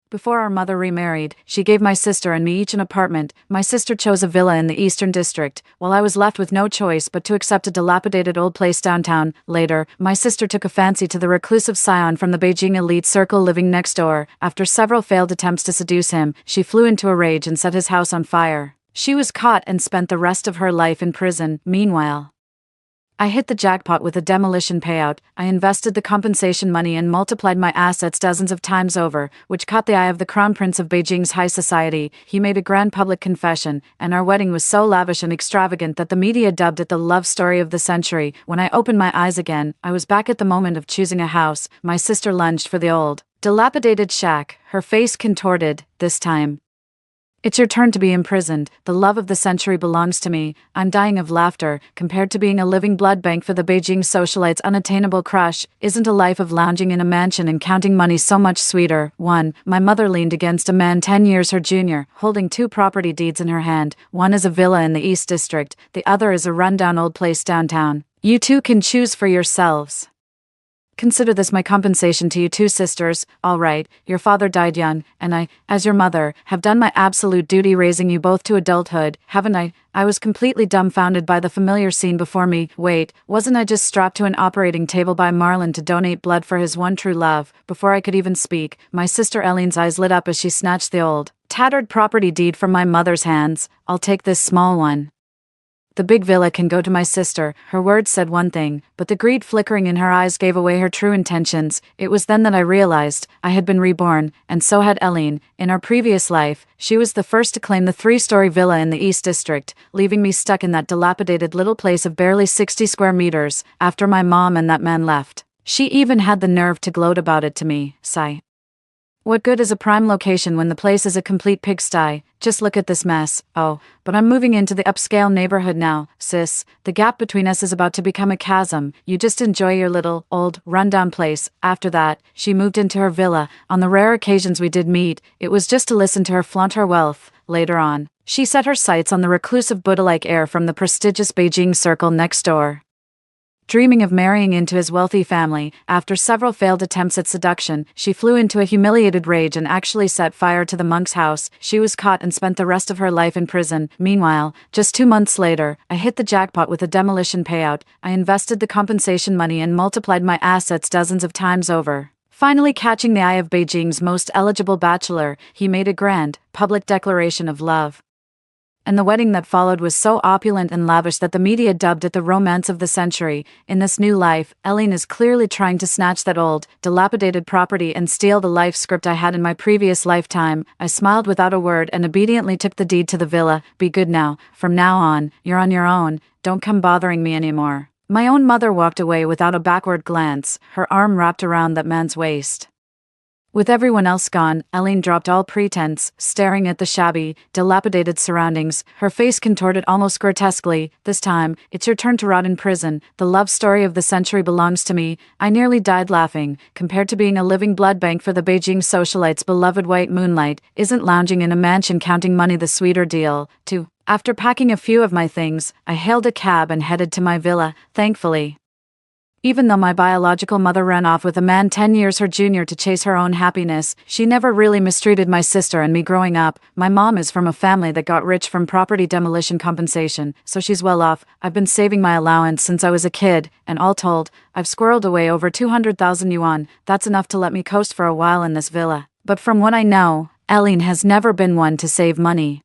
Before our mother remarried, she gave my sister and me each an apartment. My sister chose a villa in the Eastern District, while I was left with no choice but to accept a dilapidated old place downtown. Later, my sister took a fancy to the reclusive scion from the Beijing elite circle living next door. After several failed attempts to seduce him, she flew into a rage and set his house on fire. She was caught and spent the rest of her life in prison. Meanwhile, I hit the jackpot with a demolition payout. I invested the compensation money and multiplied my assets dozens of times over, which caught the eye of the Crown Prince of Beijing's high society. He made a grand public confession, and our wedding was so lavish and extravagant that the media dubbed it the love story of the century. When I opened my eyes again, I was back at the moment of choosing a house. My sister lunged for the old, dilapidated shack, her face contorted. This time, it's your turn to be imprisoned. The love of the century belongs to me. I'm dying of laughter. Compared to being a living blood bank for the Beijing socialites' unattainable crush, isn't a life of lounging in a mansion and counting money so much sweeter? My mother leaned against a man 10 years her junior, holding two property deeds in her hand. One is a villa in the East District, the other is a rundown old place downtown. You two can choose for yourselves. Consider this my compensation to you two sisters. All right, your father died young, and I, as your mother, have done my absolute duty raising you both to adulthood, haven't I? I was completely dumbfounded by the familiar scene before me. Wait, wasn't I just strapped to an operating table by Marlon to donate blood for his one true love? Before I could even speak, my sister Eileen's eyes lit up as she snatched the old, tattered property deed from my mother's hands. I'll take this small one. The big villa can go to my sister. Her words said one thing, but the greed flickering in her eyes gave away her true intentions. It was then that I realized I had been reborn, and so had Eileen. In our previous life, she was the first to claim the 3-story villa in the East District, leaving me stuck in that dilapidated little place of barely 60 square meters after my mom and that man left. She even had the nerve to gloat about it to me. Sigh. What good is a prime location when the place is a complete pigsty? Just look at this mess. Oh, but I'm moving into the upscale neighborhood now, sis. The gap between us is about to become a chasm. You just enjoy your little, old, rundown place. After that, she moved into her villa. On the rare occasions we did meet, it was just to listen to her flaunt her wealth. Later on, she set her sights on the reclusive Buddha-like heir from the prestigious Beijing circle next door. Dreaming of marrying into his wealthy family, after several failed attempts at seduction, she flew into a humiliated rage and actually set fire to the monk's house. She was caught and spent the rest of her life in prison. Meanwhile, just 2 months later, I hit the jackpot with a demolition payout. I invested the compensation money and multiplied my assets dozens of times over. Finally catching the eye of Beijing's most eligible bachelor, he made a grand, public declaration of love. And the wedding that followed was so opulent and lavish that the media dubbed it the romance of the century. In this new life, Eileen is clearly trying to snatch that old, dilapidated property and steal the life script I had in my previous lifetime. I smiled without a word and obediently took the deed to the villa. Be good now. From now on, you're on your own. Don't come bothering me anymore. My own mother walked away without a backward glance, her arm wrapped around that man's waist. With everyone else gone, Eileen dropped all pretense, staring at the shabby, dilapidated surroundings, her face contorted almost grotesquely. This time, it's your turn to rot in prison. The love story of the century belongs to me. I nearly died laughing. Compared to being a living blood bank for the Beijing socialites' beloved white moonlight, isn't lounging in a mansion counting money the sweeter deal? After packing a few of my things, I hailed a cab and headed to my villa. Thankfully, even though my biological mother ran off with a man 10 years her junior to chase her own happiness, she never really mistreated my sister and me growing up. My mom is from a family that got rich from property demolition compensation, so she's well off. I've been saving my allowance since I was a kid, and all told, I've squirreled away over 200,000 yuan. That's enough to let me coast for a while in this villa. But from what I know, Eileen has never been one to save money.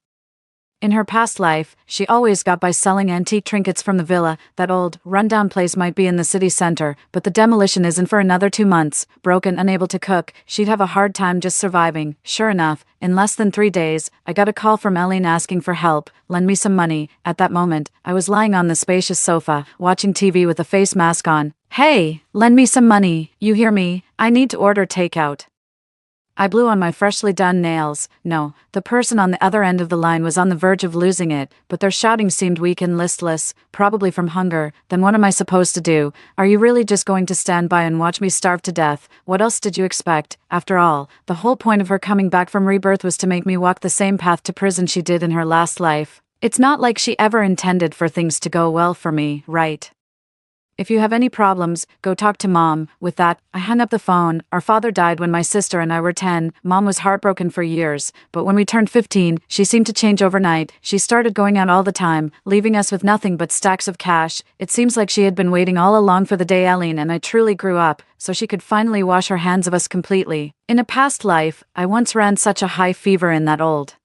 In her past life, she always got by selling antique trinkets from the villa. That old, rundown place might be in the city center, but the demolition isn't for another 2 months. Broken, unable to cook, she'd have a hard time just surviving. Sure enough, in less than 3 days, I got a call from Eileen asking for help. Lend me some money. At that moment, I was lying on the spacious sofa, watching TV with a face mask on. Hey, lend me some money. You hear me? I need to order takeout. I blew on my freshly done nails. No, the person on the other end of the line was on the verge of losing it, but their shouting seemed weak and listless, probably from hunger. Then what am I supposed to do? Are you really just going to stand by and watch me starve to death? What else did you expect? After all, the whole point of her coming back from Rebirth was to make me walk the same path to prison she did in her last life. It's not like she ever intended for things to go well for me, right? If you have any problems, go talk to Mom. With that, I hung up the phone. Our father died when my sister and I were 10. Mom was heartbroken for years, but when we turned 15, she seemed to change overnight. She started going out all the time, leaving us with nothing but stacks of cash. It seems like she had been waiting all along for the day Eileen and I truly grew up, so she could finally wash her hands of us completely. In a past life, I once ran such a high fever in that old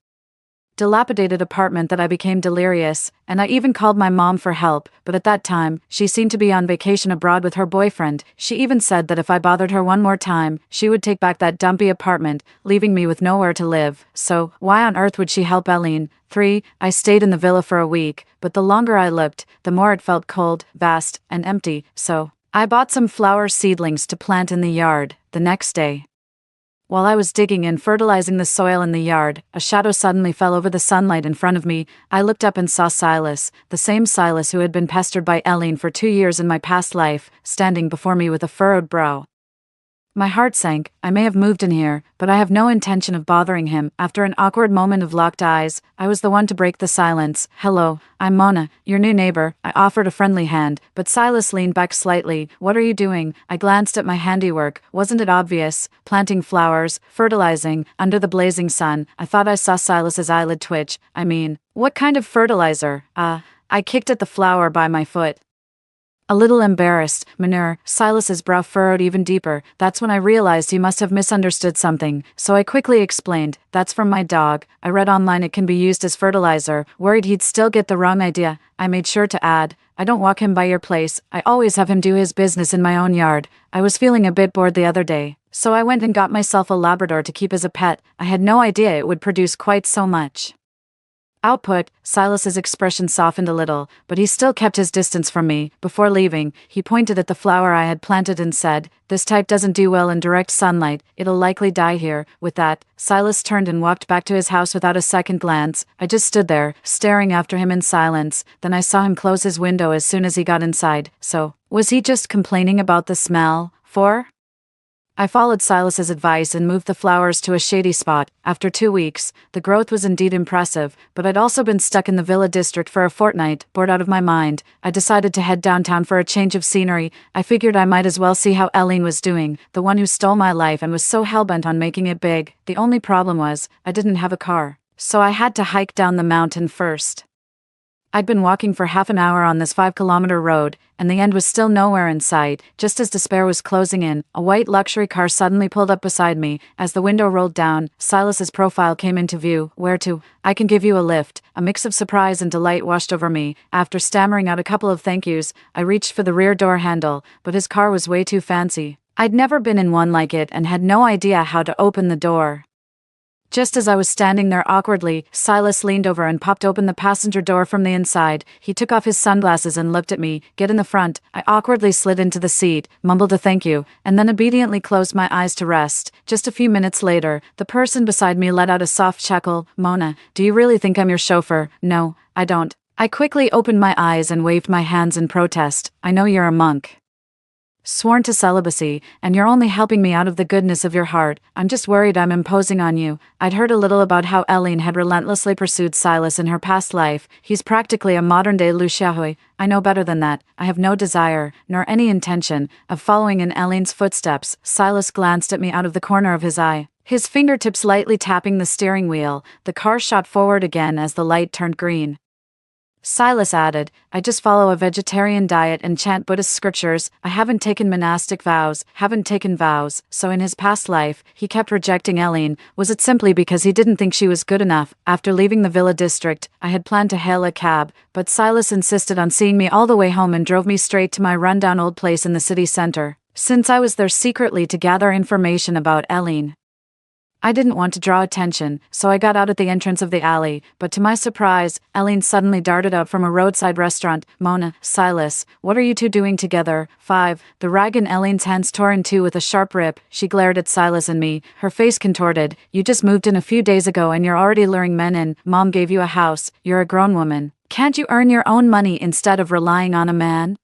dilapidated apartment that I became delirious, and I even called my mom for help, but at that time, she seemed to be on vacation abroad with her boyfriend. She even said that if I bothered her one more time, she would take back that dumpy apartment, leaving me with nowhere to live. So, why on earth would she help Eileen? 3. I stayed in the villa for a week, but the longer I looked, the more it felt cold, vast, and empty, so I bought some flower seedlings to plant in the yard. The next day, while I was digging and fertilizing the soil in the yard, a shadow suddenly fell over the sunlight in front of me. I looked up and saw Silas, the same Silas who had been pestered by Eileen for 2 years in my past life, standing before me with a furrowed brow. My heart sank. I may have moved in here, but I have no intention of bothering him. After an awkward moment of locked eyes, I was the one to break the silence. Hello, I'm Mona, your new neighbor. I offered a friendly hand, but Silas leaned back slightly. What are you doing? I glanced at my handiwork. Wasn't it obvious? Planting flowers, fertilizing, under the blazing sun. I thought I saw Silas's eyelid twitch. I mean, what kind of fertilizer? I kicked at the flower by my foot. A little embarrassed, manure, Silas's brow furrowed even deeper. That's when I realized he must have misunderstood something, so I quickly explained, that's from my dog. I read online it can be used as fertilizer, worried he'd still get the wrong idea. I made sure to add, I don't walk him by your place, I always have him do his business in my own yard. I was feeling a bit bored the other day, so I went and got myself a Labrador to keep as a pet. I had no idea it would produce quite so much output. Silas's expression softened a little, but he still kept his distance from me. Before leaving, he pointed at the flower I had planted and said, this type doesn't do well in direct sunlight, it'll likely die here. With that, Silas turned and walked back to his house without a second glance. I just stood there, staring after him in silence. Then I saw him close his window as soon as he got inside. So, was he just complaining about the smell? 4. I followed Silas's advice and moved the flowers to a shady spot. After 2 weeks, the growth was indeed impressive, but I'd also been stuck in the Villa district for a fortnight, bored out of my mind. I decided to head downtown for a change of scenery. I figured I might as well see how Eileen was doing, the one who stole my life and was so hellbent on making it big. The only problem was, I didn't have a car, so I had to hike down the mountain first. I'd been walking for half an hour on this 5-kilometer road, and the end was still nowhere in sight. Just as despair was closing in, a white luxury car suddenly pulled up beside me. As the window rolled down, Silas's profile came into view. Where to? I can give you a lift. A mix of surprise and delight washed over me. After stammering out a couple of thank yous, I reached for the rear door handle, but his car was way too fancy. I'd never been in one like it and had no idea how to open the door. Just as I was standing there awkwardly, Silas leaned over and popped open the passenger door from the inside. He took off his sunglasses and looked at me. Get in the front. I awkwardly slid into the seat, mumbled a thank you, and then obediently closed my eyes to rest. Just a few minutes later, the person beside me let out a soft chuckle. Mona, do you really think I'm your chauffeur? No, I don't. I quickly opened my eyes and waved my hands in protest. I know you're a monk, sworn to celibacy, and you're only helping me out of the goodness of your heart. I'm just worried I'm imposing on you. I'd heard a little about how Eileen had relentlessly pursued Silas in her past life. He's practically a modern-day Liu Xiaohui. I know better than that. I have no desire, nor any intention, of following in Eileen's footsteps. Silas glanced at me out of the corner of his eye, his fingertips lightly tapping the steering wheel. The car shot forward again as the light turned green. Silas added, I just follow a vegetarian diet and chant Buddhist scriptures. I haven't taken monastic vows, so in his past life, he kept rejecting Eileen. Was it simply because he didn't think she was good enough? After leaving the Villa district, I had planned to hail a cab, but Silas insisted on seeing me all the way home and drove me straight to my rundown old place in the city center, since I was there secretly to gather information about Eileen. I didn't want to draw attention, so I got out at the entrance of the alley, but to my surprise, Eileen suddenly darted out from a roadside restaurant. Mona, Silas, what are you two doing together? 5. The rag in Eileen's hands tore in two with a sharp rip. She glared at Silas and me, her face contorted. You just moved in a few days ago and you're already luring men in. Mom gave you a house. You're a grown woman. Can't you earn your own money instead of relying on a man?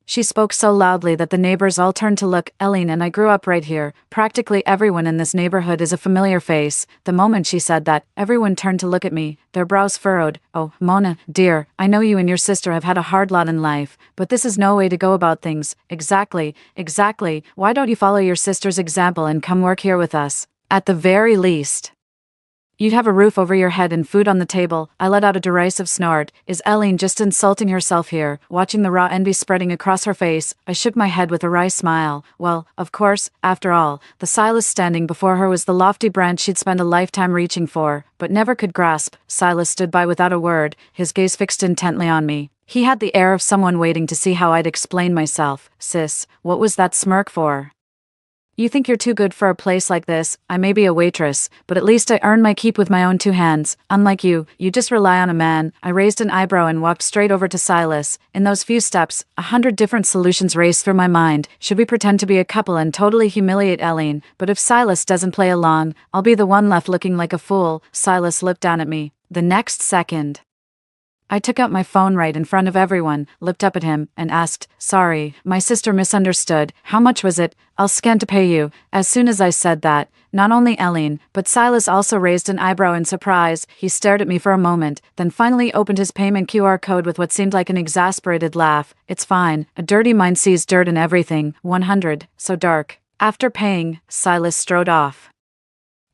She spoke so loudly that the neighbors all turned to look. Eileen and I grew up right here. Practically everyone in this neighborhood is a familiar face. The moment she said that, everyone turned to look at me, their brows furrowed. Oh, Mona, dear, I know you and your sister have had a hard lot in life, but this is no way to go about things. Exactly. Why don't you follow your sister's example and come work here with us? At the very least, you'd have a roof over your head and food on the table. I let out a derisive snort. Is Eileen just insulting herself here? Watching the raw envy spreading across her face, I shook my head with a wry smile. Well, of course, after all, the Silas standing before her was the lofty branch she'd spent a lifetime reaching for, but never could grasp. Silas stood by without a word, his gaze fixed intently on me. He had the air of someone waiting to see how I'd explain myself. Sis, what was that smirk for? You think you're too good for a place like this. I may be a waitress, but at least I earn my keep with my own 2 hands. Unlike you just rely on a man. I raised an eyebrow and walked straight over to Silas. In those few steps, 100 different solutions raced through my mind. Should we pretend to be a couple and totally humiliate Eileen? But if Silas doesn't play along, I'll be the one left looking like a fool. Silas looked down at me. The next second, I took out my phone right in front of everyone, looked up at him, and asked, "Sorry, my sister misunderstood. How much was it? I'll scan to pay you." As soon as I said that, not only Eileen, but Silas also raised an eyebrow in surprise. He stared at me for a moment, then finally opened his payment QR code with what seemed like an exasperated laugh. It's fine. A dirty mind sees dirt in everything. 100. So dark. After paying, Silas strode off.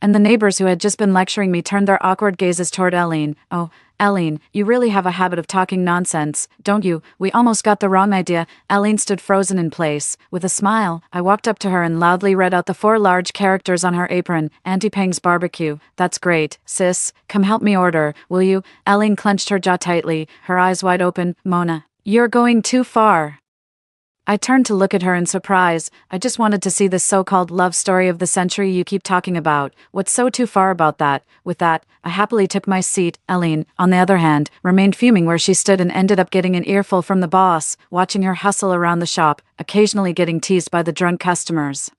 And the neighbors who had just been lecturing me turned their awkward gazes toward Eileen. Oh, Eileen, you really have a habit of talking nonsense, don't you? We almost got the wrong idea. Eileen stood frozen in place. With a smile, I walked up to her and loudly read out the 4 large characters on her apron. Auntie Peng's barbecue. That's great. Sis, come help me order, will you? Eileen clenched her jaw tightly, her eyes wide open. Mona, you're going too far. I turned to look at her in surprise. I just wanted to see this so-called love story of the century you keep talking about. What's so too far about that? With that, I happily took my seat. Eileen, on the other hand, remained fuming where she stood and ended up getting an earful from the boss, watching her hustle around the shop, occasionally getting teased by the drunk customers.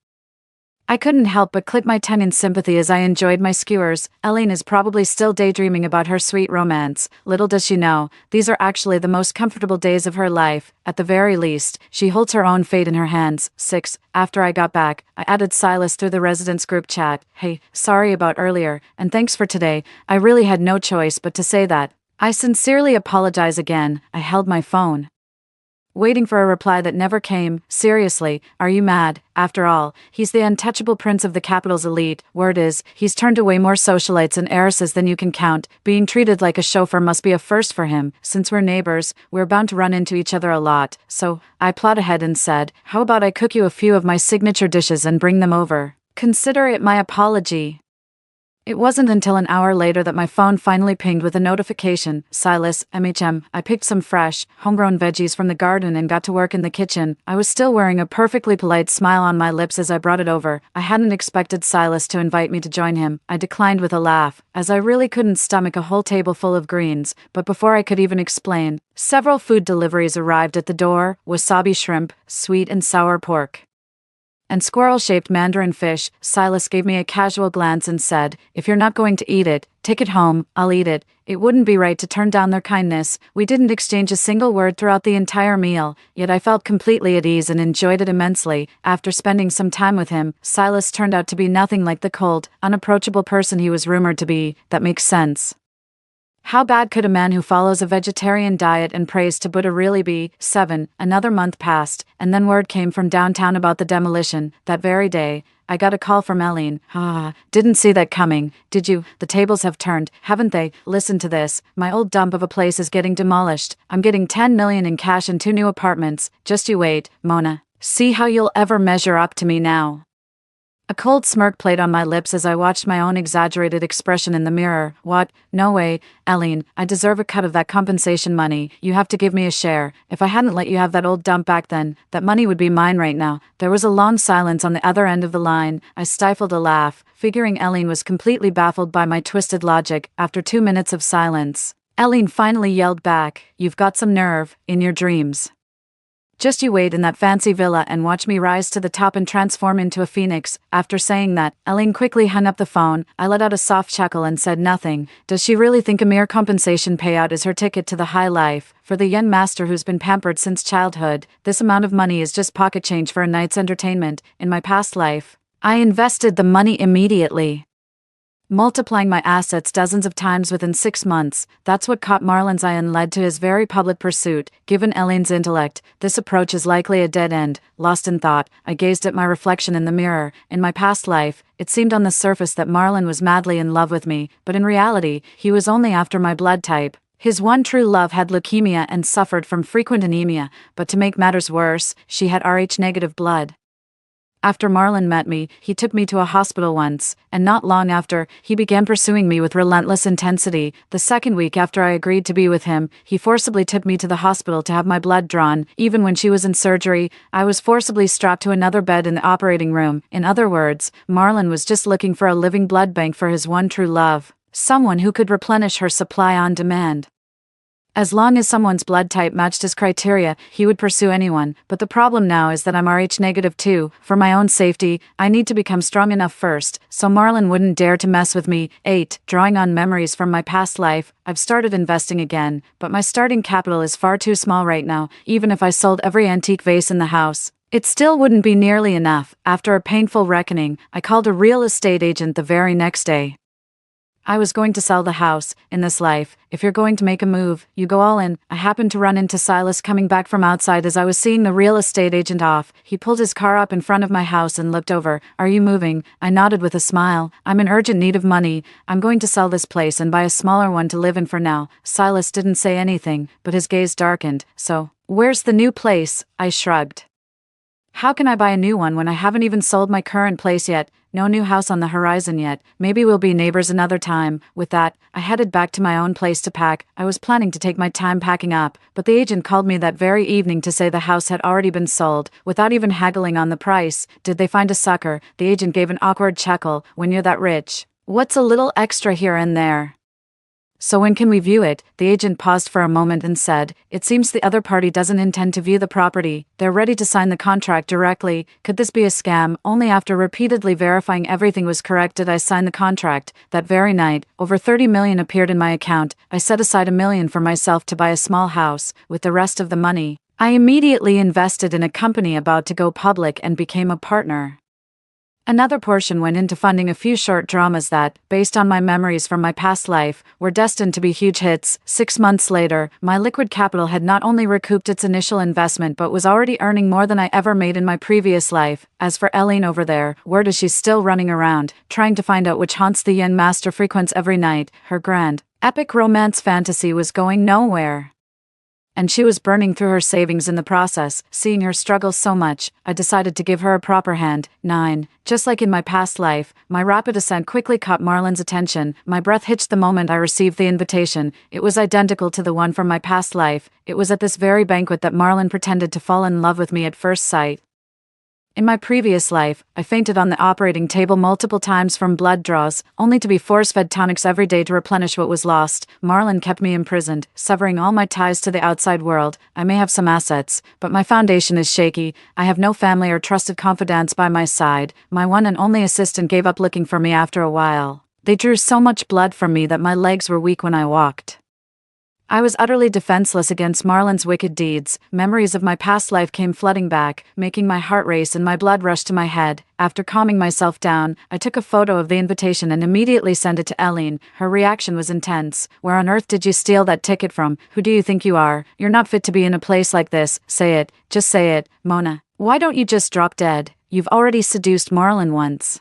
I couldn't help but click my tongue in sympathy as I enjoyed my skewers. Eileen is probably still daydreaming about her sweet romance. Little does she know, these are actually the most comfortable days of her life. At the very least, she holds her own fate in her hands. 6. After I got back, I added Silas through the residents group chat. Hey, sorry about earlier, and thanks for today. I really had no choice but to say that. I sincerely apologize again. I held my phone, waiting for a reply that never came. Seriously, are you mad? After all, he's the untouchable prince of the capital's elite. Word is, he's turned away more socialites and heiresses than you can count. Being treated like a chauffeur must be a first for him. Since we're neighbors, we're bound to run into each other a lot. So, I plot ahead and said, how about I cook you a few of my signature dishes and bring them over? Consider it my apology. It wasn't until an hour later that my phone finally pinged with a notification. Silas, MHM. I picked some fresh, homegrown veggies from the garden and got to work in the kitchen. I was still wearing a perfectly polite smile on my lips as I brought it over. I hadn't expected Silas to invite me to join him. I declined with a laugh, as I really couldn't stomach a whole table full of greens. But before I could even explain, several food deliveries arrived at the door: wasabi shrimp, sweet and sour pork, and squirrel-shaped mandarin fish. Silas gave me a casual glance and said, if you're not going to eat it, take it home, I'll eat it. It wouldn't be right to turn down their kindness. We didn't exchange a single word throughout the entire meal, yet I felt completely at ease and enjoyed it immensely. After spending some time with him, Silas turned out to be nothing like the cold, unapproachable person he was rumored to be. That makes sense. How bad could a man who follows a vegetarian diet and prays to Buddha really be? 7. Another month passed, and then word came from downtown about the demolition. That very day, I got a call from Eileen. Didn't see that coming, did you? The tables have turned, haven't they? Listen to this. My old dump of a place is getting demolished. I'm getting $10 million in cash and 2 new apartments. Just you wait, Mona. See how you'll ever measure up to me now. A cold smirk played on my lips as I watched my own exaggerated expression in the mirror. What? No way, Eileen. I deserve a cut of that compensation money. You have to give me a share. If I hadn't let you have that old dump back then, that money would be mine right now. There was a long silence on the other end of the line. I stifled a laugh, figuring Eileen was completely baffled by my twisted logic. After 2 minutes of silence, Eileen finally yelled back, "You've got some nerve, in your dreams." Just you wait in that fancy villa and watch me rise to the top and transform into a phoenix." After saying that, Eileen quickly hung up the phone. I let out a soft chuckle and said nothing. Does she really think a mere compensation payout is her ticket to the high life? For the young master who's been pampered since childhood, this amount of money is just pocket change for a night's entertainment. In my past life, I invested the money immediately, multiplying my assets dozens of times within 6 months. That's what caught Marlon's eye and led to his very public pursuit. Given Eileen's intellect, this approach is likely a dead end. Lost in thought, I gazed at my reflection in the mirror. In my past life, it seemed on the surface that Marlon was madly in love with me, but in reality, he was only after my blood type. His one true love had leukemia and suffered from frequent anemia, but to make matters worse, she had Rh-negative blood. After Marlon met me, he took me to a hospital once, and not long after, he began pursuing me with relentless intensity. The second week after I agreed to be with him, he forcibly took me to the hospital to have my blood drawn. Even when she was in surgery, I was forcibly strapped to another bed in the operating room. In other words, Marlon was just looking for a living blood bank for his one true love, someone who could replenish her supply on demand. As long as someone's blood type matched his criteria, he would pursue anyone, but the problem now is that I'm Rh-negative too. For my own safety, I need to become strong enough first, so Marlon wouldn't dare to mess with me. 8. Drawing on memories from my past life, I've started investing again, but my starting capital is far too small right now. Even if I sold every antique vase in the house, it still wouldn't be nearly enough. After a painful reckoning, I called a real estate agent the very next day. I was going to sell the house. In this life, if you're going to make a move, you go all in. I happened to run into Silas coming back from outside as I was seeing the real estate agent off. He pulled his car up in front of my house and looked over. "Are you moving?" I nodded with a smile. "I'm in urgent need of money. I'm going to sell this place and buy a smaller one to live in for now." Silas didn't say anything, but his gaze darkened. "So, where's the new place?" I shrugged. "How can I buy a new one when I haven't even sold my current place yet? No new house on the horizon yet. Maybe we'll be neighbors another time." With that, I headed back to my own place to pack. I was planning to take my time packing up, but the agent called me that very evening to say the house had already been sold, without even haggling on the price. Did they find a sucker? The agent gave an awkward chuckle. "When you're that rich, what's a little extra here and there? So when can we view it?" The agent paused for a moment and said, "It seems the other party doesn't intend to view the property. They're ready to sign the contract directly." Could this be a scam? Only after repeatedly verifying everything was correct did I sign the contract. That very night, over 30 million appeared in my account. I set aside $1 million for myself to buy a small house. With the rest of the money, I immediately invested in a company about to go public and became a partner. Another portion went into funding a few short dramas that, based on my memories from my past life, were destined to be huge hits. 6 months later, my liquid capital had not only recouped its initial investment but was already earning more than I ever made in my previous life. As for Eileen over there, word is she's still running around, trying to find out which haunts the young master frequents every night. Her grand, epic romance fantasy was going nowhere, and she was burning through her savings in the process. Seeing her struggle so much, I decided to give her a proper hand. 9. Just like in my past life, my rapid ascent quickly caught Marlon's attention. My breath hitched the moment I received the invitation. It was identical to the one from my past life. It was at this very banquet that Marlon pretended to fall in love with me at first sight. In my previous life, I fainted on the operating table multiple times from blood draws, only to be force-fed tonics every day to replenish what was lost. Marlon kept me imprisoned, severing all my ties to the outside world. I may have some assets, but my foundation is shaky. I have no family or trusted confidants by my side. My one and only assistant gave up looking for me after a while. They drew so much blood from me that my legs were weak when I walked. I was utterly defenseless against Marlon's wicked deeds. Memories of my past life came flooding back, making my heart race and my blood rush to my head. After calming myself down, I took a photo of the invitation and immediately sent it to Eileen. Her reaction was intense. "Where on earth did you steal that ticket from? Who do you think you are? You're not fit to be in a place like this. Say it. Just say it, Mona. Why don't you just drop dead? You've already seduced Marlon once.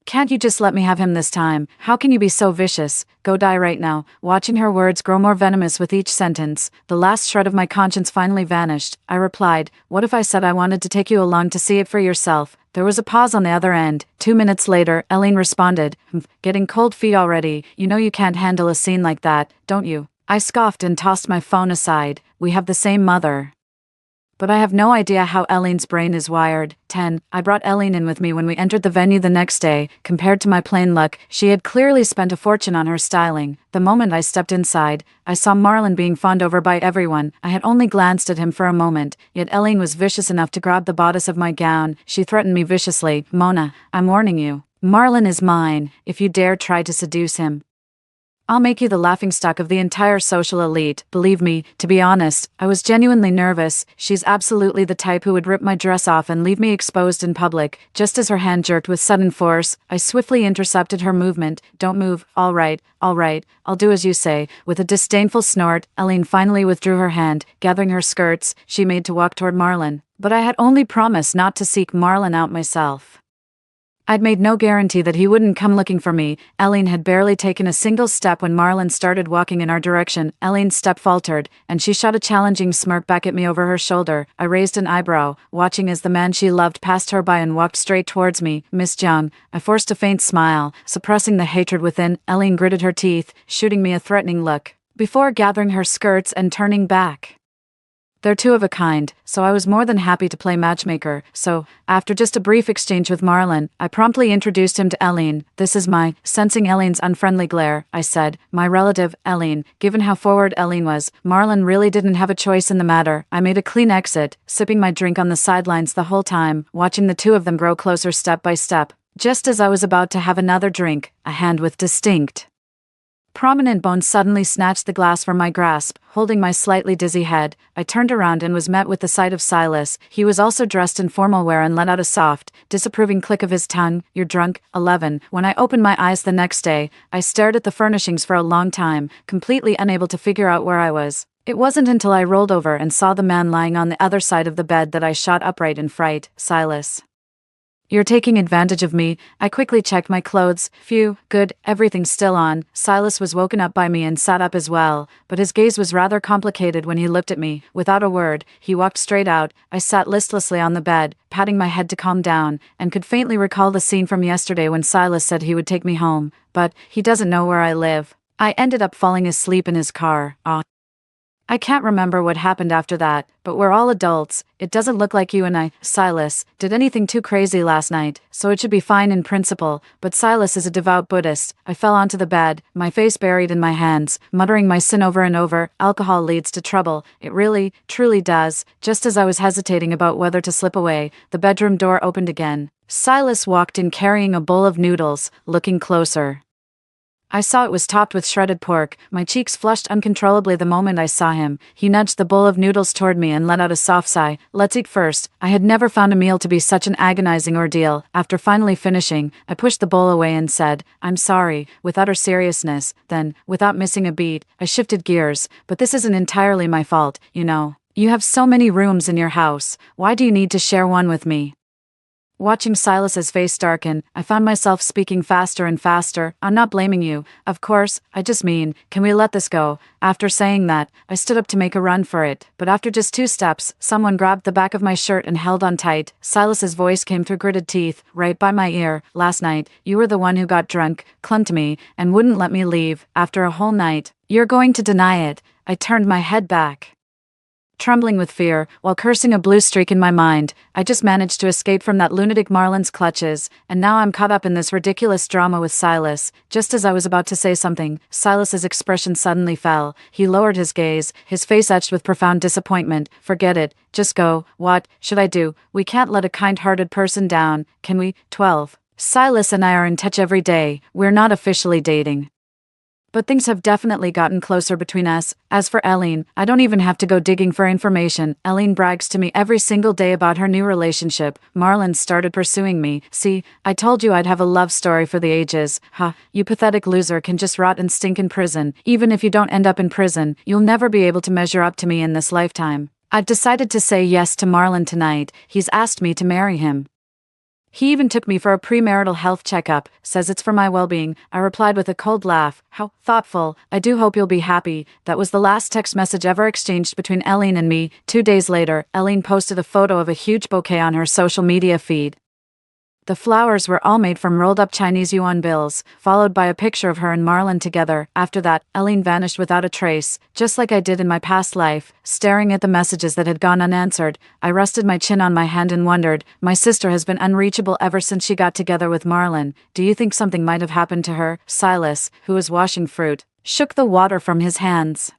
Can't you just let me have him this time? How can you be so vicious? Go die right now." Watching her words grow more venomous with each sentence, the last shred of my conscience finally vanished. I replied, "What if I said I wanted to take you along to see it for yourself?" There was a pause on the other end. 2 minutes later, Eileen responded, "Getting cold feet already. You know you can't handle a scene like that, don't you?" I scoffed and tossed my phone aside. "We have the same mother." But I have no idea how Eileen's brain is wired. 10. I brought Eileen in with me when we entered the venue the next day. Compared to my plain look, she had clearly spent a fortune on her styling. The moment I stepped inside, I saw Marlon being fawned over by everyone. I had only glanced at him for a moment, yet Eileen was vicious enough to grab the bodice of my gown. She threatened me viciously. Mona, I'm warning you. Marlon is mine. If you dare try to seduce him, I'll make you the laughingstock of the entire social elite. Believe me, to be honest, I was genuinely nervous. She's absolutely the type who would rip my dress off and leave me exposed in public. Just as her hand jerked with sudden force, I swiftly intercepted her movement. Don't move. All right, I'll do as you say. With a disdainful snort, Eileen finally withdrew her hand. Gathering her skirts, she made to walk toward Marlon. But I had only promised not to seek Marlon out myself. I'd made no guarantee that he wouldn't come looking for me. Eileen had barely taken a single step when Marlon started walking in our direction. Eileen's step faltered, and she shot a challenging smirk back at me over her shoulder. I raised an eyebrow, watching as the man she loved passed her by and walked straight towards me. Miss Jung. I forced a faint smile, suppressing the hatred within. Eileen gritted her teeth, shooting me a threatening look, before gathering her skirts and turning back. They're two of a kind, so I was more than happy to play matchmaker. So, after just a brief exchange with Marlon, I promptly introduced him to Eileen. This is sensing Eileen's unfriendly glare, I said, my relative, Eileen. Given how forward Eileen was, Marlon really didn't have a choice in the matter. I made a clean exit, sipping my drink on the sidelines the whole time, watching the two of them grow closer step by step. Just as I was about to have another drink, a hand with distinct, prominent bones suddenly snatched the glass from my grasp, holding my slightly dizzy head. I turned around and was met with the sight of Silas. He was also dressed in formal wear and let out a soft, disapproving click of his tongue. You're drunk. 11. When I opened my eyes the next day, I stared at the furnishings for a long time, completely unable to figure out where I was. It wasn't until I rolled over and saw the man lying on the other side of the bed that I shot upright in fright. Silas. You're taking advantage of me. I quickly checked my clothes. Phew, good, everything's still on. Silas was woken up by me and sat up as well, but his gaze was rather complicated when he looked at me. Without a word, he walked straight out. I sat listlessly on the bed, patting my head to calm down, and could faintly recall the scene from yesterday when Silas said he would take me home. But he doesn't know where I live. I ended up falling asleep in his car. I can't remember what happened after that, but we're all adults. It doesn't look like you and I, Silas, did anything too crazy last night, so it should be fine in principle, but Silas is a devout Buddhist. I fell onto the bed, my face buried in my hands, muttering my sin over and over. Alcohol leads to trouble. It really, truly does. Just as I was hesitating about whether to slip away, the bedroom door opened again. Silas walked in carrying a bowl of noodles. Looking closer, I saw it was topped with shredded pork. My cheeks flushed uncontrollably the moment I saw him. He nudged the bowl of noodles toward me and let out a soft sigh. Let's eat first. I had never found a meal to be such an agonizing ordeal. After finally finishing, I pushed the bowl away and said, I'm sorry, with utter seriousness. Then, without missing a beat, I shifted gears. But this isn't entirely my fault, you know. You have so many rooms in your house. Why do you need to share one with me? Watching Silas's face darken, I found myself speaking faster and faster. I'm not blaming you. Of course, I just mean, can we let this go? After saying that, I stood up to make a run for it. But after just 2 steps, someone grabbed the back of my shirt and held on tight. Silas's voice came through gritted teeth, right by my ear. Last night, you were the one who got drunk, clung to me, and wouldn't let me leave. After a whole night. You're going to deny it. I turned my head back, trembling with fear, while cursing a blue streak in my mind. I just managed to escape from that lunatic Marlon's clutches, and now I'm caught up in this ridiculous drama with Silas. Just as I was about to say something, Silas's expression suddenly fell. He lowered his gaze, his face etched with profound disappointment. Forget it. Just go. What should I do? We can't let a kind-hearted person down, can we? 12. Silas and I are in touch every day. We're not officially dating, but things have definitely gotten closer between us. As for Eileen, I don't even have to go digging for information. Eileen brags to me every single day about her new relationship. Marlon started pursuing me. See, I told you I'd have a love story for the ages. You pathetic loser can just rot and stink in prison. Even if you don't end up in prison, you'll never be able to measure up to me in this lifetime. I've decided to say yes to Marlon tonight. He's asked me to marry him. He even took me for a premarital health checkup, says it's for my well-being. I replied with a cold laugh. How thoughtful. I do hope you'll be happy. That was the last text message ever exchanged between Eileen and me. 2 days later, Eileen posted a photo of a huge bouquet on her social media feed. The flowers were all made from rolled up Chinese yuan bills, followed by a picture of her and Marlon together. After that, Eileen vanished without a trace, just like I did in my past life. Staring at the messages that had gone unanswered, I rested my chin on my hand and wondered, my sister has been unreachable ever since she got together with Marlon. Do you think something might have happened to her? Silas, who was washing fruit, shook the water from his hands.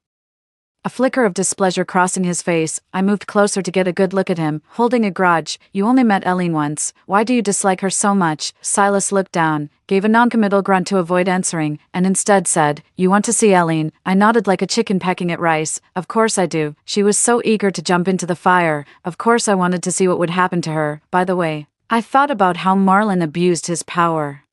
A flicker of displeasure crossing his face, I moved closer to get a good look at him, holding a grudge. You only met Eileen once. Why do you dislike her so much? Silas looked down, gave a noncommittal grunt to avoid answering, and instead said, You want to see Eileen? I nodded like a chicken pecking at rice. Of course I do. She was so eager to jump into the fire. Of course I wanted to see what would happen to her. By the way, I thought about how Marlon abused his power,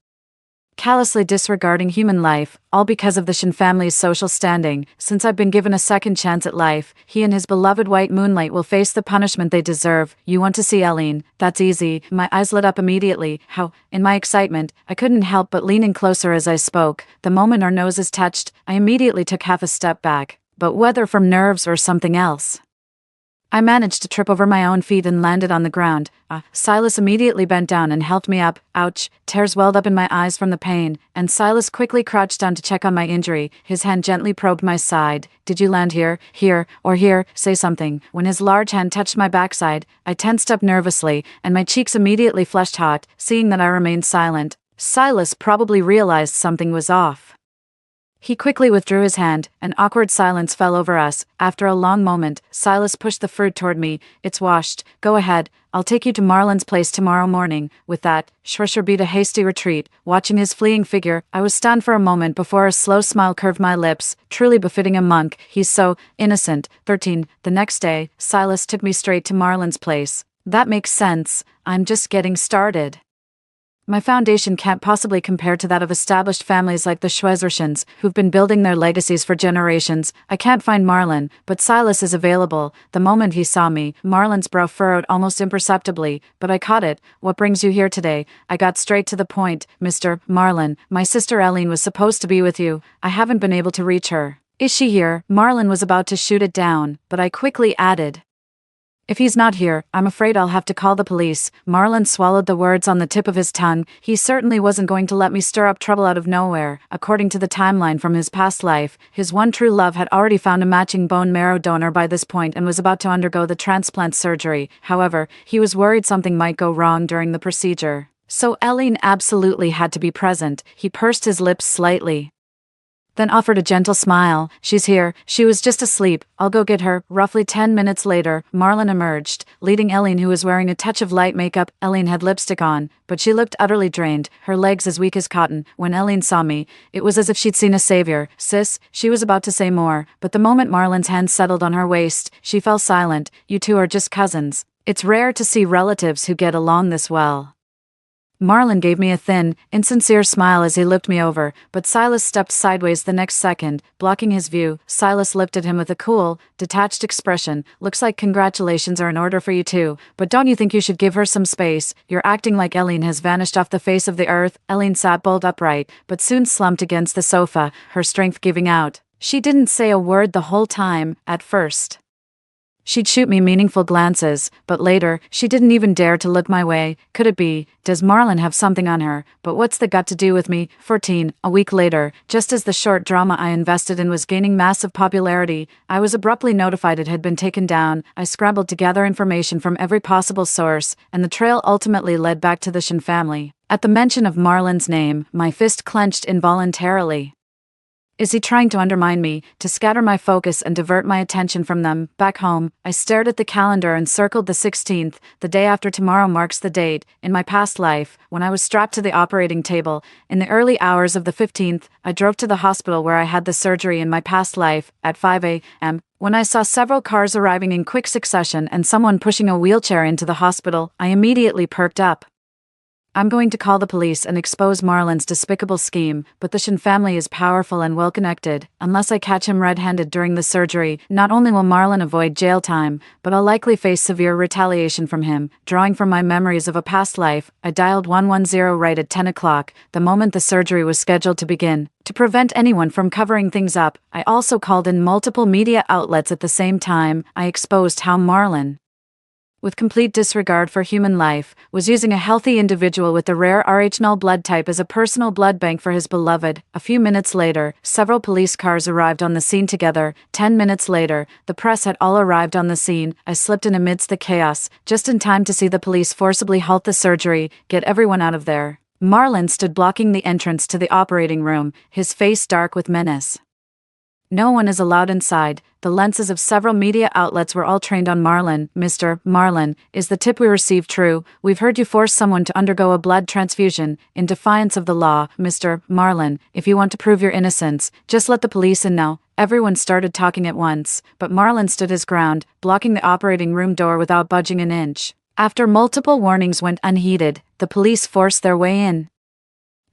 callously disregarding human life, all because of the Shin family's social standing. Since I've been given a second chance at life, he and his beloved white moonlight will face the punishment they deserve. You want to see Eileen? That's easy. My eyes lit up immediately. How, in my excitement, I couldn't help but lean in closer as I spoke. The moment our noses touched, I immediately took half a step back. But whether from nerves or something else, I managed to trip over my own feet and landed on the ground. Silas immediately bent down and helped me up. Ouch, tears welled up in my eyes from the pain, and Silas quickly crouched down to check on my injury. His hand gently probed my side. Did you land here, or here? Say something. When his large hand touched my backside, I tensed up nervously, and my cheeks immediately flushed hot, seeing that I remained silent. Silas probably realized something was off. He quickly withdrew his hand. An awkward silence fell over us. After a long moment, Silas pushed the fruit toward me. It's washed. Go ahead. I'll take you to Marlon's place tomorrow morning. With that, Schrischer beat a hasty retreat. Watching his fleeing figure, I was stunned for a moment before a slow smile curved my lips, truly befitting a monk. He's so innocent. 13. The next day, Silas took me straight to Marlon's place. That makes sense. I'm just getting started. My foundation can't possibly compare to that of established families like the Schwezershins, who've been building their legacies for generations. I can't find Marlon, but Silas is available. The moment he saw me, Marlon's brow furrowed almost imperceptibly, but I caught it. What brings you here today? I got straight to the point. Mr. Marlon, my sister Eileen was supposed to be with you. I haven't been able to reach her. Is she here? Marlon was about to shoot it down, but I quickly added, If he's not here, I'm afraid I'll have to call the police. Marlon swallowed the words on the tip of his tongue. He certainly wasn't going to let me stir up trouble out of nowhere. According to the timeline from his past life, his one true love had already found a matching bone marrow donor by this point and was about to undergo the transplant surgery. However, he was worried something might go wrong during the procedure. So Eileen absolutely had to be present. He pursed his lips slightly, then offered a gentle smile. She's here. She was just asleep. I'll go get her. Roughly 10 minutes later, Marlon emerged, leading Eileen, who was wearing a touch of light makeup. Eileen had lipstick on, but she looked utterly drained, her legs as weak as cotton. When Eileen saw me, it was as if she'd seen a savior. Sis, she was about to say more, but the moment Marlon's hand settled on her waist, she fell silent. You two are just cousins. It's rare to see relatives who get along this well. Marlon gave me a thin, insincere smile as he looked me over, but Silas stepped sideways the next second, blocking his view. Silas looked at him with a cool, detached expression. Looks like congratulations are in order for you too, but don't you think you should give her some space? You're acting like Eileen has vanished off the face of the earth. Eileen sat bolt upright, but soon slumped against the sofa, her strength giving out. She didn't say a word the whole time, at first. She'd shoot me meaningful glances, but later, she didn't even dare to look my way. Could it be? Does Marlon have something on her? But what's that got to do with me? 14. A week later, just as the short drama I invested in was gaining massive popularity, I was abruptly notified it had been taken down. I scrambled to gather information from every possible source, and the trail ultimately led back to the Shin family. At the mention of Marlon's name, my fist clenched involuntarily. Is he trying to undermine me, to scatter my focus and divert my attention from them? Back home, I stared at the calendar and circled the 16th. The day after tomorrow marks the date, in my past life, when I was strapped to the operating table. In the early hours of the 15th, I drove to the hospital where I had the surgery in my past life, at 5 a.m. When I saw several cars arriving in quick succession and someone pushing a wheelchair into the hospital, I immediately perked up. I'm going to call the police and expose Marlon's despicable scheme, but the Shin family is powerful and well-connected. Unless I catch him red-handed during the surgery, not only will Marlon avoid jail time, but I'll likely face severe retaliation from him. Drawing from my memories of a past life, I dialed 110 right at 10 o'clock, the moment the surgery was scheduled to begin. To prevent anyone from covering things up, I also called in multiple media outlets at the same time. I exposed how Marlon with complete disregard for human life, was using a healthy individual with the rare Rh-null blood type as a personal blood bank for his beloved. A few minutes later, several police cars arrived on the scene together. 10 minutes later, the press had all arrived on the scene. I slipped in amidst the chaos, just in time to see the police forcibly halt the surgery, get everyone out of there. Marlon stood blocking the entrance to the operating room, his face dark with menace. No one is allowed inside. The lenses of several media outlets were all trained on Marlon. Mr. Marlon, is the tip we received true? We've heard you forced someone to undergo a blood transfusion, in defiance of the law. Mr. Marlon, if you want to prove your innocence, just let the police in now. Everyone started talking at once, but Marlon stood his ground, blocking the operating room door without budging an inch. After multiple warnings went unheeded, the police forced their way in.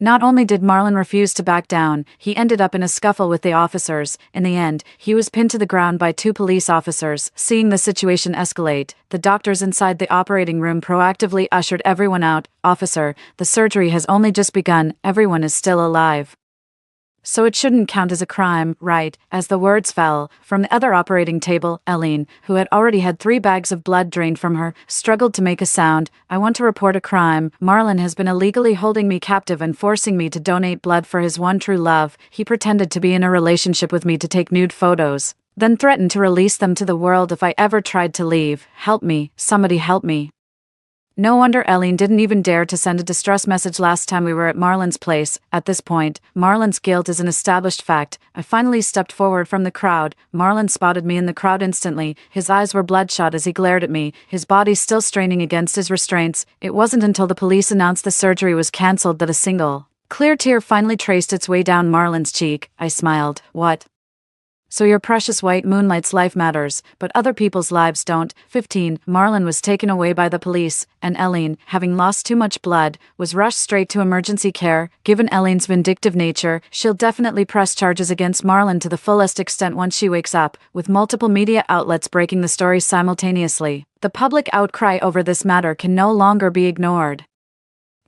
Not only did Marlon refuse to back down, he ended up in a scuffle with the officers. In the end, he was pinned to the ground by 2 police officers. Seeing the situation escalate, the doctors inside the operating room proactively ushered everyone out. Officer, the surgery has only just begun, everyone is still alive. So it shouldn't count as a crime, right? As the words fell, from the other operating table, Eileen, who had already had 3 bags of blood drained from her, struggled to make a sound. I want to report a crime. Marlon has been illegally holding me captive and forcing me to donate blood for his one true love. He pretended to be in a relationship with me to take nude photos, then threatened to release them to the world if I ever tried to leave. Help me, somebody help me. No wonder Eileen didn't even dare to send a distress message last time we were at Marlon's place. At this point, Marlon's guilt is an established fact. I finally stepped forward from the crowd. Marlon spotted me in the crowd instantly. His eyes were bloodshot as he glared at me, his body still straining against his restraints. It wasn't until the police announced the surgery was cancelled that a single, clear tear finally traced its way down Marlon's cheek. I smiled. What? So your precious white moonlight's life matters, but other people's lives don't. 15. Marlon was taken away by the police, and Eileen, having lost too much blood, was rushed straight to emergency care. Given Eileen's vindictive nature, she'll definitely press charges against Marlon to the fullest extent once she wakes up, with multiple media outlets breaking the story simultaneously. The public outcry over this matter can no longer be ignored.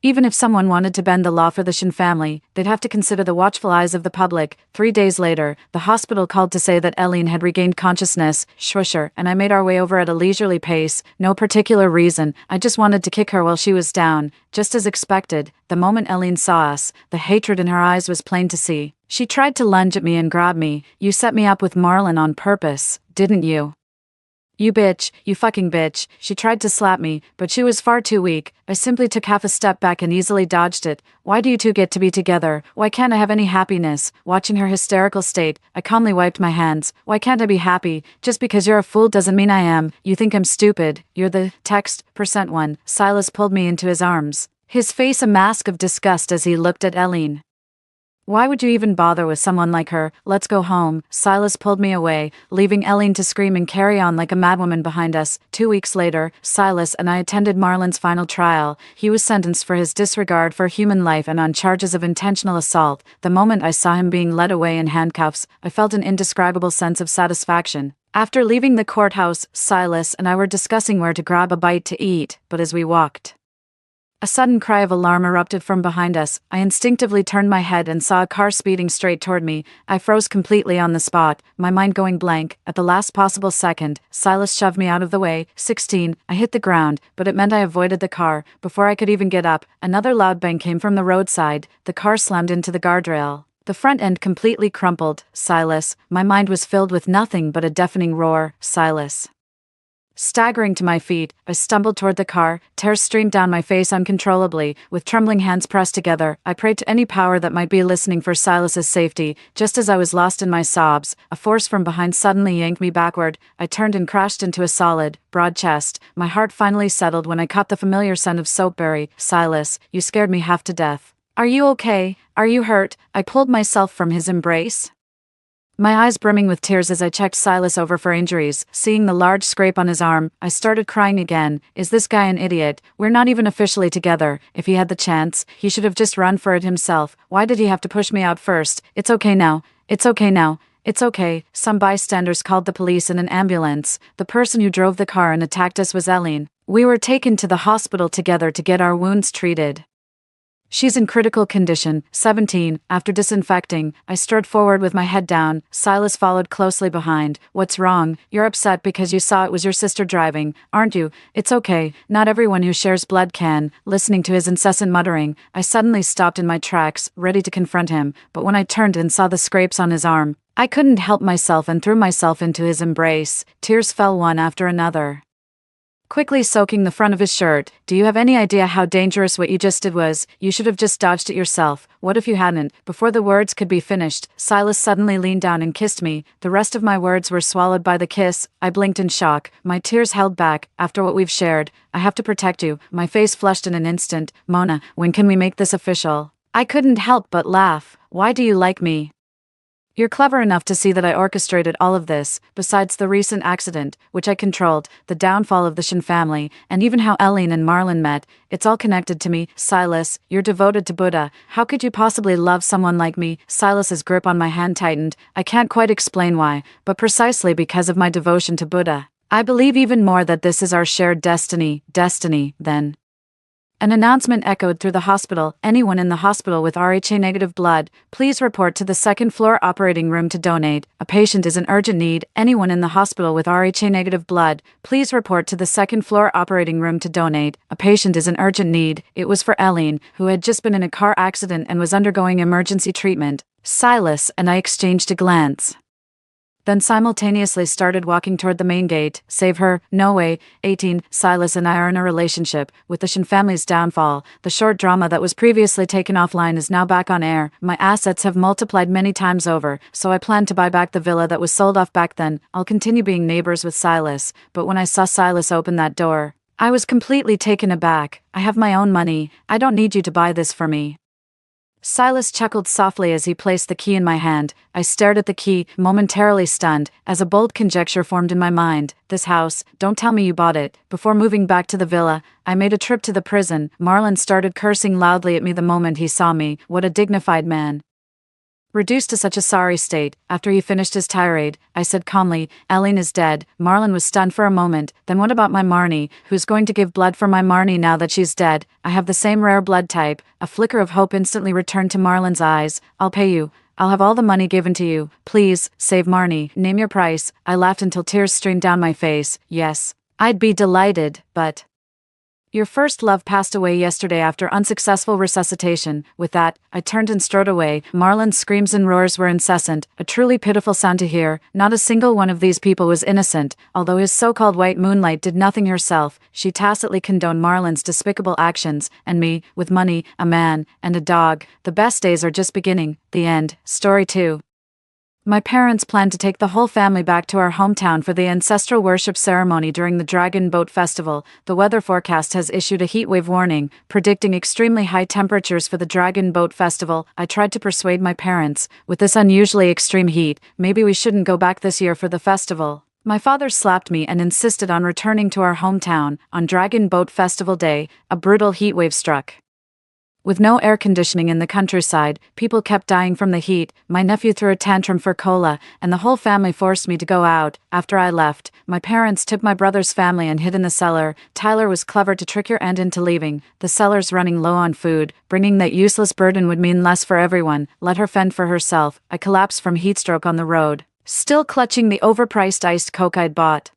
Even if someone wanted to bend the law for the Shin family, they'd have to consider the watchful eyes of the public. 3 days later, the hospital called to say that Eileen had regained consciousness. Swisher and I made our way over at a leisurely pace. No particular reason, I just wanted to kick her while she was down. Just as expected, the moment Eileen saw us, the hatred in her eyes was plain to see. She tried to lunge at me and grab me. You set me up with Marlon on purpose, didn't you? You bitch, you fucking bitch. She tried to slap me, but she was far too weak. I simply took half a step back and easily dodged it. Why do you two get to be together? Why can't I have any happiness? Watching her hysterical state, I calmly wiped my hands. Why can't I be happy? Just because you're a fool doesn't mean I am. You think I'm stupid. You're the text %1. Silas pulled me into his arms, his face a mask of disgust as he looked at Eileen. Why would you even bother with someone like her? Let's go home. Silas pulled me away, leaving Eileen to scream and carry on like a madwoman behind us. 2 weeks later, Silas and I attended Marlon's final trial. He was sentenced for his disregard for human life and on charges of intentional assault. The moment I saw him being led away in handcuffs, I felt an indescribable sense of satisfaction. After leaving the courthouse, Silas and I were discussing where to grab a bite to eat, but as we walked, a sudden cry of alarm erupted from behind us. I instinctively turned my head and saw a car speeding straight toward me. I froze completely on the spot, my mind going blank. At the last possible second, Silas shoved me out of the way. 16. I hit the ground, but it meant I avoided the car. Before I could even get up, another loud bang came from the roadside. The car slammed into the guardrail, the front end completely crumpled. Silas. My mind was filled with nothing but a deafening roar. Silas. Staggering to my feet, I stumbled toward the car. Tears streamed down my face uncontrollably. With trembling hands pressed together, I prayed to any power that might be listening for Silas's safety. Just as I was lost in my sobs, a force from behind suddenly yanked me backward. I turned and crashed into a solid, broad chest. My heart finally settled when I caught the familiar scent of soapberry. Silas, you scared me half to death. Are you okay? Are you hurt? I pulled myself from his embrace, my eyes brimming with tears as I checked Silas over for injuries. Seeing the large scrape on his arm, I started crying again. Is this guy an idiot? We're not even officially together. If he had the chance, he should have just run for it himself. Why did he have to push me out first? It's okay now. It's okay now. It's okay. Some bystanders called the police and an ambulance. The person who drove the car and attacked us was Eileen. We were taken to the hospital together to get our wounds treated. She's in critical condition, 17. After disinfecting, I strode forward with my head down. Silas followed closely behind. What's wrong? You're upset because you saw it was your sister driving, aren't you? It's okay, not everyone who shares blood can. Listening to his incessant muttering, I suddenly stopped in my tracks, ready to confront him, but when I turned and saw the scrapes on his arm, I couldn't help myself and threw myself into his embrace. Tears fell one after another, quickly soaking the front of his shirt. Do you have any idea how dangerous what you just did was? You should have just dodged it yourself. What if you hadn't? Before the words could be finished, Silas suddenly leaned down and kissed me. The rest of my words were swallowed by the kiss. I blinked in shock, my tears held back. After what we've shared, I have to protect you. My face flushed in an instant. Mona, when can we make this official? I couldn't help but laugh. Why do you like me? You're clever enough to see that I orchestrated all of this, besides the recent accident, which I controlled, the downfall of the Shin family, and even how Eileen and Marlon met. It's all connected to me. Silas, you're devoted to Buddha. How could you possibly love someone like me? Silas's grip on my hand tightened. I can't quite explain why, but precisely because of my devotion to Buddha, I believe even more that this is our shared destiny. Destiny, then. An announcement echoed through the hospital. Anyone in the hospital with Rh-negative blood, please report to the second-floor operating room to donate. A patient is in urgent need. Anyone in the hospital with Rh-negative blood, please report to the second-floor operating room to donate. A patient is in urgent need. It was for Eileen, who had just been in a car accident and was undergoing emergency treatment. Silas and I exchanged a glance, then simultaneously started walking toward the main gate. Save her? No way. 18. Silas and I are in a relationship. With the Shin family's downfall, the short drama that was previously taken offline is now back on air. My assets have multiplied many times over, so I plan to buy back the villa that was sold off back then. I'll continue being neighbors with Silas, but when I saw Silas open that door, I was completely taken aback. I have my own money. I don't need you to buy this for me. Silas chuckled softly as he placed the key in my hand. I stared at the key, momentarily stunned, as a bold conjecture formed in my mind. This house, don't tell me you bought it. Before moving back to the villa, I made a trip to the prison. Marlon started cursing loudly at me the moment he saw me. What a dignified man. Reduced to such a sorry state, after he finished his tirade, I said calmly, Eileen is dead. Marlon was stunned for a moment. Then what about my Marnie? Who's going to give blood for my Marnie now that she's dead? I have the same rare blood type. A flicker of hope instantly returned to Marlon's eyes. I'll pay you. I'll have all the money given to you. Please, save Marnie. Name your price. I laughed until tears streamed down my face. Yes, I'd be delighted, but your first love passed away yesterday after unsuccessful resuscitation. With that, I turned and strode away. Marlon's screams and roars were incessant, a truly pitiful sound to hear. Not a single one of these people was innocent. Although his so-called white moonlight did nothing herself, she tacitly condoned Marlon's despicable actions, and me, with money, a man, and a dog. The best days are just beginning. The end. Story 2. My parents planned to take the whole family back to our hometown for the ancestral worship ceremony during the Dragon Boat Festival. The weather forecast has issued a heatwave warning, predicting extremely high temperatures for the Dragon Boat Festival. I tried to persuade my parents, with this unusually extreme heat, maybe we shouldn't go back this year for the festival. My father slapped me and insisted on returning to our hometown. On Dragon Boat Festival Day, a brutal heatwave struck. With no air conditioning in the countryside, people kept dying from the heat. My nephew threw a tantrum for cola, and the whole family forced me to go out. After I left, my parents took my brother's family and hid in the cellar. Tyler was clever to trick your aunt into leaving. The cellar's running low on food. Bringing that useless burden would mean less for everyone. Let her fend for herself. I collapsed from heatstroke on the road, still clutching the overpriced iced Coke I'd bought.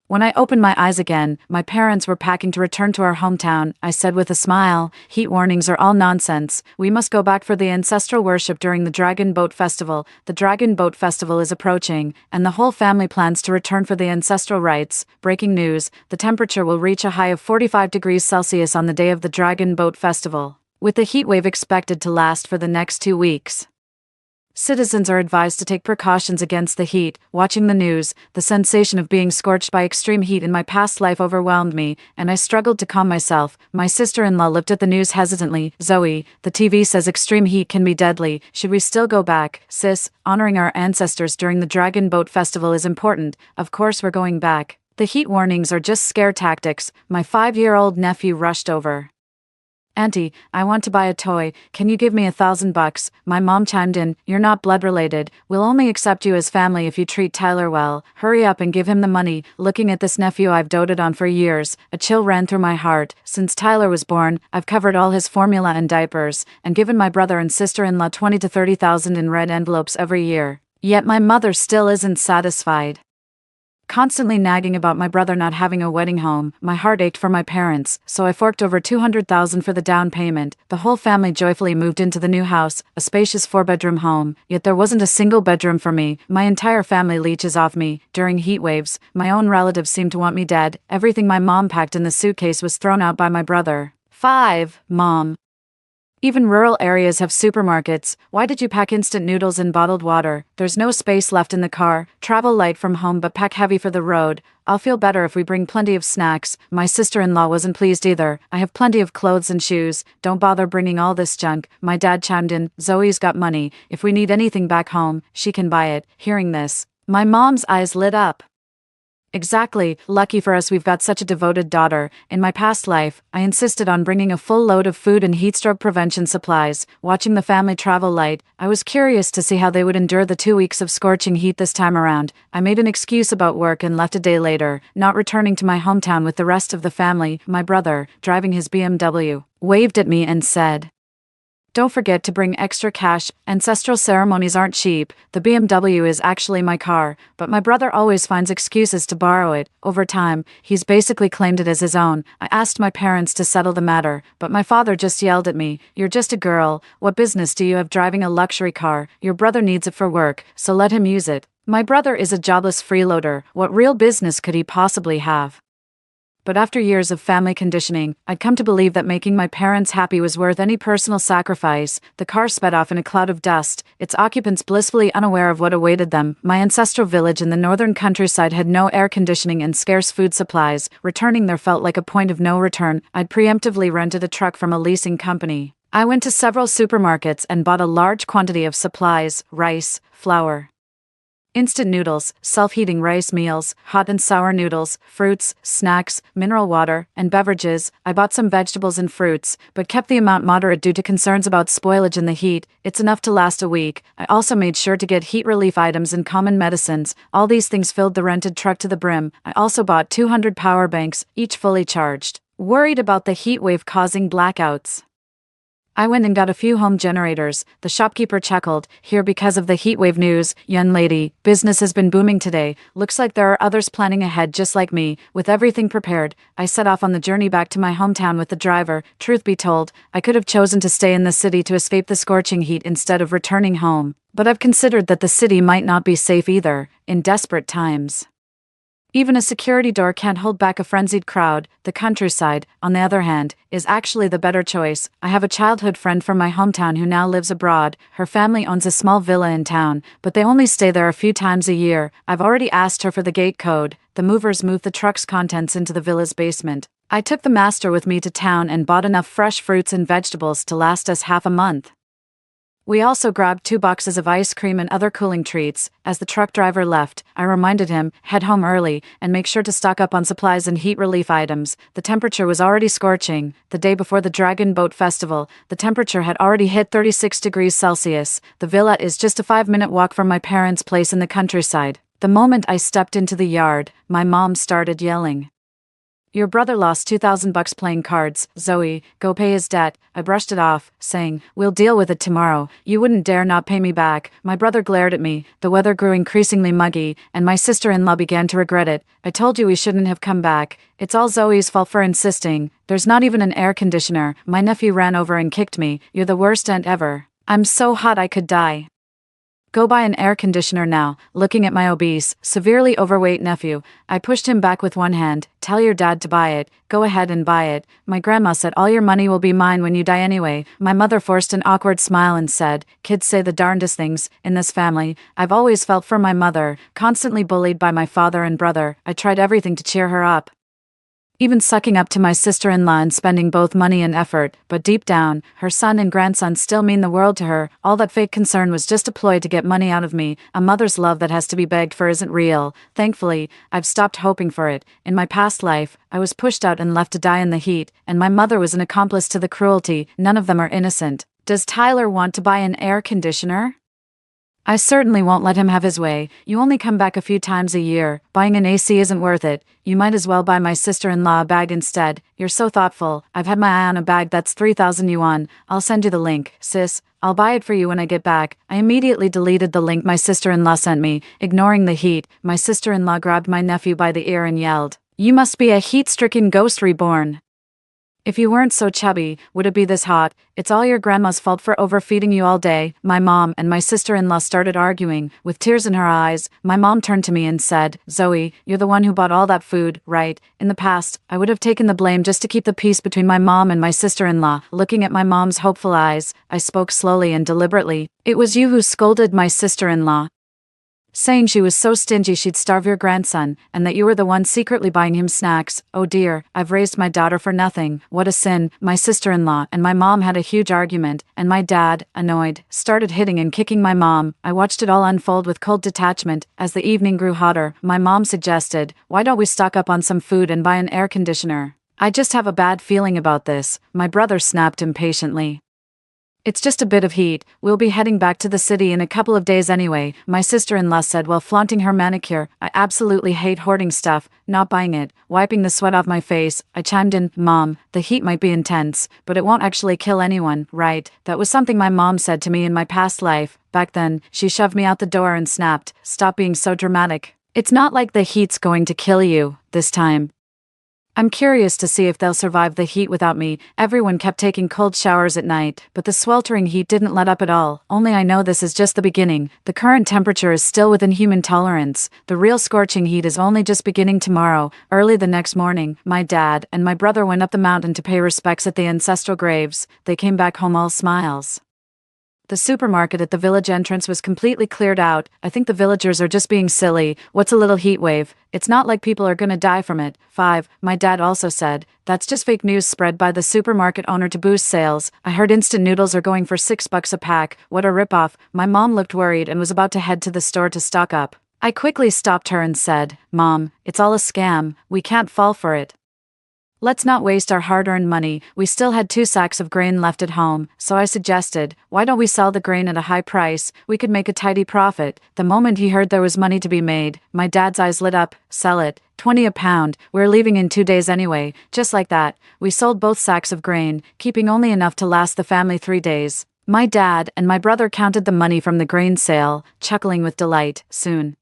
When I opened my eyes again, my parents were packing to return to our hometown. I said with a smile, heat warnings are all nonsense. We must go back for the ancestral worship during the Dragon Boat Festival. The Dragon Boat Festival is approaching, and the whole family plans to return for the ancestral rites. Breaking news, the temperature will reach a high of 45 degrees Celsius on the day of the Dragon Boat Festival, with the heat wave expected to last for the next 2 weeks. Citizens are advised to take precautions against the heat. Watching the news, the sensation of being scorched by extreme heat in my past life overwhelmed me, and I struggled to calm myself. My sister-in-law looked at the news hesitantly. Zoe, the TV says extreme heat can be deadly. Should we still go back? Sis, honoring our ancestors during the Dragon Boat Festival is important. Of course we're going back. The heat warnings are just scare tactics. My 5-year-old nephew rushed over. Auntie, I want to buy a toy. Can you give me $1,000? My mom chimed in. You're not blood related. We'll only accept you as family if you treat Tyler well. Hurry up and give him the money. Looking at this nephew I've doted on for years, a chill ran through my heart. Since Tyler was born, I've covered all his formula and diapers, and given my brother and sister-in-law 20 to 30,000 in red envelopes every year. Yet my mother still isn't satisfied. Constantly nagging about my brother not having a wedding home, my heart ached for my parents, so I forked over $200,000 for the down payment. The whole family joyfully moved into the new house, a spacious 4-bedroom home, yet there wasn't a single bedroom for me. My entire family leeches off me. During heat waves, my own relatives seemed to want me dead. Everything my mom packed in the suitcase was thrown out by my brother. 5. Mom. Even rural areas have supermarkets. Why did you pack instant noodles and bottled water? There's no space left in the car. Travel light from home but pack heavy for the road. I'll feel better if we bring plenty of snacks. My sister-in-law wasn't pleased either. I have plenty of clothes and shoes. Don't bother bringing all this junk. My dad chimed in. Zoe's got money. If we need anything back home, she can buy it. Hearing this, my mom's eyes lit up. Exactly, lucky for us we've got such a devoted daughter. In my past life, I insisted on bringing a full load of food and heatstroke prevention supplies. Watching the family travel light, I was curious to see how they would endure the 2 weeks of scorching heat this time around. I made an excuse about work and left a day later, not returning to my hometown with the rest of the family. My brother, driving his BMW, waved at me and said, "Don't forget to bring extra cash. Ancestral ceremonies aren't cheap." The BMW is actually my car, but my brother always finds excuses to borrow it. Over time, he's basically claimed it as his own. I asked my parents to settle the matter, but my father just yelled at me. "You're just a girl. What business do you have driving a luxury car? Your brother needs it for work, so let him use it." My brother is a jobless freeloader. What real business could he possibly have? But after years of family conditioning, I'd come to believe that making my parents happy was worth any personal sacrifice. The car sped off in a cloud of dust, its occupants blissfully unaware of what awaited them. My ancestral village in the northern countryside had no air conditioning and scarce food supplies. Returning there felt like a point of no return. I'd preemptively rented a truck from a leasing company. I went to several supermarkets and bought a large quantity of supplies: rice, flour, instant noodles, self-heating rice meals, hot and sour noodles, fruits, snacks, mineral water, and beverages. I bought some vegetables and fruits, but kept the amount moderate due to concerns about spoilage in the heat. It's enough to last a week. I also made sure to get heat relief items and common medicines. All these things filled the rented truck to the brim. I also bought 200 power banks, each fully charged. Worried about the heat wave causing blackouts, I went and got a few home generators. The shopkeeper chuckled. "Here because of the heatwave news, young lady. Business has been booming today. Looks like there are others planning ahead just like me." With everything prepared, I set off on the journey back to my hometown with the driver. Truth be told, I could have chosen to stay in the city to escape the scorching heat instead of returning home. But I've considered that the city might not be safe either, in desperate times. Even a security door can't hold back a frenzied crowd. The countryside, on the other hand, is actually the better choice. I have a childhood friend from my hometown who now lives abroad. Her family owns a small villa in town, but they only stay there a few times a year. I've already asked her for the gate code. The movers moved the truck's contents into the villa's basement. I took the master with me to town and bought enough fresh fruits and vegetables to last us half a month. We also grabbed 2 boxes of ice cream and other cooling treats. As the truck driver left, I reminded him, head home early, and make sure to stock up on supplies and heat relief items. The temperature was already scorching. The day before the Dragon Boat Festival, the temperature had already hit 36 degrees Celsius. The villa is just a 5-minute walk from my parents' place in the countryside. The moment I stepped into the yard, my mom started yelling, "Your brother lost $2,000 playing cards, Zoe, go pay his debt." I brushed it off, saying, "We'll deal with it tomorrow. You wouldn't dare not pay me back." My brother glared at me. The weather grew increasingly muggy, and my sister-in-law began to regret it. "I told you we shouldn't have come back. It's all Zoe's fault for insisting. There's not even an air conditioner." My nephew ran over and kicked me. "You're the worst aunt ever. I'm so hot I could die. Go buy an air conditioner now." Looking at my obese, severely overweight nephew, I pushed him back with one hand. "Tell your dad to buy it. Go ahead and buy it. My grandma said all your money will be mine when you die anyway." My mother forced an awkward smile and said, "Kids say the darndest things in this family." I've always felt for my mother, constantly bullied by my father and brother. I tried everything to cheer her up. even sucking up to my sister-in-law and spending both money and effort, but deep down, her son and grandson still mean the world to her. All that fake concern was just a ploy to get money out of me. A mother's love that has to be begged for isn't real. Thankfully, I've stopped hoping for it. In my past life, I was pushed out and left to die in the heat, and my mother was an accomplice to the cruelty. None of them are innocent. Does Tyler want to buy an air conditioner? I certainly won't let him have his way. You only come back a few times a year. Buying an AC isn't worth it. You might as well buy my sister-in-law a bag instead. You're so thoughtful. I've had my eye on a bag that's 3,000 yuan. I'll send you the link, sis. I'll buy it for you when I get back. I immediately deleted the link my sister-in-law sent me. Ignoring the heat, my sister-in-law grabbed my nephew by the ear and yelled, "You must be a heat-stricken ghost reborn. If you weren't so chubby, would it be this hot? It's all your grandma's fault for overfeeding you all day." My mom and my sister-in-law started arguing. With tears in her eyes, my mom turned to me and said, "Zoe, you're the one who bought all that food, right?" In the past, I would have taken the blame just to keep the peace between my mom and my sister-in-law. Looking at my mom's hopeful eyes, I spoke slowly and deliberately. "It was you who scolded my sister-in-law, saying she was so stingy she'd starve your grandson, and that you were the one secretly buying him snacks. Oh dear, I've raised my daughter for nothing. What a sin." My sister-in-law and my mom had a huge argument, and my dad, annoyed, started hitting and kicking my mom. I watched it all unfold with cold detachment. As the evening grew hotter, my mom suggested, "Why don't we stock up on some food and buy an air conditioner?" "I just have a bad feeling about this," my brother snapped impatiently. "It's just a bit of heat. We'll be heading back to the city in a couple of days anyway," my sister-in-law said while flaunting her manicure. "I absolutely hate hoarding stuff, not buying it." Wiping the sweat off my face, I chimed in, "Mom, the heat might be intense, but it won't actually kill anyone, right?" That was something my mom said to me in my past life. Back then, she shoved me out the door and snapped, "Stop being so dramatic. It's not like the heat's going to kill you this time. I'm curious to see if they'll survive the heat without me." Everyone kept taking cold showers at night, but the sweltering heat didn't let up at all. Only I know this is just the beginning. The current temperature is still within human tolerance. The real scorching heat is only just beginning tomorrow. Early the next morning, my dad and my brother went up the mountain to pay respects at the ancestral graves. They came back home all smiles. The supermarket at the village entrance was completely cleared out. "I think the villagers are just being silly. What's a little heat wave? It's not like people are gonna die from it." 5. My dad also said, "That's just fake news spread by the supermarket owner to boost sales. I heard instant noodles are going for $6 a pack. What a ripoff." My mom looked worried and was about to head to the store to stock up. I quickly stopped her and said, "Mom, it's all a scam. We can't fall for it. Let's not waste our hard-earned money." We still had 2 sacks of grain left at home, so I suggested, "Why don't we sell the grain at a high price? We could make a tidy profit." The moment he heard there was money to be made, my dad's eyes lit up. "Sell it. 20 a pound. We're leaving in 2 days anyway." Just like that, we sold both sacks of grain, keeping only enough to last the family 3 days. My dad and my brother counted the money from the grain sale, chuckling with delight. Soon,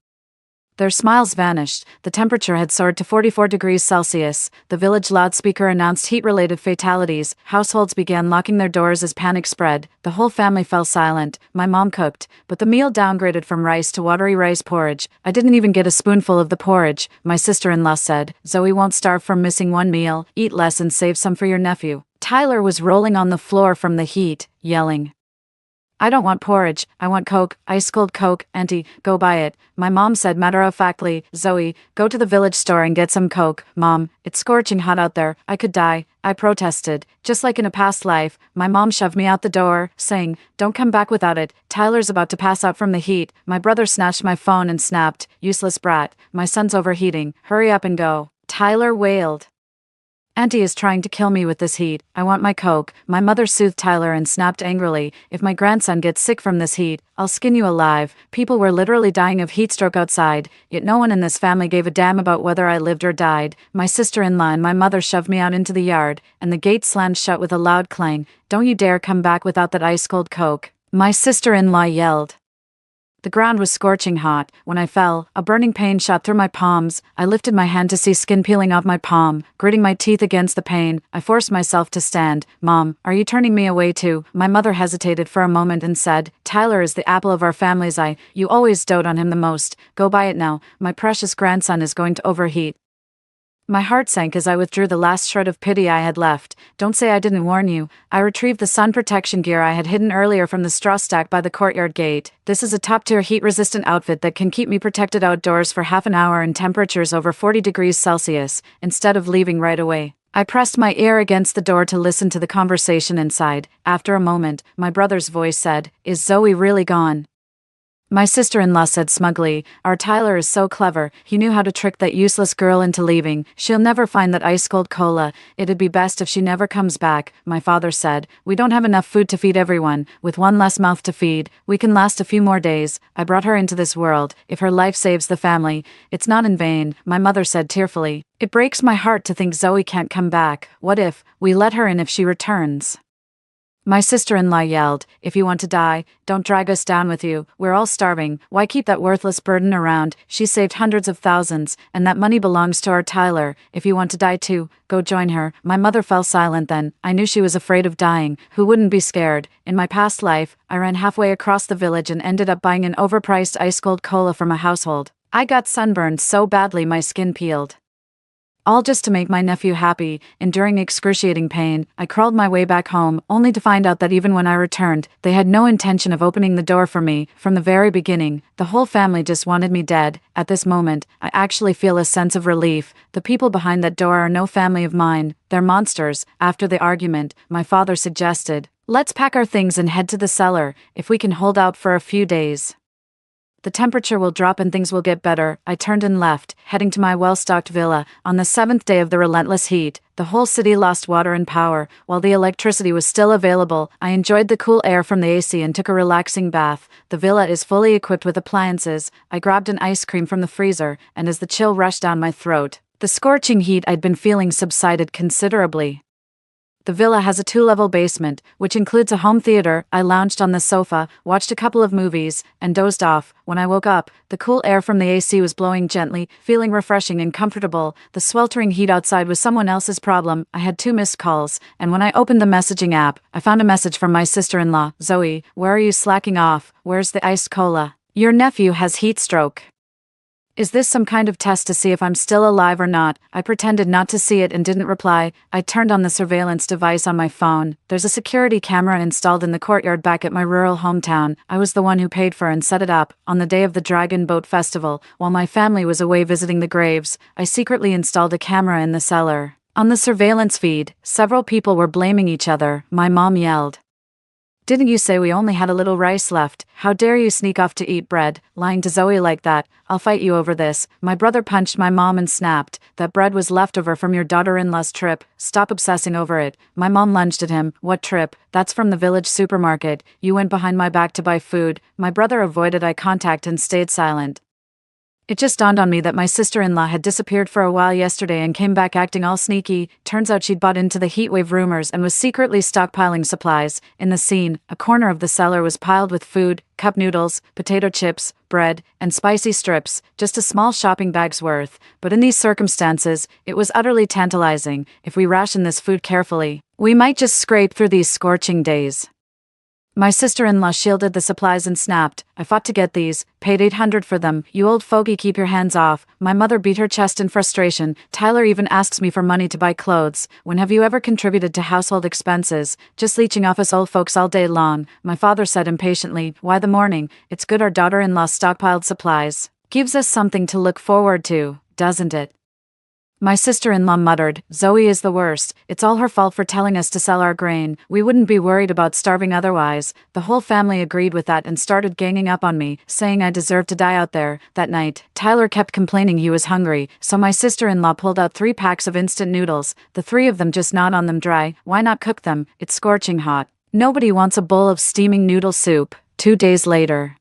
their smiles vanished. The temperature had soared to 44 degrees Celsius. The village loudspeaker announced heat-related fatalities. Households began locking their doors as panic spread. The whole family fell silent. My mom cooked, but the meal downgraded from rice to watery rice porridge. I didn't even get a spoonful of the porridge. My sister-in-law said, "Zoe won't starve from missing one meal. Eat less and save some for your nephew." Tyler was rolling on the floor from the heat, yelling, "I don't want porridge, I want Coke, ice-cold Coke. Auntie, go buy it." My mom said matter-of-factly, "Zoe, go to the village store and get some Coke." "Mom, it's scorching hot out there, I could die." I protested. Just like in a past life, my mom shoved me out the door, saying, "Don't come back without it. Tyler's about to pass out from the heat." My brother snatched my phone and snapped, "Useless brat, my son's overheating. Hurry up and go." Tyler wailed, "Auntie is trying to kill me with this heat. I want my Coke." My mother soothed Tyler and snapped angrily, "If my grandson gets sick from this heat, I'll skin you alive." People were literally dying of heat stroke outside, yet no one in this family gave a damn about whether I lived or died. My sister-in-law and my mother shoved me out into the yard, and the gate slammed shut with a loud clang. "Don't you dare come back without that ice-cold Coke," my sister-in-law yelled. The ground was scorching hot. When I fell, a burning pain shot through my palms. I lifted my hand to see skin peeling off my palm. Gritting my teeth against the pain, I forced myself to stand. "Mom, are you turning me away too?" My mother hesitated for a moment and said, "Tyler is the apple of our family's eye. You always dote on him the most. Go buy it now. My precious grandson is going to overheat." My heart sank as I withdrew the last shred of pity I had left. Don't say I didn't warn you. I retrieved the sun protection gear I had hidden earlier from the straw stack by the courtyard gate. This is a top-tier heat-resistant outfit that can keep me protected outdoors for half an hour in temperatures over 40 degrees Celsius, instead of leaving right away. I pressed my ear against the door to listen to the conversation inside. After a moment, my brother's voice said, "Is Zoe really gone?" My sister-in-law said smugly, "Our Tyler is so clever, he knew how to trick that useless girl into leaving. She'll never find that ice-cold cola. It'd be best if she never comes back." My father said, "We don't have enough food to feed everyone. With one less mouth to feed, we can last a few more days. I brought her into this world. If her life saves the family, it's not in vain," my mother said tearfully. "It breaks my heart to think Zoe can't come back. What if we let her in if she returns?" My sister-in-law yelled, "If you want to die, don't drag us down with you. We're all starving. Why keep that worthless burden around? She saved hundreds of thousands, and that money belongs to our Tyler. If you want to die too, go join her." My mother fell silent then. I knew she was afraid of dying. Who wouldn't be scared? In my past life, I ran halfway across the village and ended up buying an overpriced ice-cold cola from a household. I got sunburned so badly my skin peeled. All just to make my nephew happy. Enduring excruciating pain, I crawled my way back home, only to find out that even when I returned, they had no intention of opening the door for me. From the very beginning, the whole family just wanted me dead. At this moment, I actually feel a sense of relief. The people behind that door are no family of mine. They're monsters. After the argument, my father suggested, "Let's pack our things and head to the cellar, if we can hold out for a few days. The temperature will drop and things will get better." I turned and left, heading to my well-stocked villa. On the 7th day of the relentless heat, the whole city lost water and power. While the electricity was still available, I enjoyed the cool air from the AC and took a relaxing bath. The villa is fully equipped with appliances. I grabbed an ice cream from the freezer, and as the chill rushed down my throat, the scorching heat I'd been feeling subsided considerably. The villa has a 2-level basement, which includes a home theater. I lounged on the sofa, watched a couple of movies, and dozed off. When I woke up, the cool air from the AC was blowing gently, feeling refreshing and comfortable. The sweltering heat outside was someone else's problem. I had 2 missed calls, and when I opened the messaging app, I found a message from my sister-in-law. "Zoe, where are you slacking off? Where's the iced cola? Your nephew has heat stroke. Is this some kind of test to see if I'm still alive or not?" I pretended not to see it and didn't reply. I turned on the surveillance device on my phone. There's a security camera installed in the courtyard back at my rural hometown. I was the one who paid for and set it up. On the day of the Dragon Boat Festival, while my family was away visiting the graves, I secretly installed a camera in the cellar. On the surveillance feed, several people were blaming each other. My mom yelled, "Didn't you say we only had a little rice left? How dare you sneak off to eat bread? Lying to Zoe like that. I'll fight you over this." My brother punched my mom and snapped, "That bread was leftover from your daughter-in-law's trip. Stop obsessing over it." My mom lunged at him. "What trip? That's from the village supermarket. You went behind my back to buy food." My brother avoided eye contact and stayed silent. It just dawned on me that my sister-in-law had disappeared for a while yesterday and came back acting all sneaky. Turns out she'd bought into the heatwave rumors and was secretly stockpiling supplies. In the scene, a corner of the cellar was piled with food, cup noodles, potato chips, bread, and spicy strips, just a small shopping bag's worth. But in these circumstances, it was utterly tantalizing. If we ration this food carefully, we might just scrape through these scorching days. My sister-in-law shielded the supplies and snapped, "I fought to get these, paid $800 for them. You old fogey, keep your hands off." My mother beat her chest in frustration. "Tyler even asks me for money to buy clothes. When have you ever contributed to household expenses? Just leeching off us old folks all day long." My father said impatiently, "Why the mourning? It's good our daughter-in-law stockpiled supplies. Gives us something to look forward to, doesn't it?" My sister-in-law muttered, "Zoe is the worst. It's all her fault for telling us to sell our grain. We wouldn't be worried about starving otherwise." The whole family agreed with that and started ganging up on me, saying I deserved to die out there. That night, Tyler kept complaining he was hungry, so my sister-in-law pulled out 3 packs of instant noodles. The 3 of them just gnawed on them dry. Why not cook them? It's scorching hot. Nobody wants a bowl of steaming noodle soup. 2 days later,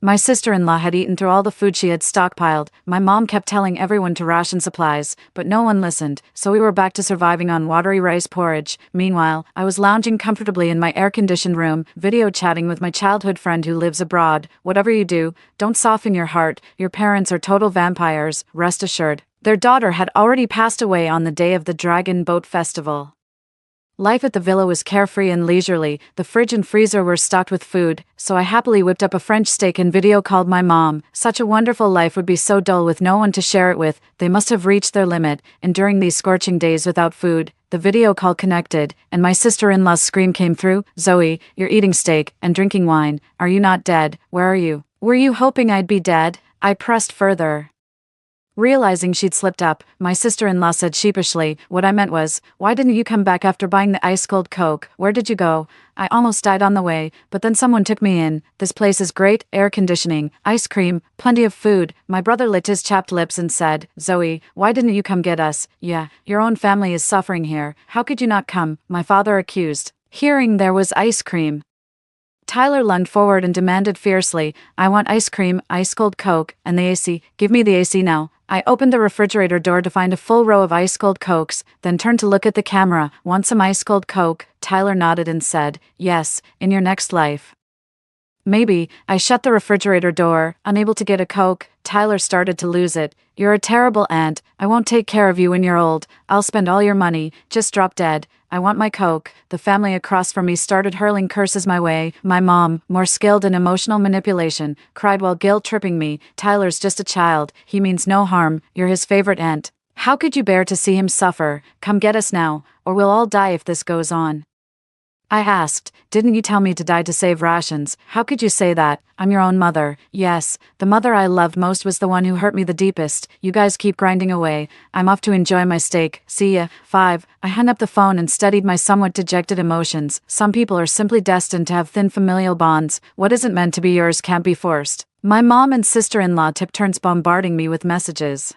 my sister-in-law had eaten through all the food she had stockpiled. My mom kept telling everyone to ration supplies, but no one listened, so we were back to surviving on watery rice porridge. Meanwhile, I was lounging comfortably in my air-conditioned room, video chatting with my childhood friend who lives abroad. "Whatever you do, don't soften your heart. Your parents are total vampires, rest assured." Their daughter had already passed away on the day of the Dragon Boat Festival. Life at the villa was carefree and leisurely. The fridge and freezer were stocked with food, so I happily whipped up a French steak and video called my mom. Such a wonderful life would be so dull with no one to share it with. They must have reached their limit, and during these scorching days without food, the video call connected, and my sister-in-law's scream came through. "Zoe, you're eating steak and drinking wine. Are you not dead? Where are you?" "Were you hoping I'd be dead?" I pressed further. Realizing she'd slipped up, my sister-in-law said sheepishly, "What I meant was, why didn't you come back after buying the ice-cold Coke? Where did you go?" "I almost died on the way, but then someone took me in. This place is great, air conditioning, ice cream, plenty of food." My brother licked his chapped lips and said, "Zoe, why didn't you come get us?" "Yeah, your own family is suffering here. How could you not come?" my father accused. Hearing there was ice cream, Tyler lunged forward and demanded fiercely, "I want ice cream, ice-cold Coke, and the AC. Give me the AC now." I opened the refrigerator door to find a full row of ice-cold Cokes, then turned to look at the camera. "Want some ice-cold Coke?" Tyler nodded and said, "Yes, in your next life." "Maybe." I shut the refrigerator door, unable to get a Coke. Tyler started to lose it. "You're a terrible aunt. I won't take care of you when you're old. I'll spend all your money. Just drop dead. I want my Coke." The family across from me started hurling curses my way. My mom, more skilled in emotional manipulation, cried while guilt-tripping me. "Tyler's just a child. He means no harm. You're his favorite aunt. How could you bear to see him suffer? Come get us now, or we'll all die if this goes on." I asked, "Didn't you tell me to die to save rations? How could you say that? I'm your own mother." "Yes, the mother I loved most was the one who hurt me the deepest. You guys keep grinding away. I'm off to enjoy my steak. See ya." 5. I hung up the phone and studied my somewhat dejected emotions. Some people are simply destined to have thin familial bonds. What isn't meant to be yours can't be forced. My mom and sister-in-law took turns bombarding me with messages.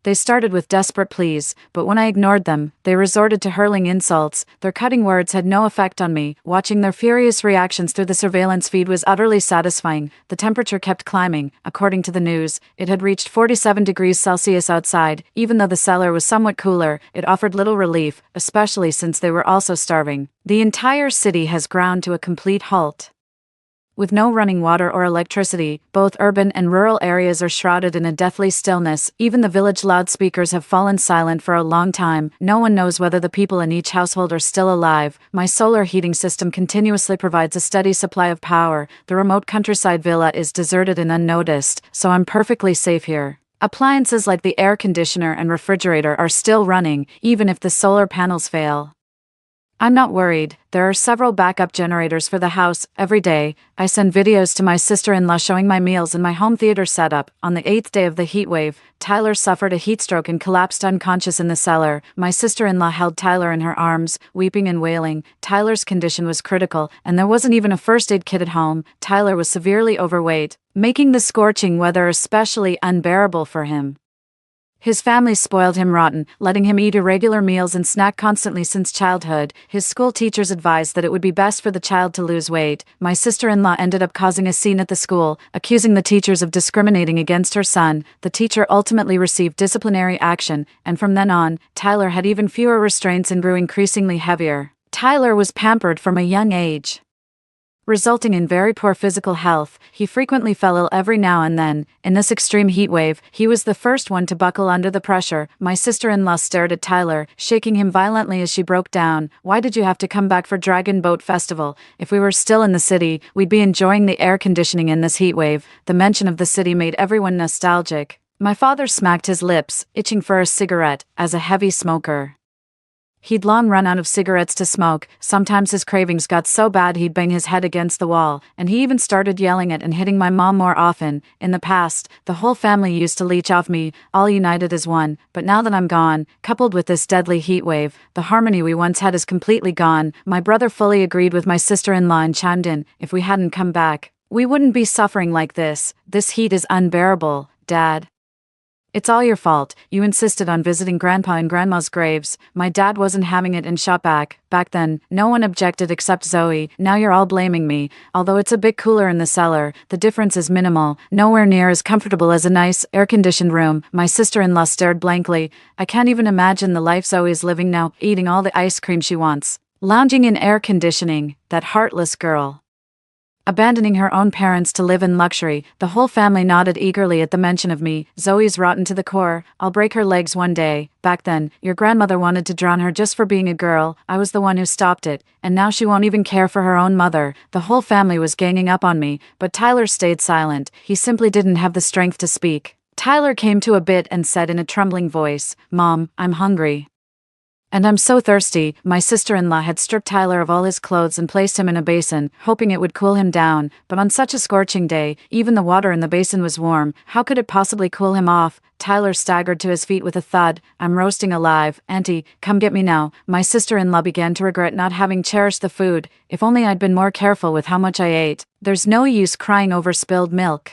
They started with desperate pleas, but when I ignored them, they resorted to hurling insults. Their cutting words had no effect on me. Watching their furious reactions through the surveillance feed was utterly satisfying. The temperature kept climbing. According to the news, it had reached 47 degrees Celsius outside. Even though the cellar was somewhat cooler, it offered little relief, especially since they were also starving. The entire city has ground to a complete halt. With no running water or electricity, both urban and rural areas are shrouded in a deathly stillness. Even the village loudspeakers have fallen silent for a long time. No one knows whether the people in each household are still alive. My solar heating system continuously provides a steady supply of power. The remote countryside villa is deserted and unnoticed, so I'm perfectly safe here. Appliances like the air conditioner and refrigerator are still running, even if the solar panels fail. I'm not worried. There are several backup generators for the house. Every day, I send videos to my sister-in-law showing my meals in my home theater setup. On the 8th day of the heat wave, Tyler suffered a heat stroke and collapsed unconscious in the cellar. My sister-in-law held Tyler in her arms, weeping and wailing. Tyler's condition was critical, and there wasn't even a first aid kit at home. Tyler was severely overweight, making the scorching weather especially unbearable for him. His family spoiled him rotten, letting him eat irregular meals and snack constantly since childhood. His school teachers advised that it would be best for the child to lose weight. My sister-in-law ended up causing a scene at the school, accusing the teachers of discriminating against her son. The teacher ultimately received disciplinary action, and from then on, Tyler had even fewer restraints and grew increasingly heavier. Tyler was pampered from a young age, resulting in very poor physical health. He frequently fell ill every now and then. In this extreme heat wave, he was the first one to buckle under the pressure. My sister-in-law stared at Tyler, shaking him violently as she broke down. "Why did you have to come back for Dragon Boat Festival? If we were still in the city, we'd be enjoying the air conditioning in this heat wave." The mention of the city made everyone nostalgic. My father smacked his lips, itching for a cigarette. As a heavy smoker, he'd long run out of cigarettes to smoke. Sometimes his cravings got so bad he'd bang his head against the wall, and he even started yelling at and hitting my mom more often. In the past, the whole family used to leech off me, all united as one, but now that I'm gone, coupled with this deadly heat wave, the harmony we once had is completely gone. My brother fully agreed with my sister-in-law and chimed in, "If we hadn't come back, we wouldn't be suffering like this. This heat is unbearable, Dad. It's all your fault. You insisted on visiting Grandpa and Grandma's graves. My dad wasn't having it and shot back. Back then, no one objected except Zoe. Now you're all blaming me. Although it's a bit cooler in the cellar, the difference is minimal. Nowhere near as comfortable as a nice, air-conditioned room." My sister-in-law stared blankly. "I can't even imagine the life Zoe is living now, eating all the ice cream she wants, lounging in air conditioning. That heartless girl." Abandoning her own parents to live in luxury, the whole family nodded eagerly at the mention of me. Zoe's rotten to the core. I'll break her legs one day. Back then, your grandmother wanted to drown her just for being a girl. I was the one who stopped it, and now she won't even care for her own mother. The whole family was ganging up on me, but Tyler stayed silent. He simply didn't have the strength to speak. Tyler came to a bit and said in a trembling voice, "Mom, I'm hungry. And I'm so thirsty." My sister-in-law had stripped Tyler of all his clothes and placed him in a basin, hoping it would cool him down, but on such a scorching day, even the water in the basin was warm. How could it possibly cool him off? Tyler staggered to his feet with a thud. "I'm roasting alive. Auntie, come get me now." My sister-in-law began to regret not having cherished the food. If only I'd been more careful with how much I ate. There's no use crying over spilled milk.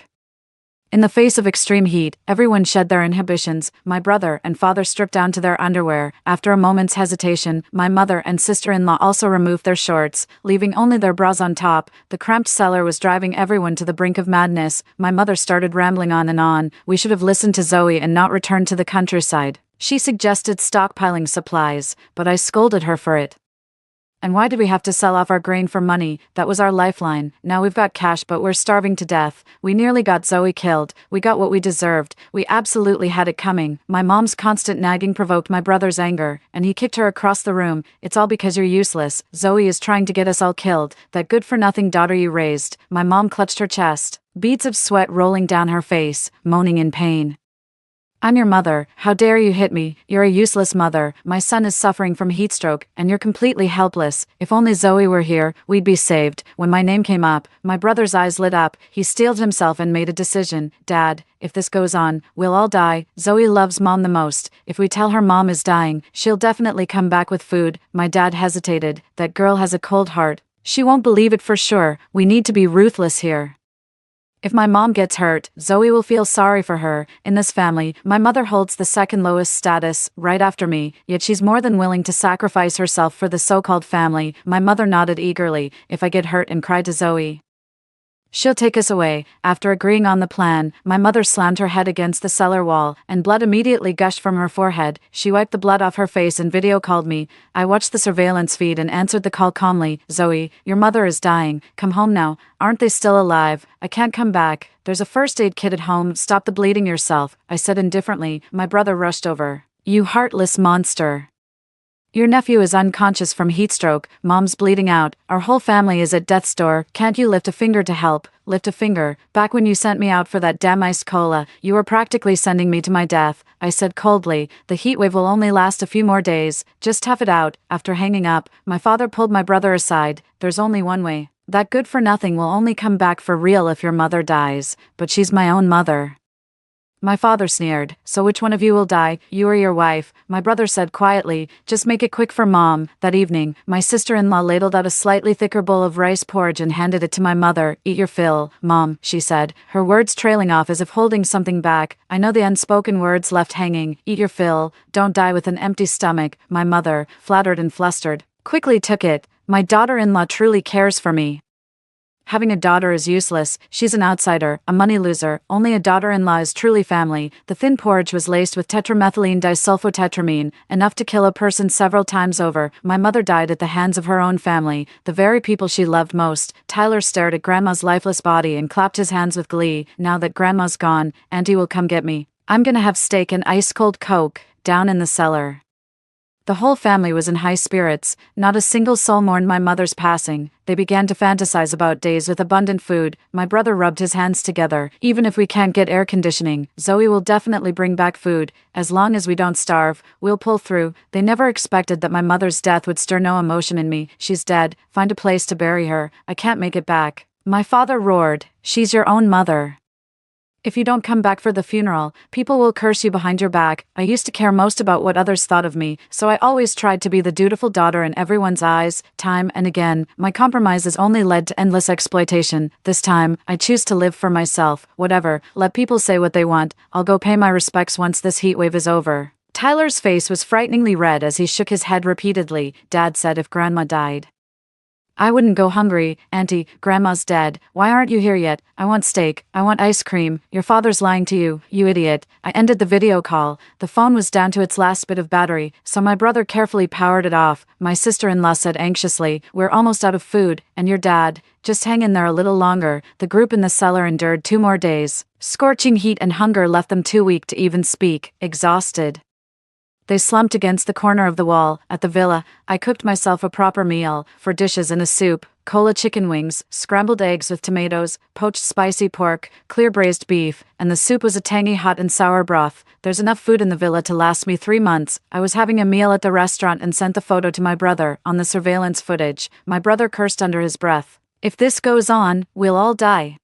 In the face of extreme heat, everyone shed their inhibitions. My brother and father stripped down to their underwear. After a moment's hesitation, my mother and sister-in-law also removed their shorts, leaving only their bras on top. The cramped cellar was driving everyone to the brink of madness. My mother started rambling on and on. We should have listened to Zoe and not returned to the countryside. She suggested stockpiling supplies, but I scolded her for it. And why did we have to sell off our grain for money? That was our lifeline. Now we've got cash, but we're starving to death. We nearly got Zoe killed. We got what we deserved. We absolutely had it coming. My mom's constant nagging provoked my brother's anger, and he kicked her across the room. "It's all because you're useless. Zoe is trying to get us all killed. That good-for-nothing daughter you raised." My mom clutched her chest, beads of sweat rolling down her face, moaning in pain. "I'm your mother. How dare you hit me? You're a useless mother. My son is suffering from heat stroke, and you're completely helpless. If only Zoe were here, we'd be saved." When my name came up, my brother's eyes lit up. He steeled himself and made a decision. "Dad, if this goes on, we'll all die. Zoe loves Mom the most. If we tell her Mom is dying, she'll definitely come back with food." My dad hesitated. "That girl has a cold heart. She won't believe it for sure. We need to be ruthless here. If my mom gets hurt, Zoe will feel sorry for her. In this family, my mother holds the second lowest status, right after me, yet she's more than willing to sacrifice herself for the so-called family." My mother nodded eagerly. "If I get hurt and cry to Zoe, she'll take us away." After agreeing on the plan, my mother slammed her head against the cellar wall, and blood immediately gushed from her forehead. She wiped the blood off her face and video called me. I watched the surveillance feed and answered the call calmly. "Zoe, your mother is dying. Come home now." "Aren't they still alive?" "I can't come back. There's a first aid kit at home. Stop the bleeding yourself," I said indifferently. My brother rushed over. "You heartless monster. Your nephew is unconscious from heat stroke. Mom's bleeding out. Our whole family is at death's door. Can't you lift a finger to help?" "Lift a finger? Back when you sent me out for that damn iced cola, you were practically sending me to my death," I said coldly. "The heat wave will only last a few more days. Just tough it out." After hanging up, my father pulled my brother aside. "There's only one way. That good-for-nothing will only come back for real if your mother dies. But she's my own mother." My father sneered. "So which one of you will die, you or your wife?" My brother said quietly, "Just make it quick for Mom." That evening, my sister-in-law ladled out a slightly thicker bowl of rice porridge and handed it to my mother. "Eat your fill, Mom," she said, her words trailing off as if holding something back. I know the unspoken words left hanging. "Eat your fill. Don't die with an empty stomach." My mother, flattered and flustered, quickly took it. My daughter-in-law truly cares for me. Having a daughter is useless. She's an outsider, a money loser. Only a daughter-in-law is truly family. The thin porridge was laced with tetramethylene disulfotretramine, enough to kill a person several times over. My mother died at the hands of her own family, the very people she loved most. Tyler stared at Grandma's lifeless body and clapped his hands with glee. "Now that Grandma's gone, Auntie will come get me. I'm gonna have steak and ice-cold Coke, down in the cellar." The whole family was in high spirits. Not a single soul mourned my mother's passing. They began to fantasize about days with abundant food. My brother rubbed his hands together. "Even if we can't get air conditioning, Zoe will definitely bring back food. As long as we don't starve, we'll pull through." They never expected that my mother's death would stir no emotion in me. "She's dead. Find a place to bury her. I can't make it back." My father roared. "She's your own mother. If you don't come back for the funeral, people will curse you behind your back." I used to care most about what others thought of me, so I always tried to be the dutiful daughter in everyone's eyes. Time and again, my compromises only led to endless exploitation. This time, I choose to live for myself. Whatever, let people say what they want. I'll go pay my respects once this heat wave is over. Tyler's face was frighteningly red as he shook his head repeatedly. Dad said if Grandma died, I wouldn't go hungry, Auntie. Grandma's dead. Why aren't you here yet? I want steak. I want ice cream. Your father's lying to you, you idiot. I ended the video call. The phone was down to its last bit of battery, so my brother carefully powered it off. My sister-in-law said anxiously, "We're almost out of food, and your dad. Just hang in there a little longer." The group in the cellar endured 2 more days. Scorching heat and hunger left them too weak to even speak, exhausted. They slumped against the corner of the wall. At the villa, I cooked myself a proper meal, 4 dishes and a soup, cola chicken wings, scrambled eggs with tomatoes, poached spicy pork, clear braised beef, and the soup was a tangy hot and sour broth. There's enough food in the villa to last me 3 months. I was having a meal at the restaurant and sent the photo to my brother. On the surveillance footage, my brother cursed under his breath. "If this goes on, we'll all die.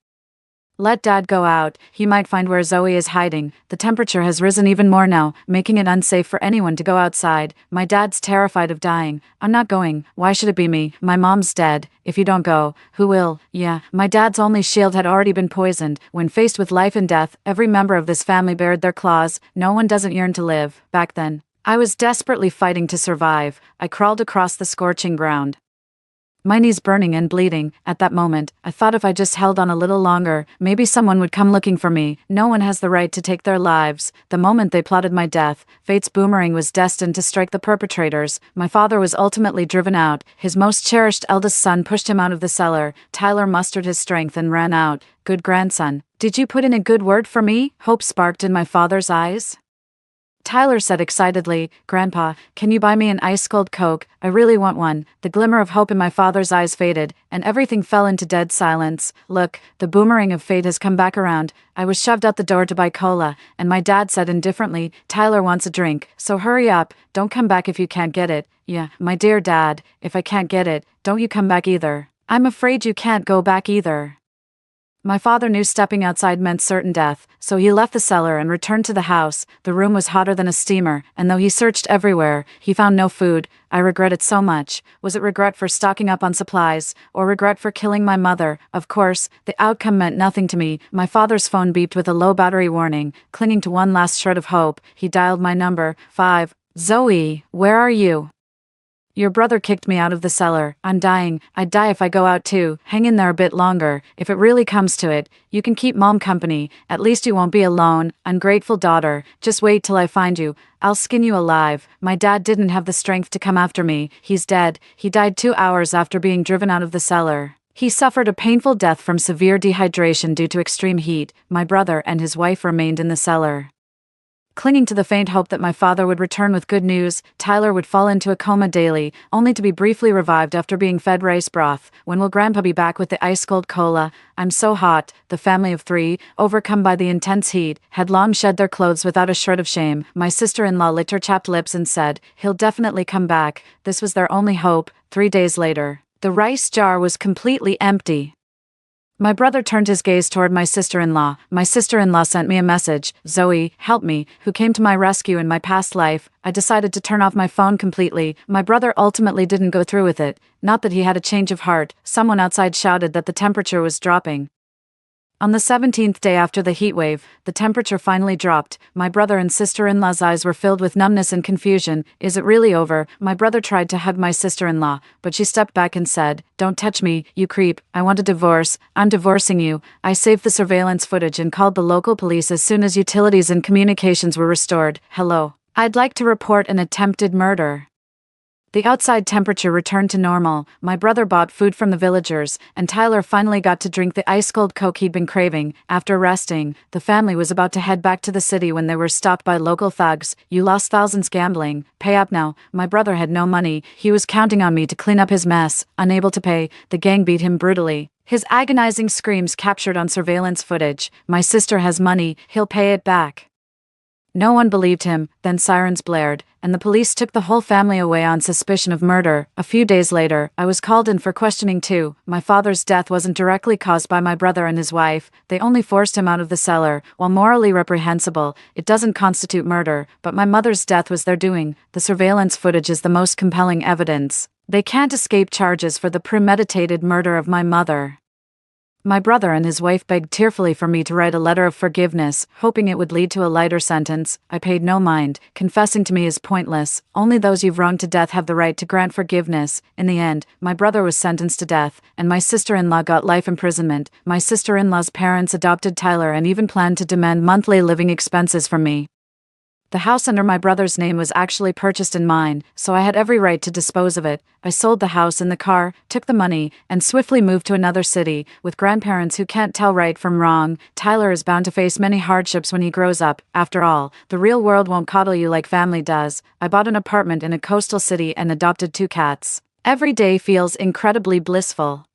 Let Dad go out, he might find where Zoe is hiding." The temperature has risen even more now, making it unsafe for anyone to go outside. My dad's terrified of dying. "I'm not going. Why should it be me? My mom's dead. If you don't go, who will?" Yeah, my dad's only shield had already been poisoned. When faced with life and death, every member of this family bared their claws. No one doesn't yearn to live. Back then, I was desperately fighting to survive. I crawled across the scorching ground, my knees burning and bleeding. At that moment, I thought if I just held on a little longer, maybe someone would come looking for me. No one has the right to take their lives. The moment they plotted my death, fate's boomerang was destined to strike the perpetrators. My father was ultimately driven out. His most cherished eldest son pushed him out of the cellar. Tyler mustered his strength and ran out. "Good grandson. Did you put in a good word for me?" Hope sparked in my father's eyes. Tyler said excitedly, "Grandpa, can you buy me an ice-cold Coke? I really want one." The glimmer of hope in my father's eyes faded, and everything fell into dead silence. "Look, the boomerang of fate has come back around." I was shoved out the door to buy cola, and my dad said indifferently, "Tyler wants a drink, so hurry up. Don't come back if you can't get it." "Yeah, my dear Dad, if I can't get it, don't you come back either." "I'm afraid you can't go back either." My father knew stepping outside meant certain death, so he left the cellar and returned to the house. The room was hotter than a steamer, and though he searched everywhere, he found no food. I regret it so much. Was it regret for stocking up on supplies, or regret for killing my mother? Of course, the outcome meant nothing to me. My father's phone beeped with a low battery warning. Clinging to one last shred of hope, he dialed my number. 5. "Zoe, where are you? Your brother kicked me out of the cellar. I'm dying. I'd die if I go out too. Hang in there a bit longer. If it really comes to it, you can keep Mom company. At least you won't be alone. Ungrateful daughter. Just wait till I find you. I'll skin you alive." My dad didn't have the strength to come after me. He's dead. He died 2 hours after being driven out of the cellar. He suffered a painful death from severe dehydration due to extreme heat. My brother and his wife remained in the cellar, clinging to the faint hope that my father would return with good news. Tyler would fall into a coma daily, only to be briefly revived after being fed rice broth. When will Grandpa be back with the ice-cold cola? I'm so hot. The family of 3, overcome by the intense heat, had long shed their clothes without a shred of shame. My sister-in-law licked her chapped lips and said, "He'll definitely come back." This was their only hope. 3 days later, the rice jar was completely empty. My brother turned his gaze toward my sister-in-law. My sister-in-law sent me a message, "Zoe, help me, who came to my rescue in my past life." I decided to turn off my phone completely. My brother ultimately didn't go through with it. Not that he had a change of heart. Someone outside shouted that the temperature was dropping. On the 17th day after the heat wave, the temperature finally dropped. My brother and sister-in-law's eyes were filled with numbness and confusion. "Is it really over?" My brother tried to hug my sister-in-law, but she stepped back and said, "Don't touch me, you creep. I want a divorce. I'm divorcing you." I saved the surveillance footage and called the local police as soon as utilities and communications were restored. "Hello. I'd like to report an attempted murder." The outside temperature returned to normal. My brother bought food from the villagers, and Tyler finally got to drink the ice-cold Coke he'd been craving. After resting, the family was about to head back to the city when they were stopped by local thugs. "You lost thousands gambling. Pay up now." My brother had no money. He was counting on me to clean up his mess. Unable to pay, the gang beat him brutally. His agonizing screams captured on surveillance footage. "My sister has money. He'll pay it back." No one believed him. Then sirens blared, and the police took the whole family away on suspicion of murder. A few days later, I was called in for questioning too. My father's death wasn't directly caused by my brother and his wife. They only forced him out of the cellar. While morally reprehensible, it doesn't constitute murder, but my mother's death was their doing. The surveillance footage is the most compelling evidence. They can't escape charges for the premeditated murder of my mother. My brother and his wife begged tearfully for me to write a letter of forgiveness, hoping it would lead to a lighter sentence. I paid no mind. Confessing to me is pointless. Only those you've wronged to death have the right to grant forgiveness. In the end, my brother was sentenced to death, and my sister-in-law got life imprisonment. My sister-in-law's parents adopted Tyler and even planned to demand monthly living expenses from me. The house under my brother's name was actually purchased in mine, so I had every right to dispose of it. I sold the house and the car, took the money, and swiftly moved to another city, with grandparents who can't tell right from wrong. Tyler is bound to face many hardships when he grows up. After all, the real world won't coddle you like family does. I bought an apartment in a coastal city and adopted 2 cats. Every day feels incredibly blissful.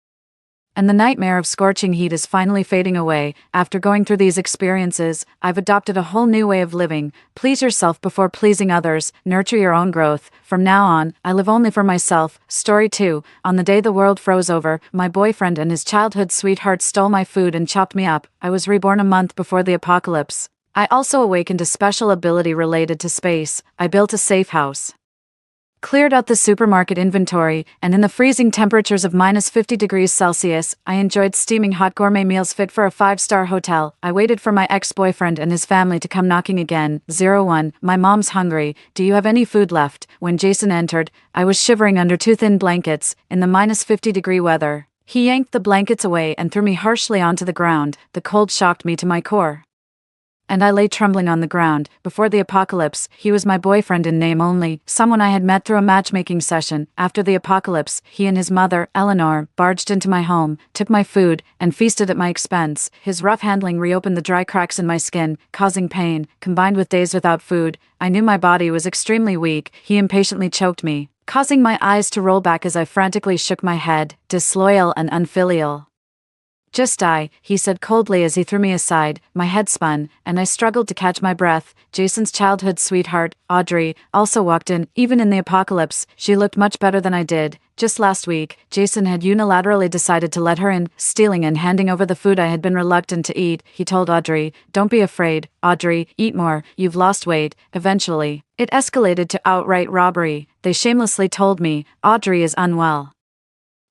And the nightmare of scorching heat is finally fading away. After going through these experiences, I've adopted a whole new way of living. Please yourself before pleasing others, nurture your own growth. From now on, I live only for myself. Story 2. On the day the world froze over, my boyfriend and his childhood sweetheart stole my food and chopped me up. I was reborn a month before the apocalypse. I also awakened a special ability related to space. I built a safe house, cleared out the supermarket inventory, and in the freezing temperatures of -50 degrees Celsius, I enjoyed steaming hot gourmet meals fit for a 5-star hotel. I waited for my ex-boyfriend and his family to come knocking again. 01. My mom's hungry. Do you have any food left? When Jason entered, I was shivering under 2 thin blankets, in the -50-degree weather. He yanked the blankets away and threw me harshly onto the ground. The cold shocked me to my core, and I lay trembling on the ground. Before the apocalypse, he was my boyfriend in name only, someone I had met through a matchmaking session. After the apocalypse, he and his mother, Eleanor, barged into my home, took my food, and feasted at my expense. His rough handling reopened the dry cracks in my skin, causing pain. Combined with days without food, I knew my body was extremely weak. He impatiently choked me, causing my eyes to roll back as I frantically shook my head. Disloyal and unfilial. Just die, he said coldly as he threw me aside. My head spun, and I struggled to catch my breath. Jason's childhood sweetheart, Audrey, also walked in. Even in the apocalypse, she looked much better than I did. Just last week, Jason had unilaterally decided to let her in, stealing and handing over the food I had been reluctant to eat. He told Audrey, "Don't be afraid, Audrey, eat more, you've lost weight." Eventually, it escalated to outright robbery. They shamelessly told me, "Audrey is unwell.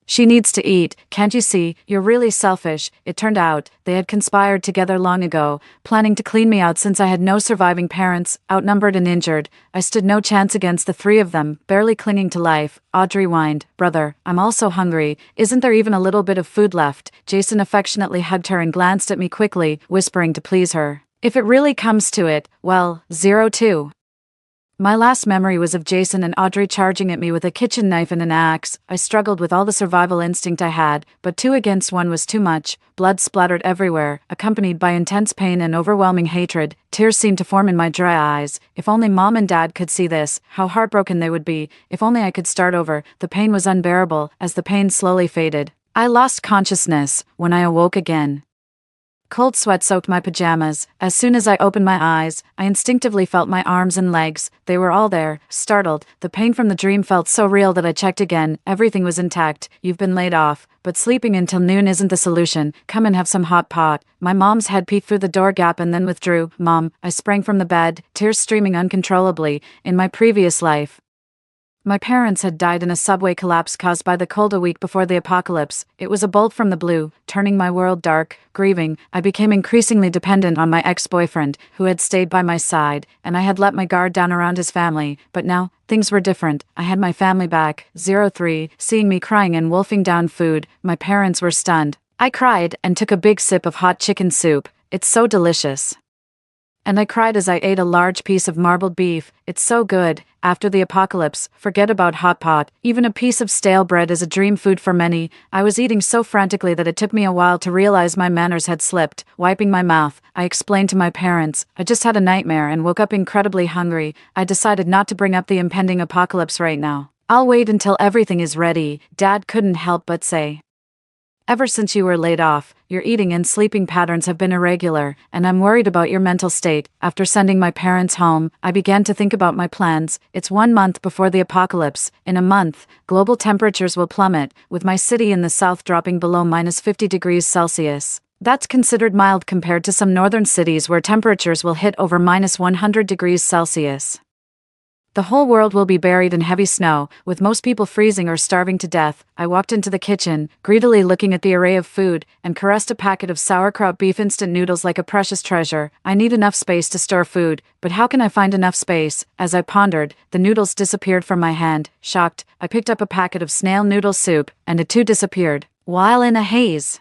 She needs to eat, can't you see, you're really selfish." It turned out, they had conspired together long ago, planning to clean me out since I had no surviving parents, outnumbered and injured. I stood no chance against the 3 of them, barely clinging to life. Audrey whined, "Brother, I'm also hungry. Isn't there even a little bit of food left?" Jason affectionately hugged her and glanced at me quickly, whispering to please her. If it really comes to it, well, 02. My last memory was of Jason and Audrey charging at me with a kitchen knife and an axe. I struggled with all the survival instinct I had, but 2 against 1 was too much. Blood splattered everywhere, accompanied by intense pain and overwhelming hatred. Tears seemed to form in my dry eyes. If only Mom and Dad could see this, how heartbroken they would be. If only I could start over. The pain was unbearable. As the pain slowly faded, I lost consciousness. When I awoke again, cold sweat soaked my pajamas. As soon as I opened my eyes, I instinctively felt my arms and legs. They were all there. Startled, the pain from the dream felt so real that I checked again. Everything was intact. "You've been laid off, but sleeping until noon isn't the solution. Come and have some hot pot." My mom's head peeked through the door gap and then withdrew. "Mom," I sprang from the bed, tears streaming uncontrollably. In my previous life, my parents had died in a subway collapse caused by the cold a week before the apocalypse. It was a bolt from the blue, turning my world dark. Grieving, I became increasingly dependent on my ex-boyfriend, who had stayed by my side, and I had let my guard down around his family. But now, things were different. I had my family back. 03, seeing me crying and wolfing down food, my parents were stunned. I cried and took a big sip of hot chicken soup. "It's so delicious." And I cried as I ate a large piece of marbled beef. "It's so good." After the apocalypse, forget about hot pot. Even a piece of stale bread is a dream food for many. I was eating so frantically that it took me a while to realize my manners had slipped. Wiping my mouth, I explained to my parents, "I just had a nightmare and woke up incredibly hungry. I decided not to bring up the impending apocalypse right now. I'll wait until everything is ready." Dad couldn't help but say, "Ever since you were laid off, your eating and sleeping patterns have been irregular, and I'm worried about your mental state." After sending my parents home, I began to think about my plans. It's 1 month before the apocalypse. In a month, global temperatures will plummet, with my city in the south dropping below -50 degrees Celsius. That's considered mild compared to some northern cities where temperatures will hit over -100 degrees Celsius. The whole world will be buried in heavy snow, with most people freezing or starving to death. I walked into the kitchen, greedily looking at the array of food, and caressed a packet of sauerkraut beef instant noodles like a precious treasure. I need enough space to store food, but how can I find enough space? As I pondered, the noodles disappeared from my hand. Shocked, I picked up a packet of snail noodle soup, and it too disappeared. While in a haze,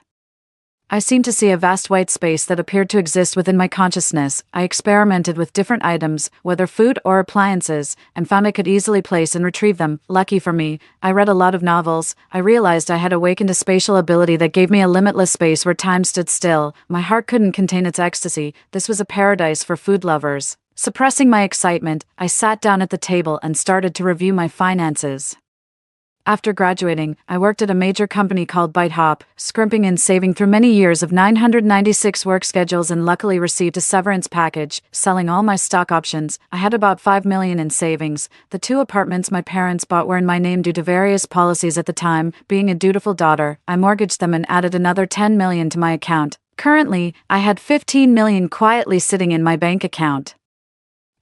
I seemed to see a vast white space that appeared to exist within my consciousness. I experimented with different items, whether food or appliances, and found I could easily place and retrieve them. Lucky for me, I read a lot of novels. I realized I had awakened a spatial ability that gave me a limitless space where time stood still. My heart couldn't contain its ecstasy. This was a paradise for food lovers. Suppressing my excitement, I sat down at the table and started to review my finances. After graduating, I worked at a major company called BiteHop, scrimping and saving through many years of 996 work schedules and luckily received a severance package. Selling all my stock options, I had about $5 million in savings. The 2 apartments my parents bought were in my name due to various policies at the time. Being a dutiful daughter, I mortgaged them and added another $10 million to my account. Currently, I had $15 million quietly sitting in my bank account.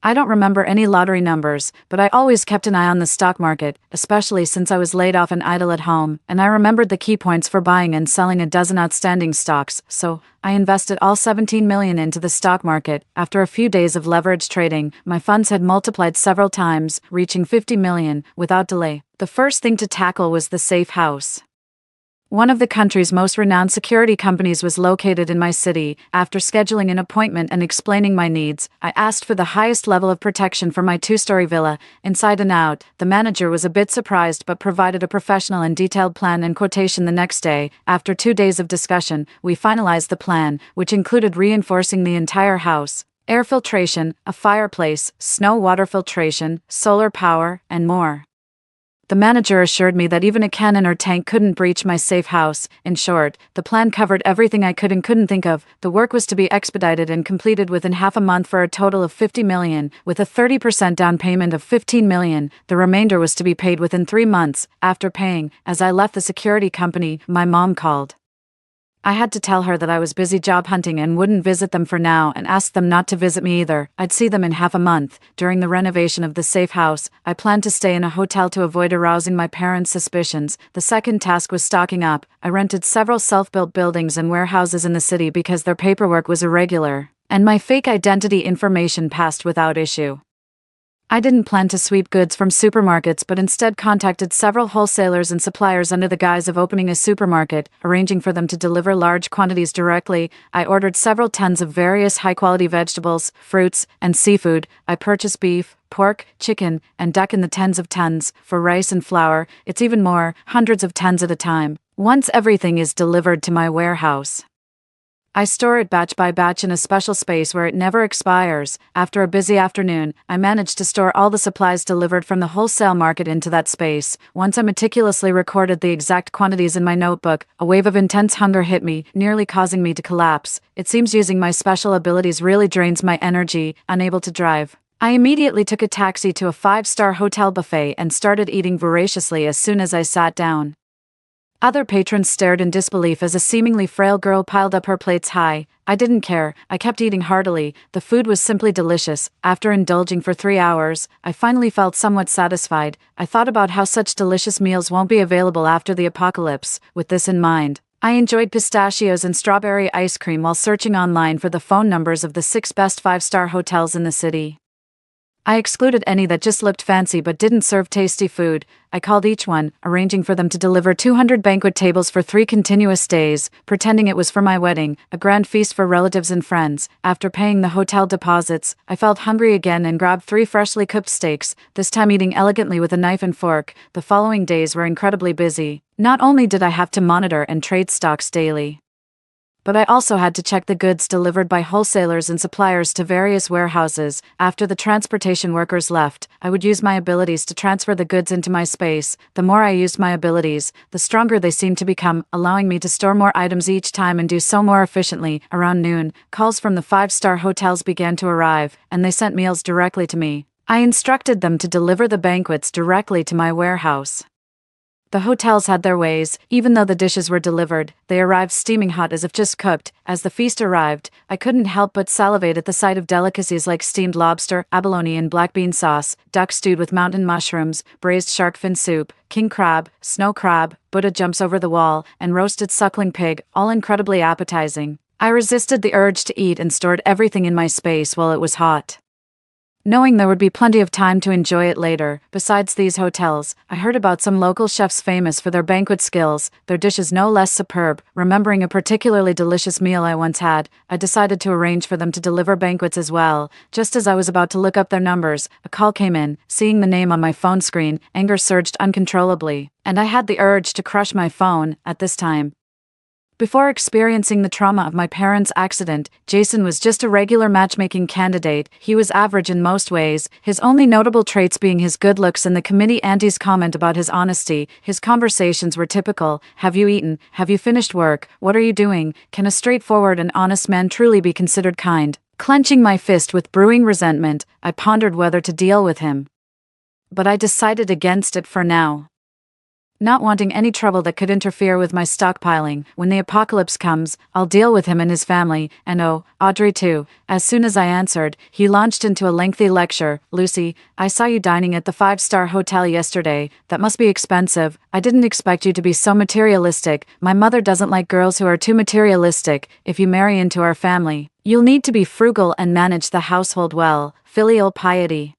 I don't remember any lottery numbers, but I always kept an eye on the stock market, especially since I was laid off and idle at home, and I remembered the key points for buying and selling a dozen outstanding stocks, so I invested all $17 million into the stock market. After a few days of leverage trading, my funds had multiplied several times, reaching $50 million, without delay. The first thing to tackle was the safe house. One of the country's most renowned security companies was located in my city. After scheduling an appointment and explaining my needs, I asked for the highest level of protection for my 2-story villa, inside and out. The manager was a bit surprised but provided a professional and detailed plan and quotation the next day. After 2 days of discussion, we finalized the plan, which included reinforcing the entire house, air filtration, a fireplace, snow water filtration, solar power, and more. The manager assured me that even a cannon or tank couldn't breach my safe house. In short, the plan covered everything I could and couldn't think of. The work was to be expedited and completed within half a month for a total of $50 million, with a 30% down payment of $15 million. The remainder was to be paid within 3 months. After paying, as I left the security company, my mom called. I had to tell her that I was busy job hunting and wouldn't visit them for now and asked them not to visit me either. I'd see them in half a month. During the renovation of the safe house, I planned to stay in a hotel to avoid arousing my parents' suspicions. The second task was stocking up. I rented several self-built buildings and warehouses in the city because their paperwork was irregular, and my fake identity information passed without issue. I didn't plan to sweep goods from supermarkets but instead contacted several wholesalers and suppliers under the guise of opening a supermarket, arranging for them to deliver large quantities directly. I ordered several tons of various high-quality vegetables, fruits, and seafood. I purchased beef, pork, chicken, and duck in the tens of tons. For rice and flour, it's even more, hundreds of tons at a time. Once everything is delivered to my warehouse, I store it batch by batch in a special space where it never expires. After a busy afternoon, I managed to store all the supplies delivered from the wholesale market into that space. Once I meticulously recorded the exact quantities in my notebook, a wave of intense hunger hit me, nearly causing me to collapse. It seems using my special abilities really drains my energy. Unable to drive, I immediately took a taxi to a 5-star hotel buffet and started eating voraciously as soon as I sat down. Other patrons stared in disbelief as a seemingly frail girl piled up her plates high. I didn't care. I kept eating heartily. The food was simply delicious. After indulging for 3 hours, I finally felt somewhat satisfied. I thought about how such delicious meals won't be available after the apocalypse. With this in mind, I enjoyed pistachios and strawberry ice cream while searching online for the phone numbers of the 6 best 5-star hotels in the city. I excluded any that just looked fancy but didn't serve tasty food. I called each one, arranging for them to deliver 200 banquet tables for 3 continuous days, pretending it was for my wedding, a grand feast for relatives and friends. After paying the hotel deposits, I felt hungry again and grabbed 3 freshly cooked steaks, this time eating elegantly with a knife and fork. The following days were incredibly busy. Not only did I have to monitor and trade stocks daily, but I also had to check the goods delivered by wholesalers and suppliers to various warehouses. After the transportation workers left, I would use my abilities to transfer the goods into my space. The more I used my abilities, the stronger they seemed to become, allowing me to store more items each time and do so more efficiently. Around noon, calls from the 5-star hotels began to arrive, and they sent meals directly to me. I instructed them to deliver the banquets directly to my warehouse. The hotels had their ways. Even though the dishes were delivered, they arrived steaming hot as if just cooked. As the feast arrived, I couldn't help but salivate at the sight of delicacies like steamed lobster, abalone and black bean sauce, duck stewed with mountain mushrooms, braised shark fin soup, king crab, snow crab, Buddha jumps over the wall, and roasted suckling pig, all incredibly appetizing. I resisted the urge to eat and stored everything in my space while it was hot, knowing there would be plenty of time to enjoy it later. Besides these hotels, I heard about some local chefs famous for their banquet skills, their dishes no less superb. Remembering a particularly delicious meal I once had, I decided to arrange for them to deliver banquets as well. Just as I was about to look up their numbers, a call came in. Seeing the name on my phone screen, anger surged uncontrollably, and I had the urge to crush my phone. At this time, before experiencing the trauma of my parents' accident, Jason was just a regular matchmaking candidate. He was average in most ways, his only notable traits being his good looks and the committee auntie's comment about his honesty. His conversations were typical: have you eaten? Have you finished work? What are you doing? Can a straightforward and honest man truly be considered kind? Clenching my fist with brewing resentment, I pondered whether to deal with him. But I decided against it for now, not wanting any trouble that could interfere with my stockpiling. When the apocalypse comes, I'll deal with him and his family, and oh, Audrey too. As soon as I answered, he launched into a lengthy lecture. Lucy, I saw you dining at the 5-star hotel yesterday. That must be expensive. I didn't expect you to be so materialistic. My mother doesn't like girls who are too materialistic. If you marry into our family, you'll need to be frugal and manage the household well. Filial piety.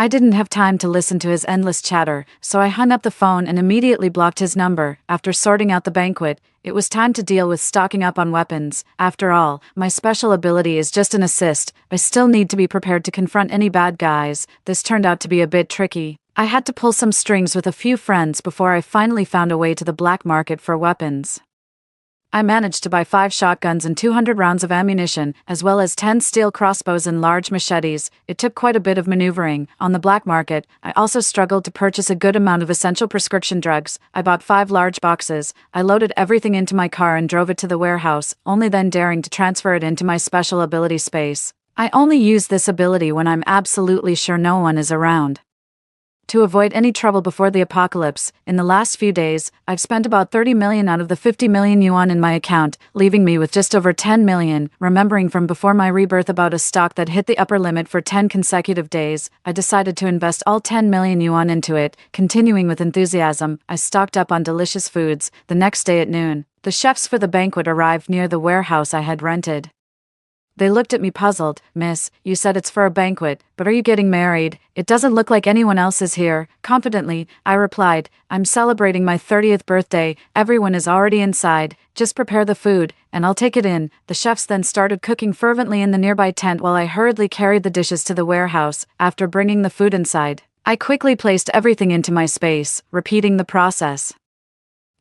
I didn't have time to listen to his endless chatter, so I hung up the phone and immediately blocked his number. After sorting out the banquet, it was time to deal with stocking up on weapons. After all, my special ability is just an assist. I still need to be prepared to confront any bad guys. This turned out to be a bit tricky. I had to pull some strings with a few friends before I finally found a way to the black market for weapons. I managed to buy 5 shotguns and 200 rounds of ammunition, as well as 10 steel crossbows and large machetes. It took quite a bit of maneuvering. On the black market, I also struggled to purchase a good amount of essential prescription drugs. I bought 5 large boxes. I loaded everything into my car and drove it to the warehouse, only then daring to transfer it into my special ability space. I only use this ability when I'm absolutely sure no one is around. To avoid any trouble before the apocalypse, in the last few days, I've spent about 30 million out of the 50 million yuan in my account, leaving me with just over 10 million. Remembering from before my rebirth about a stock that hit the upper limit for 10 consecutive days, I decided to invest all 10 million yuan into it. Continuing with enthusiasm, I stocked up on delicious foods. The next day at noon, the chefs for the banquet arrived near the warehouse I had rented. They looked at me puzzled. Miss, you said it's for a banquet, but are you getting married? It doesn't look like anyone else is here. Confidently, I replied, I'm celebrating my 30th birthday. Everyone is already inside. Just prepare the food, and I'll take it in. The chefs then started cooking fervently in the nearby tent while I hurriedly carried the dishes to the warehouse. After bringing the food inside, I quickly placed everything into my space, repeating the process.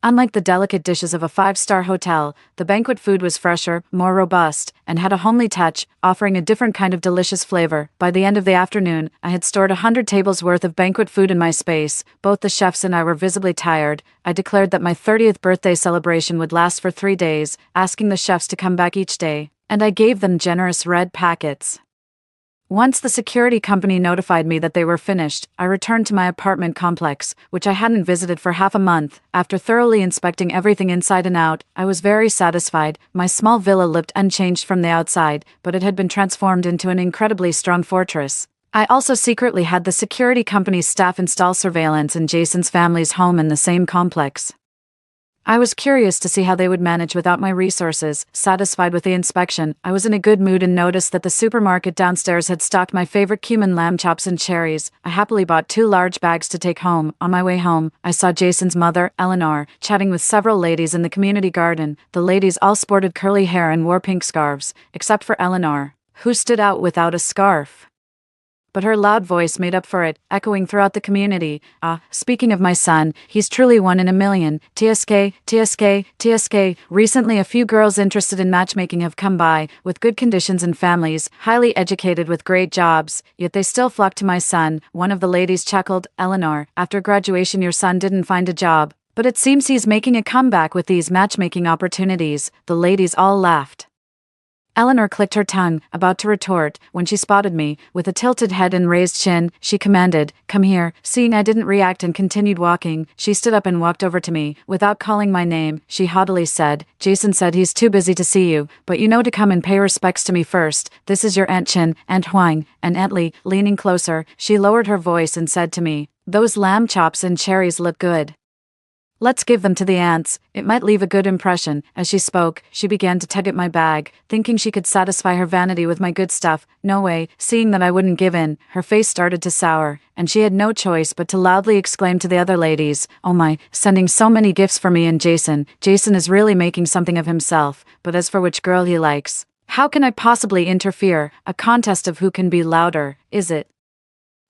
Unlike the delicate dishes of a 5-star hotel, the banquet food was fresher, more robust, and had a homely touch, offering a different kind of delicious flavor. By the end of the afternoon, I had stored 100 tables worth of banquet food in my space. Both the chefs and I were visibly tired. I declared that my 30th birthday celebration would last for 3 days, asking the chefs to come back each day, and I gave them generous red packets. Once the security company notified me that they were finished, I returned to my apartment complex, which I hadn't visited for half a month. After thoroughly inspecting everything inside and out, I was very satisfied. My small villa looked unchanged from the outside, but it had been transformed into an incredibly strong fortress. I also secretly had the security company's staff install surveillance in Jason's family's home in the same complex. I was curious to see how they would manage without my resources. Satisfied with the inspection, I was in a good mood and noticed that the supermarket downstairs had stocked my favorite cumin lamb chops and cherries. I happily bought 2 large bags to take home. On my way home, I saw Jason's mother, Eleanor, chatting with several ladies in the community garden. The ladies all sported curly hair and wore pink scarves, except for Eleanor, who stood out without a scarf. But her loud voice made up for it, echoing throughout the community. Speaking of my son, he's truly one in a million. TSK, TSK, TSK. Recently a few girls interested in matchmaking have come by, with good conditions and families, highly educated with great jobs, yet they still flock to my son. One of the ladies chuckled. Eleanor, after graduation your son didn't find a job, but it seems he's making a comeback with these matchmaking opportunities. The ladies all laughed. Eleanor clicked her tongue, about to retort, when she spotted me. With a tilted head and raised chin, she commanded, "Come here." Seeing I didn't react and continued walking, she stood up and walked over to me. Without calling my name, she haughtily said, "Jason said he's too busy to see you, but you know to come and pay respects to me first. This is your Aunt Chin, Aunt Huang." And Aunt Li, leaning closer, she lowered her voice and said to me, "Those lamb chops and cherries look good. Let's give them to the aunts. It might leave a good impression." As she spoke, she began to tug at my bag, thinking she could satisfy her vanity with my good stuff. No way. Seeing that I wouldn't give in, her face started to sour, and she had no choice but to loudly exclaim to the other ladies, "Oh my, sending so many gifts for me and Jason. Jason is really making something of himself, but as for which girl he likes, how can I possibly interfere? A contest of who can be louder, is it?"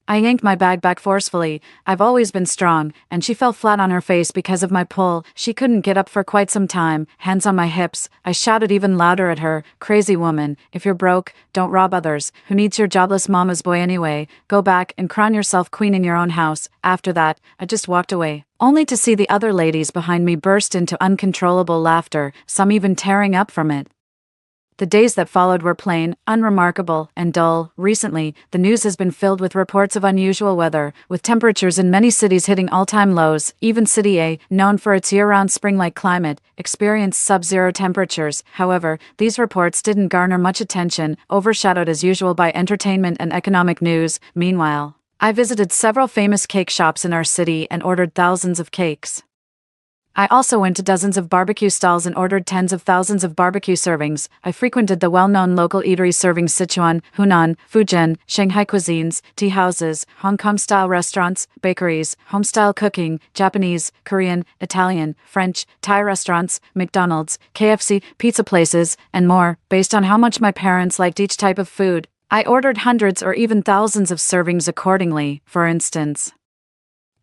I yanked my bag back forcefully. I've always been strong, and she fell flat on her face because of my pull. She couldn't get up for quite some time, hands on my hips. I shouted even louder at her, "Crazy woman, if you're broke, don't rob others. Who needs your jobless mama's boy anyway? Go back and crown yourself queen in your own house." After that, I just walked away, only to see the other ladies behind me burst into uncontrollable laughter, some even tearing up from it. The days that followed were plain, unremarkable, and dull. Recently, the news has been filled with reports of unusual weather, with temperatures in many cities hitting all-time lows. Even City A, known for its year-round spring-like climate, experienced sub-zero temperatures. However, these reports didn't garner much attention, overshadowed as usual by entertainment and economic news. Meanwhile, I visited several famous cake shops in our city and ordered thousands of cakes. I also went to dozens of barbecue stalls and ordered tens of thousands of barbecue servings. I frequented the well-known local eateries serving Sichuan, Hunan, Fujian, Shanghai cuisines, tea houses, Hong Kong-style restaurants, bakeries, home-style cooking, Japanese, Korean, Italian, French, Thai restaurants, McDonald's, KFC, pizza places, and more. Based on how much my parents liked each type of food, I ordered hundreds or even thousands of servings accordingly. For instance,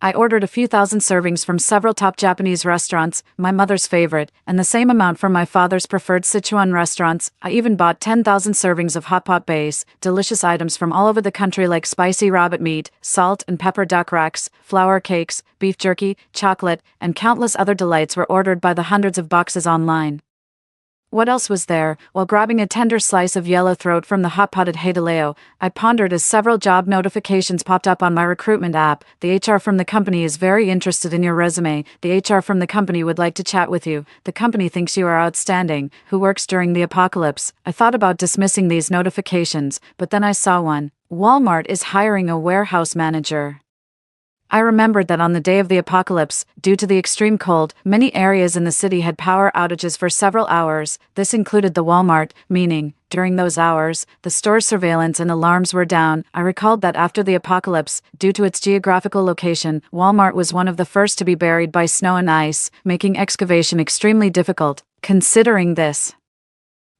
I ordered a few thousand servings from several top Japanese restaurants, my mother's favorite, and the same amount from my father's preferred Sichuan restaurants. I even bought 10,000 servings of hot pot base, delicious items from all over the country like spicy rabbit meat, salt and pepper duck racks, flour cakes, beef jerky, chocolate, and countless other delights were ordered by the hundreds of boxes online. What else was there? While grabbing a tender slice of yellow throat from the hot-potted hidaleo, I pondered as several job notifications popped up on my recruitment app. The HR from the company is very interested in your resume. The HR from the company would like to chat with you. The company thinks you are outstanding. Who works during the apocalypse? I thought about dismissing these notifications, but then I saw one. Walmart is hiring a warehouse manager. I remembered that on the day of the apocalypse, due to the extreme cold, many areas in the city had power outages for several hours. This included the Walmart, meaning, during those hours, the store's surveillance and alarms were down. I recalled that after the apocalypse, due to its geographical location, Walmart was one of the first to be buried by snow and ice, making excavation extremely difficult. Considering this,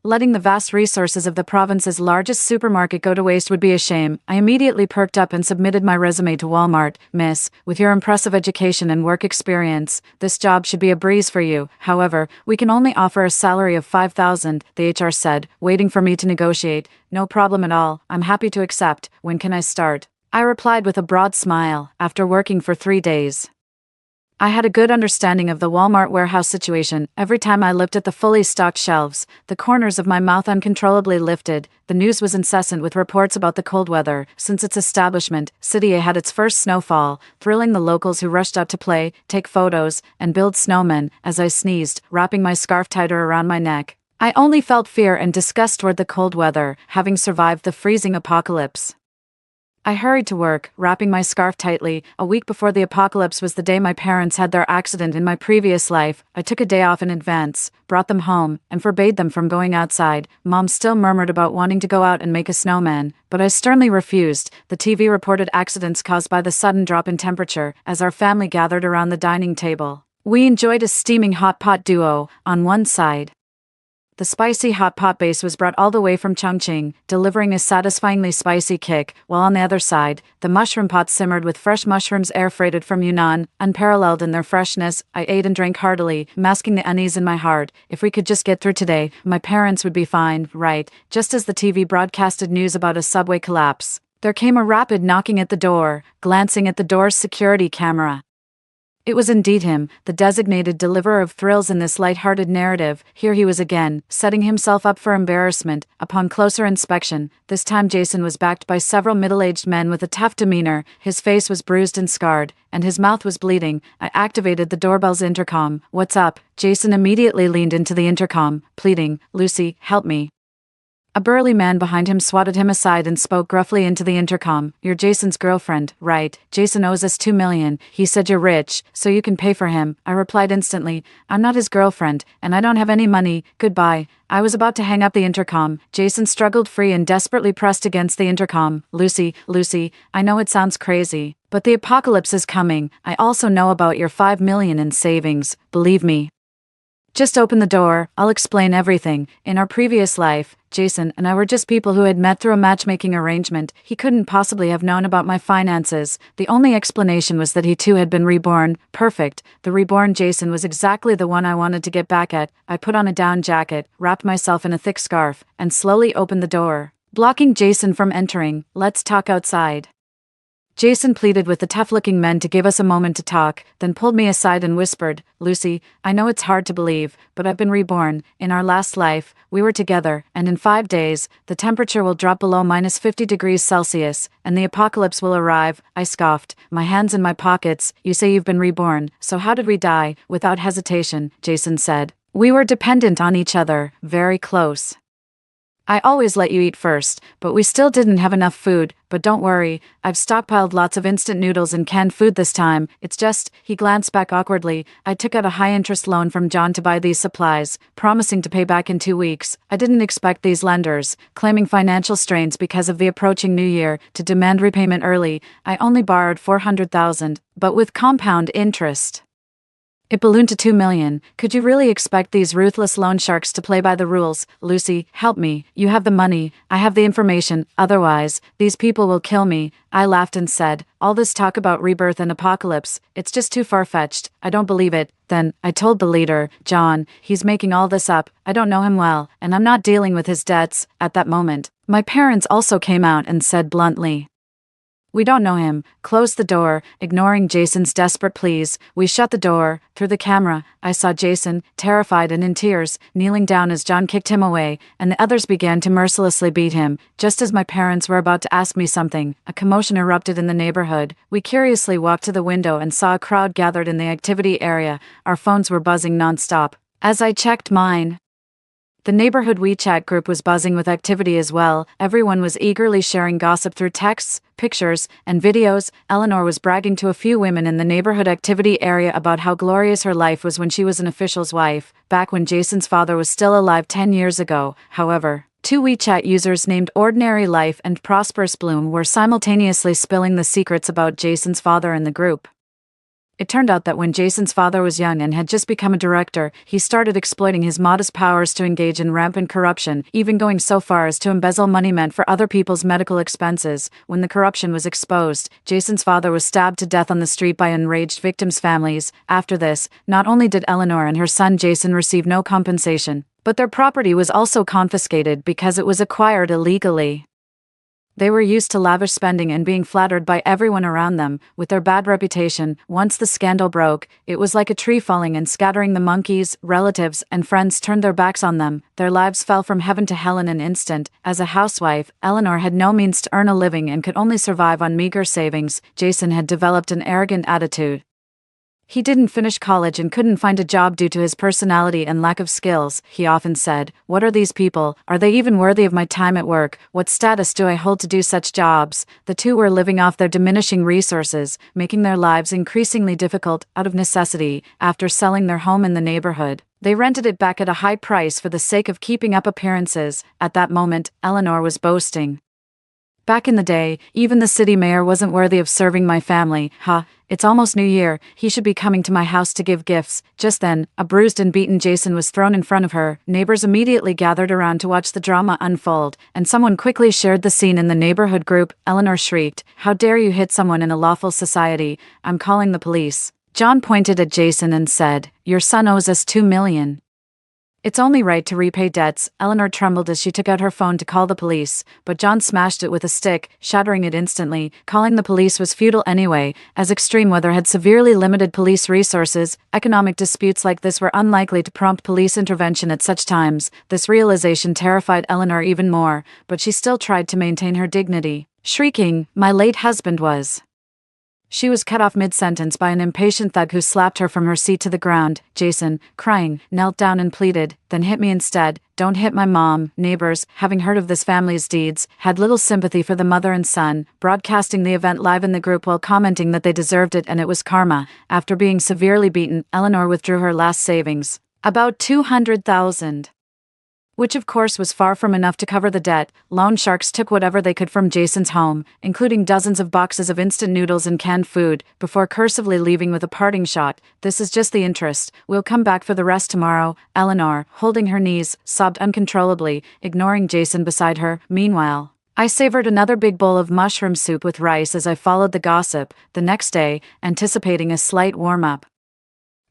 letting the vast resources of the province's largest supermarket go to waste would be a shame. I immediately perked up and submitted my resume to Walmart. "Miss, with your impressive education and work experience, this job should be a breeze for you. However, we can only offer a salary of $5,000, the HR said, waiting for me to negotiate. "No problem at all. I'm happy to accept. When can I start?" I replied with a broad smile. After working for 3 days, I had a good understanding of the Walmart warehouse situation. Every time I looked at the fully stocked shelves, the corners of my mouth uncontrollably lifted. The news was incessant with reports about the cold weather. Since its establishment, City A had its first snowfall, thrilling the locals who rushed out to play, take photos, and build snowmen. As I sneezed, wrapping my scarf tighter around my neck, I only felt fear and disgust toward the cold weather, having survived the freezing apocalypse. I hurried to work, wrapping my scarf tightly. A week before the apocalypse was the day my parents had their accident in my previous life. I took a day off in advance, brought them home, and forbade them from going outside. Mom still murmured about wanting to go out and make a snowman, but I sternly refused. The TV reported accidents caused by the sudden drop in temperature as our family gathered around the dining table. We enjoyed a steaming hot pot duo. On one side, the spicy hot pot base was brought all the way from Chongqing, delivering a satisfyingly spicy kick, while on the other side, the mushroom pot simmered with fresh mushrooms air-freighted from Yunnan, unparalleled in their freshness. I ate and drank heartily, masking the unease in my heart. If we could just get through today, my parents would be fine, right? Just as the TV broadcasted news about a subway collapse, there came a rapid knocking at the door. Glancing at the door's security camera, It was indeed him, the designated deliverer of thrills in this light-hearted narrative. Here he was again, setting himself up for embarrassment. Upon closer inspection, this time Jason was backed by several middle-aged men with a tough demeanor. His face was bruised and scarred, and his mouth was bleeding. I activated the doorbell's intercom. "What's up?" Jason immediately leaned into the intercom, pleading, "Lucy, help me." A burly man behind him swatted him aside and spoke gruffly into the intercom. "You're Jason's girlfriend, right? Jason owes us $2 million. He said you're rich, so you can pay for him." I replied instantly, "I'm not his girlfriend, and I don't have any money. Goodbye." I was about to hang up the intercom. Jason struggled free and desperately pressed against the intercom. Lucy, I know it sounds crazy, but the apocalypse is coming. I also know about your $5 million in savings. Believe me. Just open the door, I'll explain everything. In our previous life, Jason and I were just people who had met through a matchmaking arrangement. He couldn't possibly have known about my finances. The only explanation was that he too had been reborn. Perfect. The reborn Jason was exactly the one I wanted to get back at. I put on a down jacket, wrapped myself in a thick scarf, and slowly opened the door, blocking Jason from entering. "Let's talk outside." Jason pleaded with the tough-looking men to give us a moment to talk, then pulled me aside and whispered, "Lucy, I know it's hard to believe, but I've been reborn. In our last life, we were together, and in 5 days, the temperature will drop below -50°C, and the apocalypse will arrive." I scoffed, my hands in my pockets. "You say you've been reborn, so how did we die?" Without hesitation, Jason said, "We were dependent on each other, very close. I always let you eat first, but we still didn't have enough food. But don't worry, I've stockpiled lots of instant noodles and canned food this time. It's just," he glanced back awkwardly, "I took out a high-interest loan from John to buy these supplies, promising to pay back in 2 weeks. I didn't expect these lenders, claiming financial strains because of the approaching new year, to demand repayment early. I only borrowed $400,000, but with compound interest. It ballooned to $2 million. Could you really expect these ruthless loan sharks to play by the rules? Lucy, help me. You have the money. I have the information. Otherwise, these people will kill me." I laughed and said, "All this talk about rebirth and apocalypse, it's just too far-fetched. I don't believe it." Then, I told the leader, "John, he's making all this up. I don't know him well, and I'm not dealing with his debts." At that moment, my parents also came out and said bluntly, "We don't know him." Close the door, ignoring Jason's desperate pleas. We shut the door. Through the camera, I saw Jason, terrified and in tears, kneeling down as John kicked him away, and the others began to mercilessly beat him. Just as my parents were about to ask me something, a commotion erupted in the neighborhood. We curiously walked to the window and saw a crowd gathered in the activity area. Our phones were buzzing non-stop. As I checked mine, the neighborhood WeChat group was buzzing with activity as well. Everyone was eagerly sharing gossip through texts, pictures, and videos. Eleanor was bragging to a few women in the neighborhood activity area about how glorious her life was when she was an official's wife, back when Jason's father was still alive 10 years ago. However, 2 WeChat users named Ordinary Life and Prosperous Bloom were simultaneously spilling the secrets about Jason's father in the group. It turned out that when Jason's father was young and had just become a director, he started exploiting his modest powers to engage in rampant corruption, even going so far as to embezzle money meant for other people's medical expenses. When the corruption was exposed, Jason's father was stabbed to death on the street by enraged victims' families. After this, not only did Eleanor and her son Jason receive no compensation, but their property was also confiscated because it was acquired illegally. They were used to lavish spending and being flattered by everyone around them. With their bad reputation, once the scandal broke, it was like a tree falling and scattering. The monkeys, relatives, and friends turned their backs on them. Their lives fell from heaven to hell in an instant. As a housewife, Eleanor had no means to earn a living and could only survive on meager savings. Jason had developed an arrogant attitude. He didn't finish college and couldn't find a job due to his personality and lack of skills. He often said, "What are these people? Are they even worthy of my time at work? What status do I hold to do such jobs?" The two were living off their diminishing resources, making their lives increasingly difficult. Out of necessity, after selling their home in the neighborhood, they rented it back at a high price for the sake of keeping up appearances. At that moment, Eleanor was boasting, "Back in the day, even the city mayor wasn't worthy of serving my family. It's almost New Year, he should be coming to my house to give gifts." Just then, a bruised and beaten Jason was thrown in front of her. Neighbors immediately gathered around to watch the drama unfold, and someone quickly shared the scene in the neighborhood group. Eleanor shrieked, "How dare you hit someone in a lawful society? I'm calling the police." John pointed at Jason and said, "Your son owes us $2 million. It's only right to repay debts. Eleanor trembled as she took out her phone to call the police, but John smashed it with a stick, shattering it instantly. Calling the police was futile anyway, as extreme weather had severely limited police resources. Economic disputes like this were unlikely to prompt police intervention at such times. This realization terrified Eleanor even more, but she still tried to maintain her dignity. Shrieking, "My late husband was..." She was cut off mid-sentence by an impatient thug who slapped her from her seat to the ground. Jason, crying, knelt down and pleaded, "Then hit me instead. Don't hit my mom." Neighbors, having heard of this family's deeds, had little sympathy for the mother and son, broadcasting the event live in the group while commenting that they deserved it and it was karma. After being severely beaten, Eleanor withdrew her last savings, about $200,000. Which of course was far from enough to cover the debt. Loan sharks took whatever they could from Jason's home, including dozens of boxes of instant noodles and canned food, before cursively leaving with a parting shot. "This is just the interest. We'll come back for the rest tomorrow." Eleanor, holding her knees, sobbed uncontrollably, ignoring Jason beside her. Meanwhile, I savored another big bowl of mushroom soup with rice as I followed the gossip. The next day, anticipating a slight warm-up,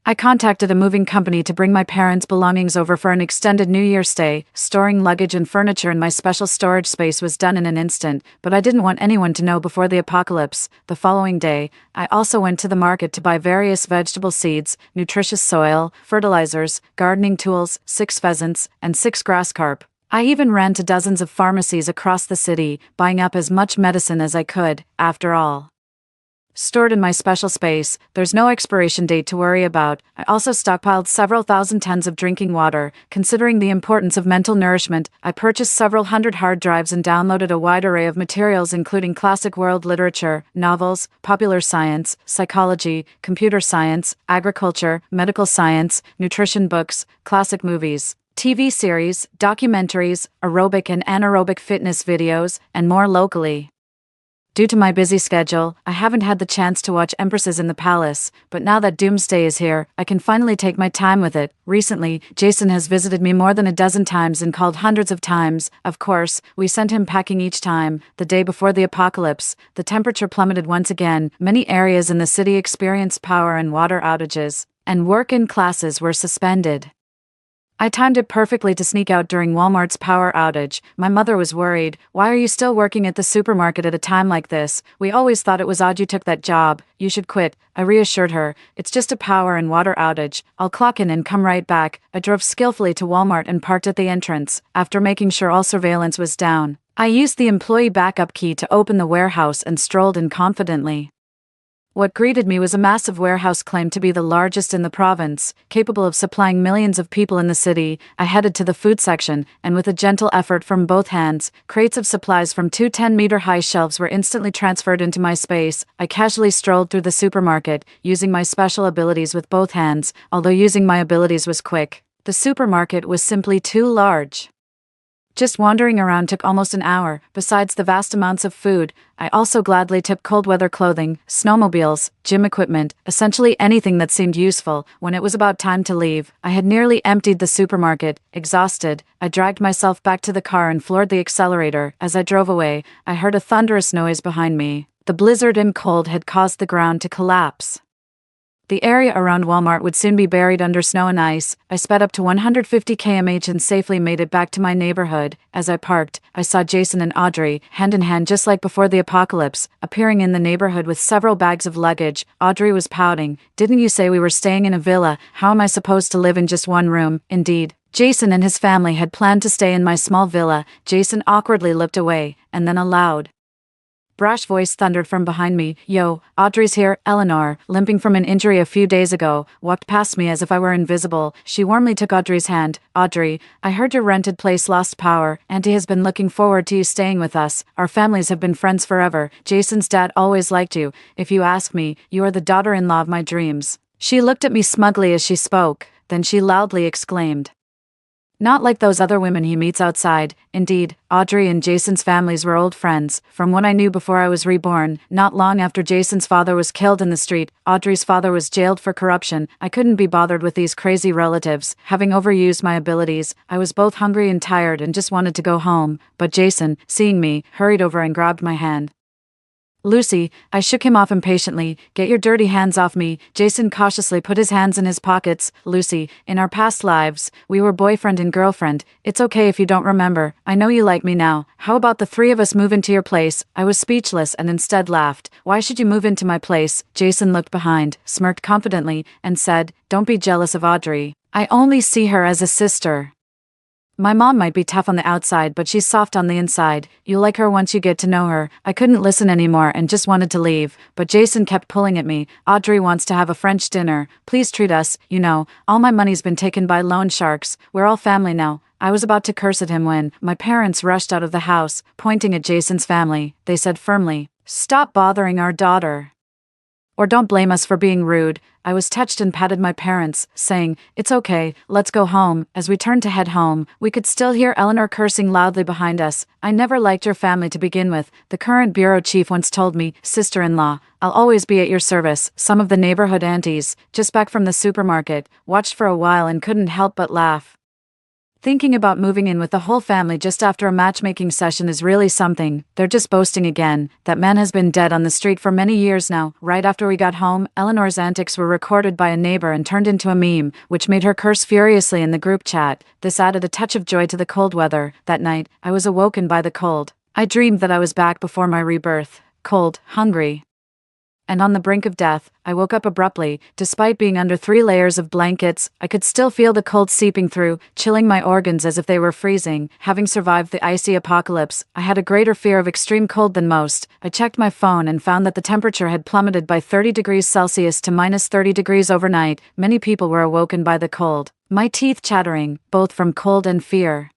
I contacted a moving company to bring my parents' belongings over for an extended New Year stay. Storing luggage and furniture in my special storage space was done in an instant, but I didn't want anyone to know before the apocalypse. The following day, I also went to the market to buy various vegetable seeds, nutritious soil, fertilizers, gardening tools, 6 pheasants, and 6 grass carp. I even ran to dozens of pharmacies across the city, buying up as much medicine as I could. After all, stored in my special space, there's no expiration date to worry about. I also stockpiled several thousand tons of drinking water. Considering the importance of mental nourishment, I purchased several hundred hard drives and downloaded a wide array of materials including classic world literature, novels, popular science, psychology, computer science, agriculture, medical science, nutrition books, classic movies, TV series, documentaries, aerobic and anaerobic fitness videos, and more locally. Due to my busy schedule, I haven't had the chance to watch Empresses in the Palace, but now that Doomsday is here, I can finally take my time with it. Recently, Jason has visited me more than a dozen times and called hundreds of times. Of course, we sent him packing each time. The day before the apocalypse, the temperature plummeted once again. Many areas in the city experienced power and water outages, and work-in classes were suspended. I timed it perfectly to sneak out during Walmart's power outage. My mother was worried. "Why are you still working at the supermarket at a time like this? We always thought it was odd you took that job. You should quit." I reassured her. "It's just a power and water outage. I'll clock in and come right back." I drove skillfully to Walmart and parked at the entrance. After making sure all surveillance was down, I used the employee backup key to open the warehouse and strolled in confidently. What greeted me was a massive warehouse claimed to be the largest in the province, capable of supplying millions of people in the city. I headed to the food section, and with a gentle effort from both hands, crates of supplies from 2 10-meter-high shelves were instantly transferred into my space. I casually strolled through the supermarket, using my special abilities with both hands, although using my abilities was quick. The supermarket was simply too large. Just wandering around took almost an hour. Besides the vast amounts of food, I also gladly tipped cold weather clothing, snowmobiles, gym equipment, essentially anything that seemed useful. When it was about time to leave, I had nearly emptied the supermarket. Exhausted, I dragged myself back to the car and floored the accelerator. As I drove away, I heard a thunderous noise behind me. The blizzard and cold had caused the ground to collapse. The area around Walmart would soon be buried under snow and ice. I sped up to 150 km/h and safely made it back to my neighborhood. As I parked, I saw Jason and Audrey, hand in hand just like before the apocalypse, appearing in the neighborhood with several bags of luggage. Audrey was pouting. "Didn't you say we were staying in a villa? How am I supposed to live in just one room?" Indeed, Jason and his family had planned to stay in my small villa. Jason awkwardly looked away, and then a loud, brash voice thundered from behind me. "Yo, Audrey's here." Eleanor, limping from an injury a few days ago, walked past me as if I were invisible. She warmly took Audrey's hand. "Audrey, I heard your rented place lost power. Auntie has been looking forward to you staying with us. Our families have been friends forever. Jason's dad always liked you. If you ask me, you are the daughter-in-law of my dreams." She looked at me smugly as she spoke, then she loudly exclaimed, "Not like those other women he meets outside." Indeed, Audrey and Jason's families were old friends, from what I knew before I was reborn. Not long after Jason's father was killed in the street, Audrey's father was jailed for corruption. I couldn't be bothered with these crazy relatives. Having overused my abilities, I was both hungry and tired and just wanted to go home. But Jason, seeing me, hurried over and grabbed my hand. Lucy, I shook him off impatiently. Get your dirty hands off me. Jason cautiously put his hands in his pockets. Lucy, in our past lives, we were boyfriend and girlfriend. It's okay if you don't remember. I know you like me now. How about the three of us move into your place? I was speechless and instead laughed. Why should you move into my place? Jason looked behind, smirked confidently, and said, don't be jealous of Audrey. I only see her as a sister. My mom might be tough on the outside, but she's soft on the inside. You'll like her once you get to know her. I couldn't listen anymore and just wanted to leave, but Jason kept pulling at me. Audrey wants to have a French dinner. Please treat us. You know, all my money's been taken by loan sharks. We're all family now. I was about to curse at him when my parents rushed out of the house, pointing at Jason's family. They said firmly, stop bothering our daughter. Or don't blame us for being rude. I was touched and patted my parents, saying, it's okay, let's go home. As we turned to head home, we could still hear Eleanor cursing loudly behind us. I never liked your family to begin with. The current bureau chief once told me, sister-in-law, I'll always be at your service. Some of the neighborhood aunties, just back from the supermarket, watched for a while and couldn't help but laugh. Thinking about moving in with the whole family just after a matchmaking session is really something. They're just boasting again. That man has been dead on the street for many years now. Right after we got home, Eleanor's antics were recorded by a neighbor and turned into a meme, which made her curse furiously in the group chat. This added a touch of joy to the cold weather. That night, I was awoken by the cold. I dreamed that I was back before my rebirth. Cold, hungry, and on the brink of death. I woke up abruptly. Despite being under 3 layers of blankets, I could still feel the cold seeping through, chilling my organs as if they were freezing. Having survived the icy apocalypse, I had a greater fear of extreme cold than most. I checked my phone and found that the temperature had plummeted by 30 degrees Celsius to minus 30 degrees overnight. Many people were awoken by the cold, my teeth chattering, both from cold and fear.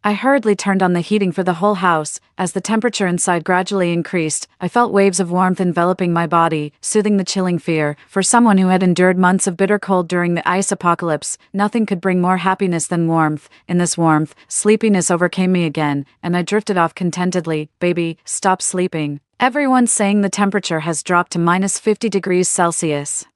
I hurriedly turned on the heating for the whole house. As the temperature inside gradually increased, I felt waves of warmth enveloping my body, soothing the chilling fear. For someone who had endured months of bitter cold during the ice apocalypse, nothing could bring more happiness than warmth. In this warmth, sleepiness overcame me again, and I drifted off contentedly. Baby, stop sleeping. Everyone's saying the temperature has dropped to minus 50 degrees Celsius.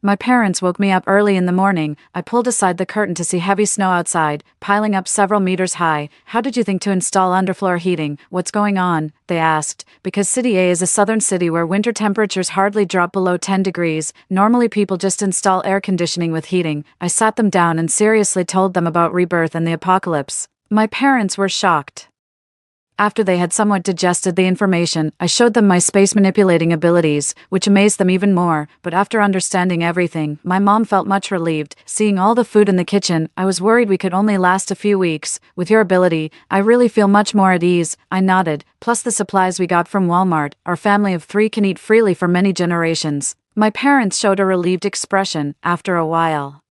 My parents woke me up early in the morning. I pulled aside the curtain to see heavy snow outside, piling up several meters high. How did you think to install underfloor heating? What's going on? They asked. Because City A is a southern city where winter temperatures hardly drop below 10 degrees. Normally people just install air conditioning with heating. I sat them down and seriously told them about Rebirth and the apocalypse. My parents were shocked. After they had somewhat digested the information, I showed them my space-manipulating abilities, which amazed them even more. But after understanding everything, my mom felt much relieved. Seeing all the food in the kitchen, I was worried we could only last a few weeks. With your ability, I really feel much more at ease. I nodded. Plus the supplies we got from Walmart. Our family of 3 can eat freely for many generations. My parents showed a relieved expression after a while.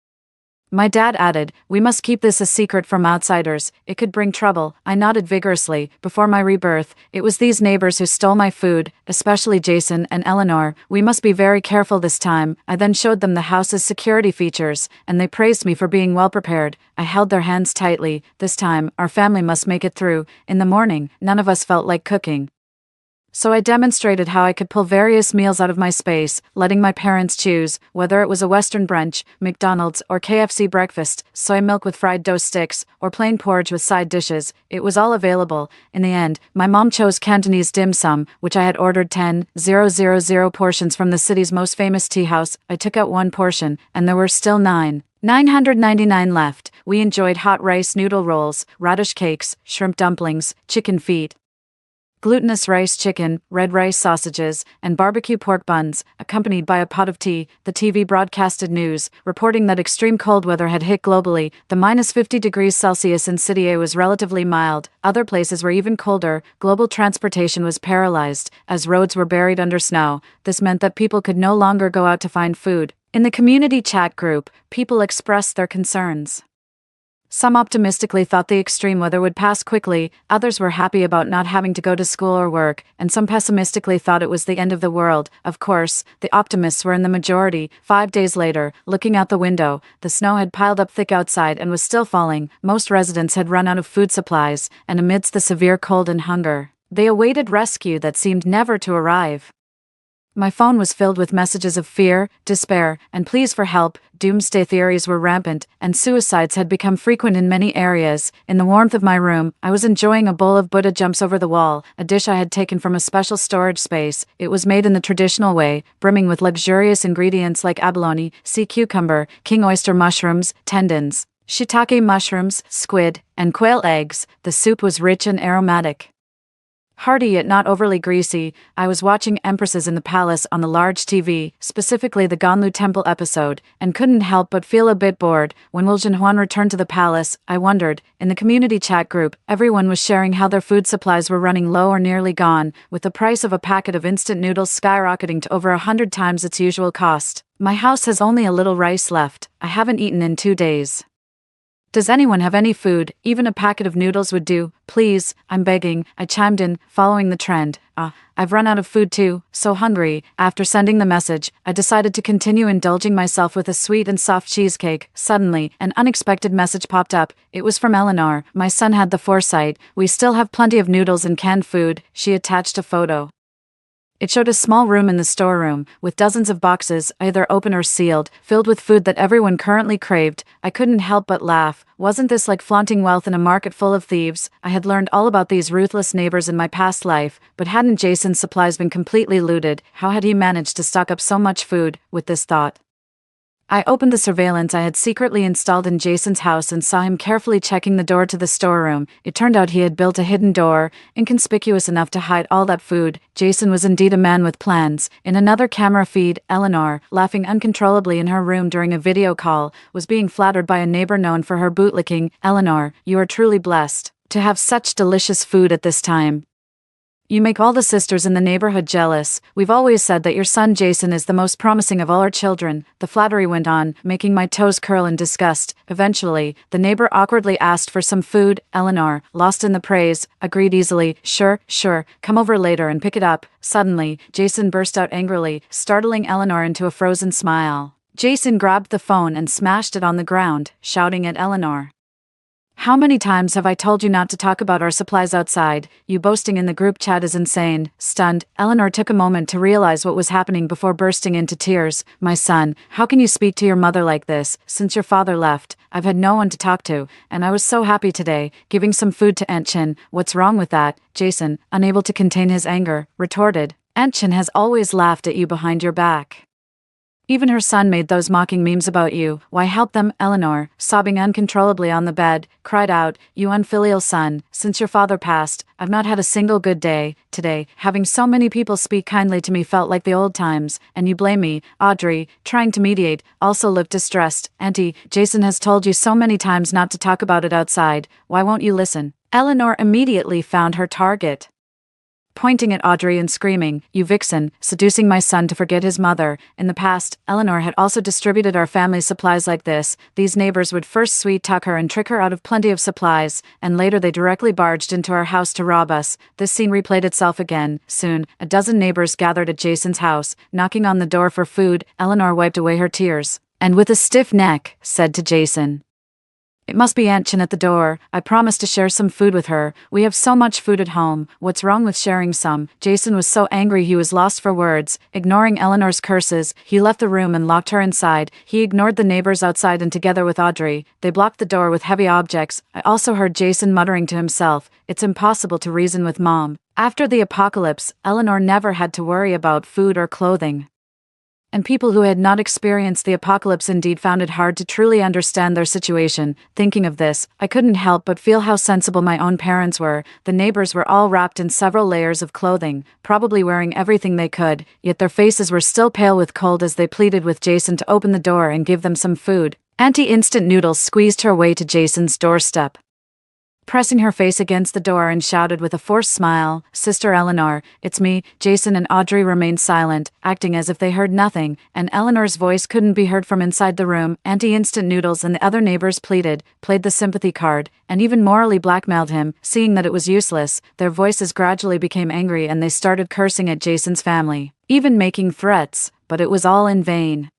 My dad added, we must keep this a secret from outsiders. It could bring trouble. I nodded vigorously. Before my rebirth, it was these neighbors who stole my food, especially Jason and Eleanor. We must be very careful this time. I then showed them the house's security features, and they praised me for being well prepared. I held their hands tightly. This time, our family must make it through. In the morning, none of us felt like cooking. So I demonstrated how I could pull various meals out of my space, letting my parents choose, whether it was a Western brunch, McDonald's, or KFC breakfast, soy milk with fried dough sticks, or plain porridge with side dishes. It was all available. In the end, my mom chose Cantonese dim sum, which I had ordered 10,000 portions from the city's most famous tea house. I took out 1 portion, and there were still 999 left. We enjoyed hot rice noodle rolls, radish cakes, shrimp dumplings, chicken feet, glutinous rice chicken, red rice sausages, and barbecue pork buns, accompanied by a pot of tea. The TV broadcasted news, reporting that extreme cold weather had hit globally. The minus 50 degrees Celsius in City A was relatively mild. Other places were even colder. Global transportation was paralyzed, as roads were buried under snow. This meant that people could no longer go out to find food. In the community chat group, people expressed their concerns. Some optimistically thought the extreme weather would pass quickly, others were happy about not having to go to school or work, and some pessimistically thought it was the end of the world. Of course, the optimists were in the majority. 5 days later, looking out the window, the snow had piled up thick outside and was still falling. Most residents had run out of food supplies, and amidst the severe cold and hunger, they awaited rescue that seemed never to arrive. My phone was filled with messages of fear, despair, and pleas for help. Doomsday theories were rampant, and suicides had become frequent in many areas. In the warmth of my room, I was enjoying a bowl of Buddha jumps over the wall, a dish I had taken from a special storage space. It was made in the traditional way, brimming with luxurious ingredients like abalone, sea cucumber, king oyster mushrooms, tendons, shiitake mushrooms, squid, and quail eggs. The soup was rich and aromatic. Hearty yet not overly greasy. I was watching Empresses in the Palace on the large TV, specifically the Ganlu Temple episode, and couldn't help but feel a bit bored. When Will Jinhuan returned to the palace, I wondered. In the community chat group, everyone was sharing how their food supplies were running low or nearly gone, with the price of a packet of instant noodles skyrocketing to over 100 times its usual cost. My house has only a little rice left. I haven't eaten in 2 days. Does anyone have any food? Even a packet of noodles would do. Please, I'm begging, I chimed in, following the trend. I've run out of food too, so hungry. After sending the message, I decided to continue indulging myself with a sweet and soft cheesecake. Suddenly, an unexpected message popped up. It was from Eleanor. My son had the foresight. We still have plenty of noodles and canned food. She attached a photo. It showed a small room in the storeroom, with dozens of boxes, either open or sealed, filled with food that everyone currently craved. I couldn't help but laugh. Wasn't this like flaunting wealth in a market full of thieves? I had learned all about these ruthless neighbors in my past life, but hadn't Jason's supplies been completely looted? How had he managed to stock up so much food? With this thought, I opened the surveillance I had secretly installed in Jason's house and saw him carefully checking the door to the storeroom. It turned out he had built a hidden door, inconspicuous enough to hide all that food. Jason was indeed a man with plans. In another camera feed, Eleanor, laughing uncontrollably in her room during a video call, was being flattered by a neighbor known for her bootlicking. Eleanor, you are truly blessed to have such delicious food at this time. You make all the sisters in the neighborhood jealous. We've always said that your son Jason is the most promising of all our children. The flattery went on, making my toes curl in disgust. Eventually, the neighbor awkwardly asked for some food. Eleanor, lost in the praise, agreed easily. Sure, come over later and pick it up. Suddenly, Jason burst out angrily, startling Eleanor into a frozen smile. Jason grabbed the phone and smashed it on the ground, shouting at Eleanor. How many times have I told you not to talk about our supplies outside? You boasting in the group chat is insane. Stunned, Eleanor took a moment to realize what was happening before bursting into tears. My son, how can you speak to your mother like this? Since your father left, I've had no one to talk to, and I was so happy today, giving some food to Aunt Chin. What's wrong with that? Jason, unable to contain his anger, retorted. Aunt Chin has always laughed at you behind your back. Even her son made those mocking memes about you. Why help them? Eleanor, sobbing uncontrollably on the bed, cried out, you unfilial son, since your father passed, I've not had a single good day. Today, having so many people speak kindly to me felt like the old times, and you blame me. Audrey, trying to mediate, also looked distressed. Auntie, Jason has told you so many times not to talk about it outside. Why won't you listen? Eleanor immediately found her target, pointing at Audrey and screaming, you vixen, seducing my son to forget his mother. In the past, Eleanor had also distributed our family's supplies like this. These neighbors would first sweet-talk her and trick her out of plenty of supplies, and later they directly barged into our house to rob us. This scene replayed itself again. Soon, a dozen neighbors gathered at Jason's house, knocking on the door for food. Eleanor wiped away her tears, and with a stiff neck, said to Jason, it must be Aunt Chin at the door. I promised to share some food with her. We have so much food at home. What's wrong with sharing some? Jason was so angry he was lost for words. Ignoring Eleanor's curses, he left the room and locked her inside. He ignored the neighbors outside and together with Audrey, they blocked the door with heavy objects. I also heard Jason muttering to himself, it's impossible to reason with Mom. After the apocalypse, Eleanor never had to worry about food or clothing. And people who had not experienced the apocalypse indeed found it hard to truly understand their situation. Thinking of this, I couldn't help but feel how sensible my own parents were. The neighbors were all wrapped in several layers of clothing, probably wearing everything they could, yet their faces were still pale with cold as they pleaded with Jason to open the door and give them some food. Auntie Instant Noodles squeezed her way to Jason's doorstep, pressing her face against the door and shouted with a forced smile, Sister Eleanor, it's me. Jason and Audrey remained silent, acting as if they heard nothing, and Eleanor's voice couldn't be heard from inside the room. Auntie Instant Noodles and the other neighbors played the sympathy card, and even morally blackmailed him. Seeing that it was useless, their voices gradually became angry and they started cursing at Jason's family, even making threats, but it was all in vain.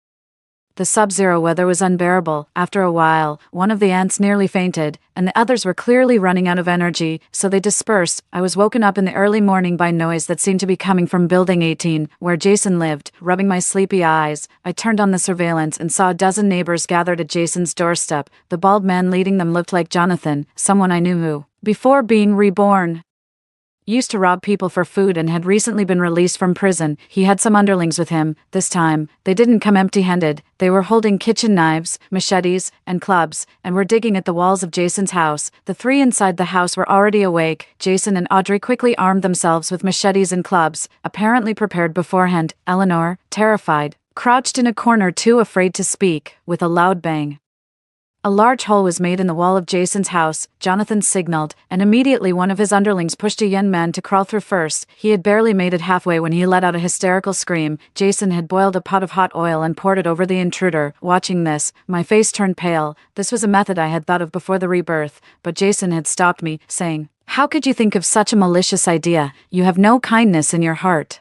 The sub-zero weather was unbearable. After a while, one of the ants nearly fainted, and the others were clearly running out of energy, so they dispersed. I was woken up in the early morning by noise that seemed to be coming from Building 18, where Jason lived. Rubbing my sleepy eyes, I turned on the surveillance and saw a dozen neighbors gathered at Jason's doorstep. The bald man leading them looked like Jonathan, someone I knew who, before being reborn, used to rob people for food and had recently been released from prison. He had some underlings with him. This time, they didn't come empty-handed. They were holding kitchen knives, machetes, and clubs, and were digging at the walls of Jason's house. The three inside the house were already awake. Jason and Audrey quickly armed themselves with machetes and clubs, apparently prepared beforehand. Eleanor, terrified, crouched in a corner too afraid to speak. With a loud bang, a large hole was made in the wall of Jason's house. Jonathan signaled, and immediately one of his underlings pushed a young man to crawl through first. He had barely made it halfway when he let out a hysterical scream. Jason had boiled a pot of hot oil and poured it over the intruder. Watching this, my face turned pale. This was a method I had thought of before the rebirth, but Jason had stopped me, saying, "How could you think of such a malicious idea? You have no kindness in your heart."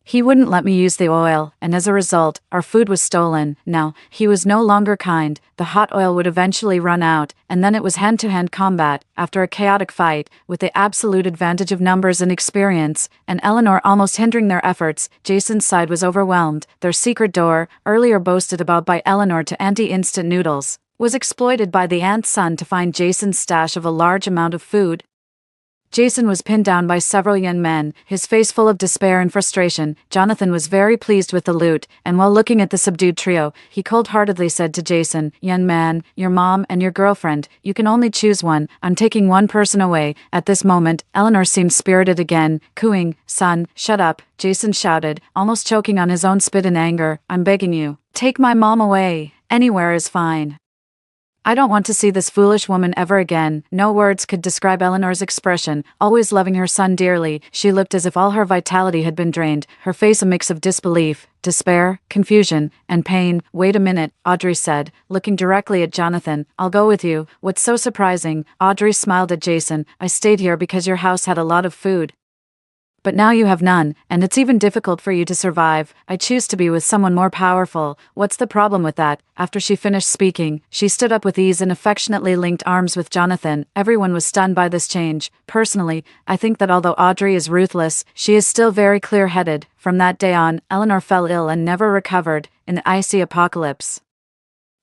He wouldn't let me use the oil, and as a result, our food was stolen. Now, he was no longer kind. The hot oil would eventually run out, and then it was hand-to-hand combat. After a chaotic fight, with the absolute advantage of numbers and experience, and Eleanor almost hindering their efforts, Jason's side was overwhelmed. Their secret door, earlier boasted about by Eleanor to anti-instant noodles, was exploited by the ant's son to find Jason's stash of a large amount of food. Jason was pinned down by several young men, his face full of despair and frustration. Jonathan was very pleased with the loot, and while looking at the subdued trio, he cold-heartedly said to Jason, "Young man, your mom and your girlfriend, you can only choose one. I'm taking one person away." At this moment, Eleanor seemed spirited again, cooing, "Son, shut up," Jason shouted, almost choking on his own spit in anger. "I'm begging you. Take my mom away. Anywhere is fine. I don't want to see this foolish woman ever again." No words could describe Eleanor's expression. Always loving her son dearly, she looked as if all her vitality had been drained, her face a mix of disbelief, despair, confusion, and pain. "Wait a minute," Audrey said, looking directly at Jonathan. "I'll go with you." "What's so surprising?" Audrey smiled at Jason. "I stayed here because your house had a lot of food. But now you have none, and it's even difficult for you to survive. I choose to be with someone more powerful. What's the problem with that?" After she finished speaking, she stood up with ease and affectionately linked arms with Jonathan. Everyone was stunned by this change. Personally, I think that although Audrey is ruthless, she is still very clear-headed. From that day on, Eleanor fell ill and never recovered. In the icy apocalypse,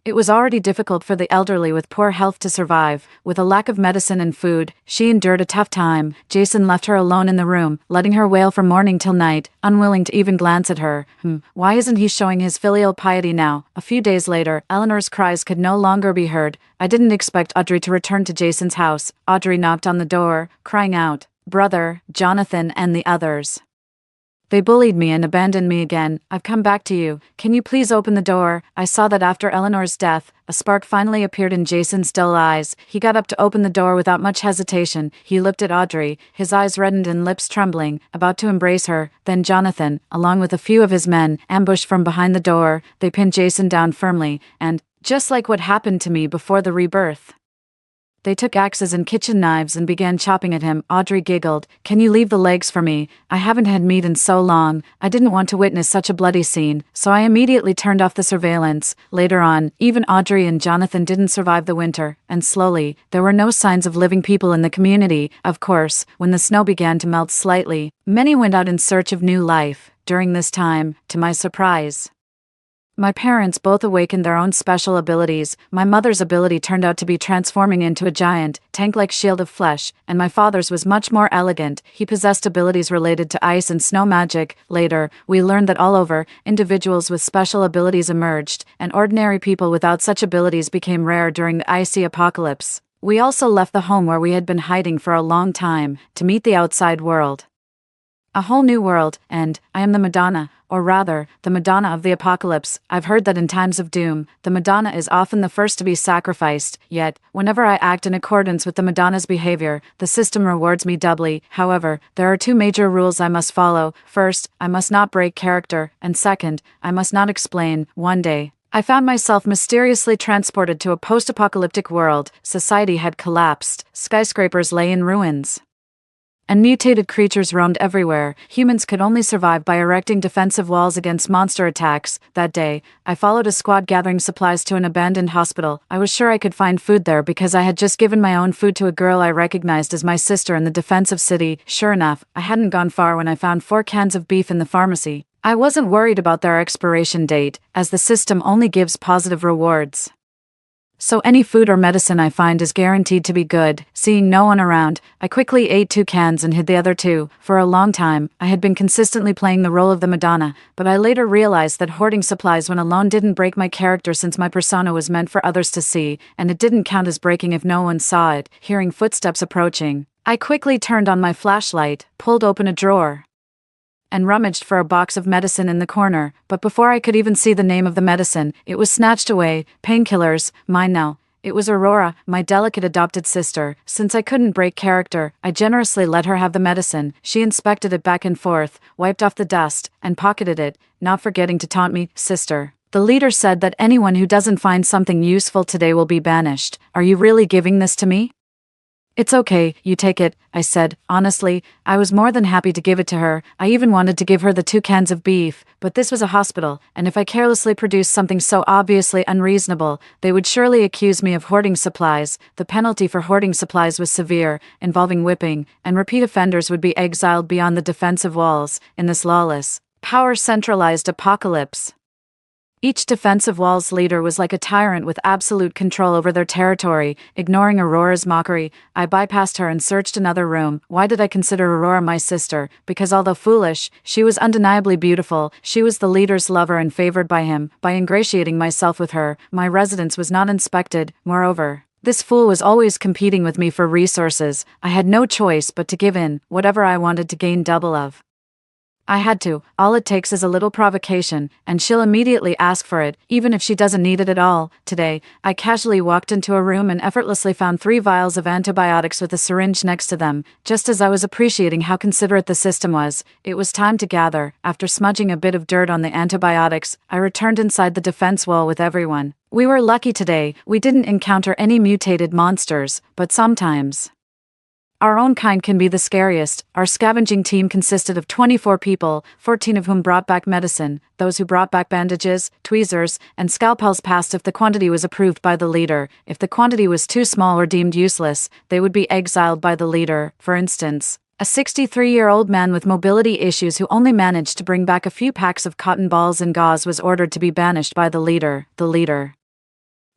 it was already difficult for the elderly with poor health to survive. With a lack of medicine and food, she endured a tough time. Jason left her alone in the room, letting her wail from morning till night, unwilling to even glance at her. Why isn't he showing his filial piety now? A few days later, Eleanor's cries could no longer be heard. I didn't expect Audrey to return to Jason's house. Audrey knocked on the door, crying out, "Brother, Jonathan and the others. They bullied me and abandoned me again. I've come back to you. Can you please open the door?" I saw that after Eleanor's death, a spark finally appeared in Jason's dull eyes. He got up to open the door without much hesitation. He looked at Audrey, his eyes reddened and lips trembling, about to embrace her. Then Jonathan, along with a few of his men, ambushed from behind the door. They pinned Jason down firmly, and, just like what happened to me before the rebirth, they took axes and kitchen knives and began chopping at him. Audrey giggled. "Can you leave the legs for me? I haven't had meat in so long." I didn't want to witness such a bloody scene, so I immediately turned off the surveillance. Later on, even Audrey and Jonathan didn't survive the winter, and slowly, there were no signs of living people in the community. Of course, when the snow began to melt slightly, many went out in search of new life. During this time, to my surprise, my parents both awakened their own special abilities. My mother's ability turned out to be transforming into a giant, tank-like shield of flesh, and my father's was much more elegant. He possessed abilities related to ice and snow magic. Later, we learned that all over, individuals with special abilities emerged, and ordinary people without such abilities became rare during the icy apocalypse. We also left the home where we had been hiding for a long time, to meet the outside world. A whole new world, and I am the Madonna, or rather, the Madonna of the apocalypse. I've heard that in times of doom, the Madonna is often the first to be sacrificed, yet, whenever I act in accordance with the Madonna's behavior, the system rewards me doubly. However, there are two major rules I must follow. First, I must not break character, and second, I must not explain. One day, I found myself mysteriously transported to a post-apocalyptic world. Society had collapsed, skyscrapers lay in ruins, And mutated creatures roamed everywhere. Humans could only survive by erecting defensive walls against monster attacks. That day, I followed a squad gathering supplies to an abandoned hospital. I was sure I could find food there because I had just given my own food to a girl I recognized as my sister in the defensive city. Sure enough, I hadn't gone far when I found 4 cans of beef in the pharmacy. I wasn't worried about their expiration date, as the system only gives positive rewards. So any food or medicine I find is guaranteed to be good. Seeing no one around, I quickly ate 2 cans and hid the other 2. For a long time, I had been consistently playing the role of the Madonna, but I later realized that hoarding supplies when alone didn't break my character since my persona was meant for others to see, and it didn't count as breaking if no one saw it. Hearing footsteps approaching, I quickly turned on my flashlight, pulled open a drawer, and rummaged for a box of medicine in the corner, but before I could even see the name of the medicine, it was snatched away. Painkillers, mine now. It was Aurora, my delicate adopted sister. Since I couldn't break character, I generously let her have the medicine. She inspected it back and forth, wiped off the dust, and pocketed it, not forgetting to taunt me, "Sister. The leader said that anyone who doesn't find something useful today will be banished. Are you really giving this to me?" "It's okay, you take it," I said. Honestly, I was more than happy to give it to her. I even wanted to give her the 2 cans of beef, but this was a hospital, and if I carelessly produced something so obviously unreasonable, they would surely accuse me of hoarding supplies. The penalty for hoarding supplies was severe, involving whipping, and repeat offenders would be exiled beyond the defensive walls. In this lawless, power-centralized apocalypse, each defensive wall's leader was like a tyrant with absolute control over their territory. Ignoring Aurora's mockery, I bypassed her and searched another room. Why did I consider Aurora my sister? Because although foolish, she was undeniably beautiful. She was the leader's lover and favored by him. By ingratiating myself with her, my residence was not inspected. Moreover, this fool was always competing with me for resources. I had no choice but to give in. Whatever I wanted to gain double of, I had to. All it takes is a little provocation, and she'll immediately ask for it, even if she doesn't need it at all. Today, I casually walked into a room and effortlessly found 3 vials of antibiotics with a syringe next to them. Just as I was appreciating how considerate the system was, it was time to gather. After smudging a bit of dirt on the antibiotics, I returned inside the defense wall with everyone. We were lucky today. We didn't encounter any mutated monsters, but sometimes our own kind can be the scariest. Our scavenging team consisted of 24 people, 14 of whom brought back medicine. Those who brought back bandages, tweezers, and scalpels passed if the quantity was approved by the leader. If the quantity was too small or deemed useless, they would be exiled by the leader. For instance, a 63-year-old man with mobility issues who only managed to bring back a few packs of cotton balls and gauze was ordered to be banished by the leader. The leader,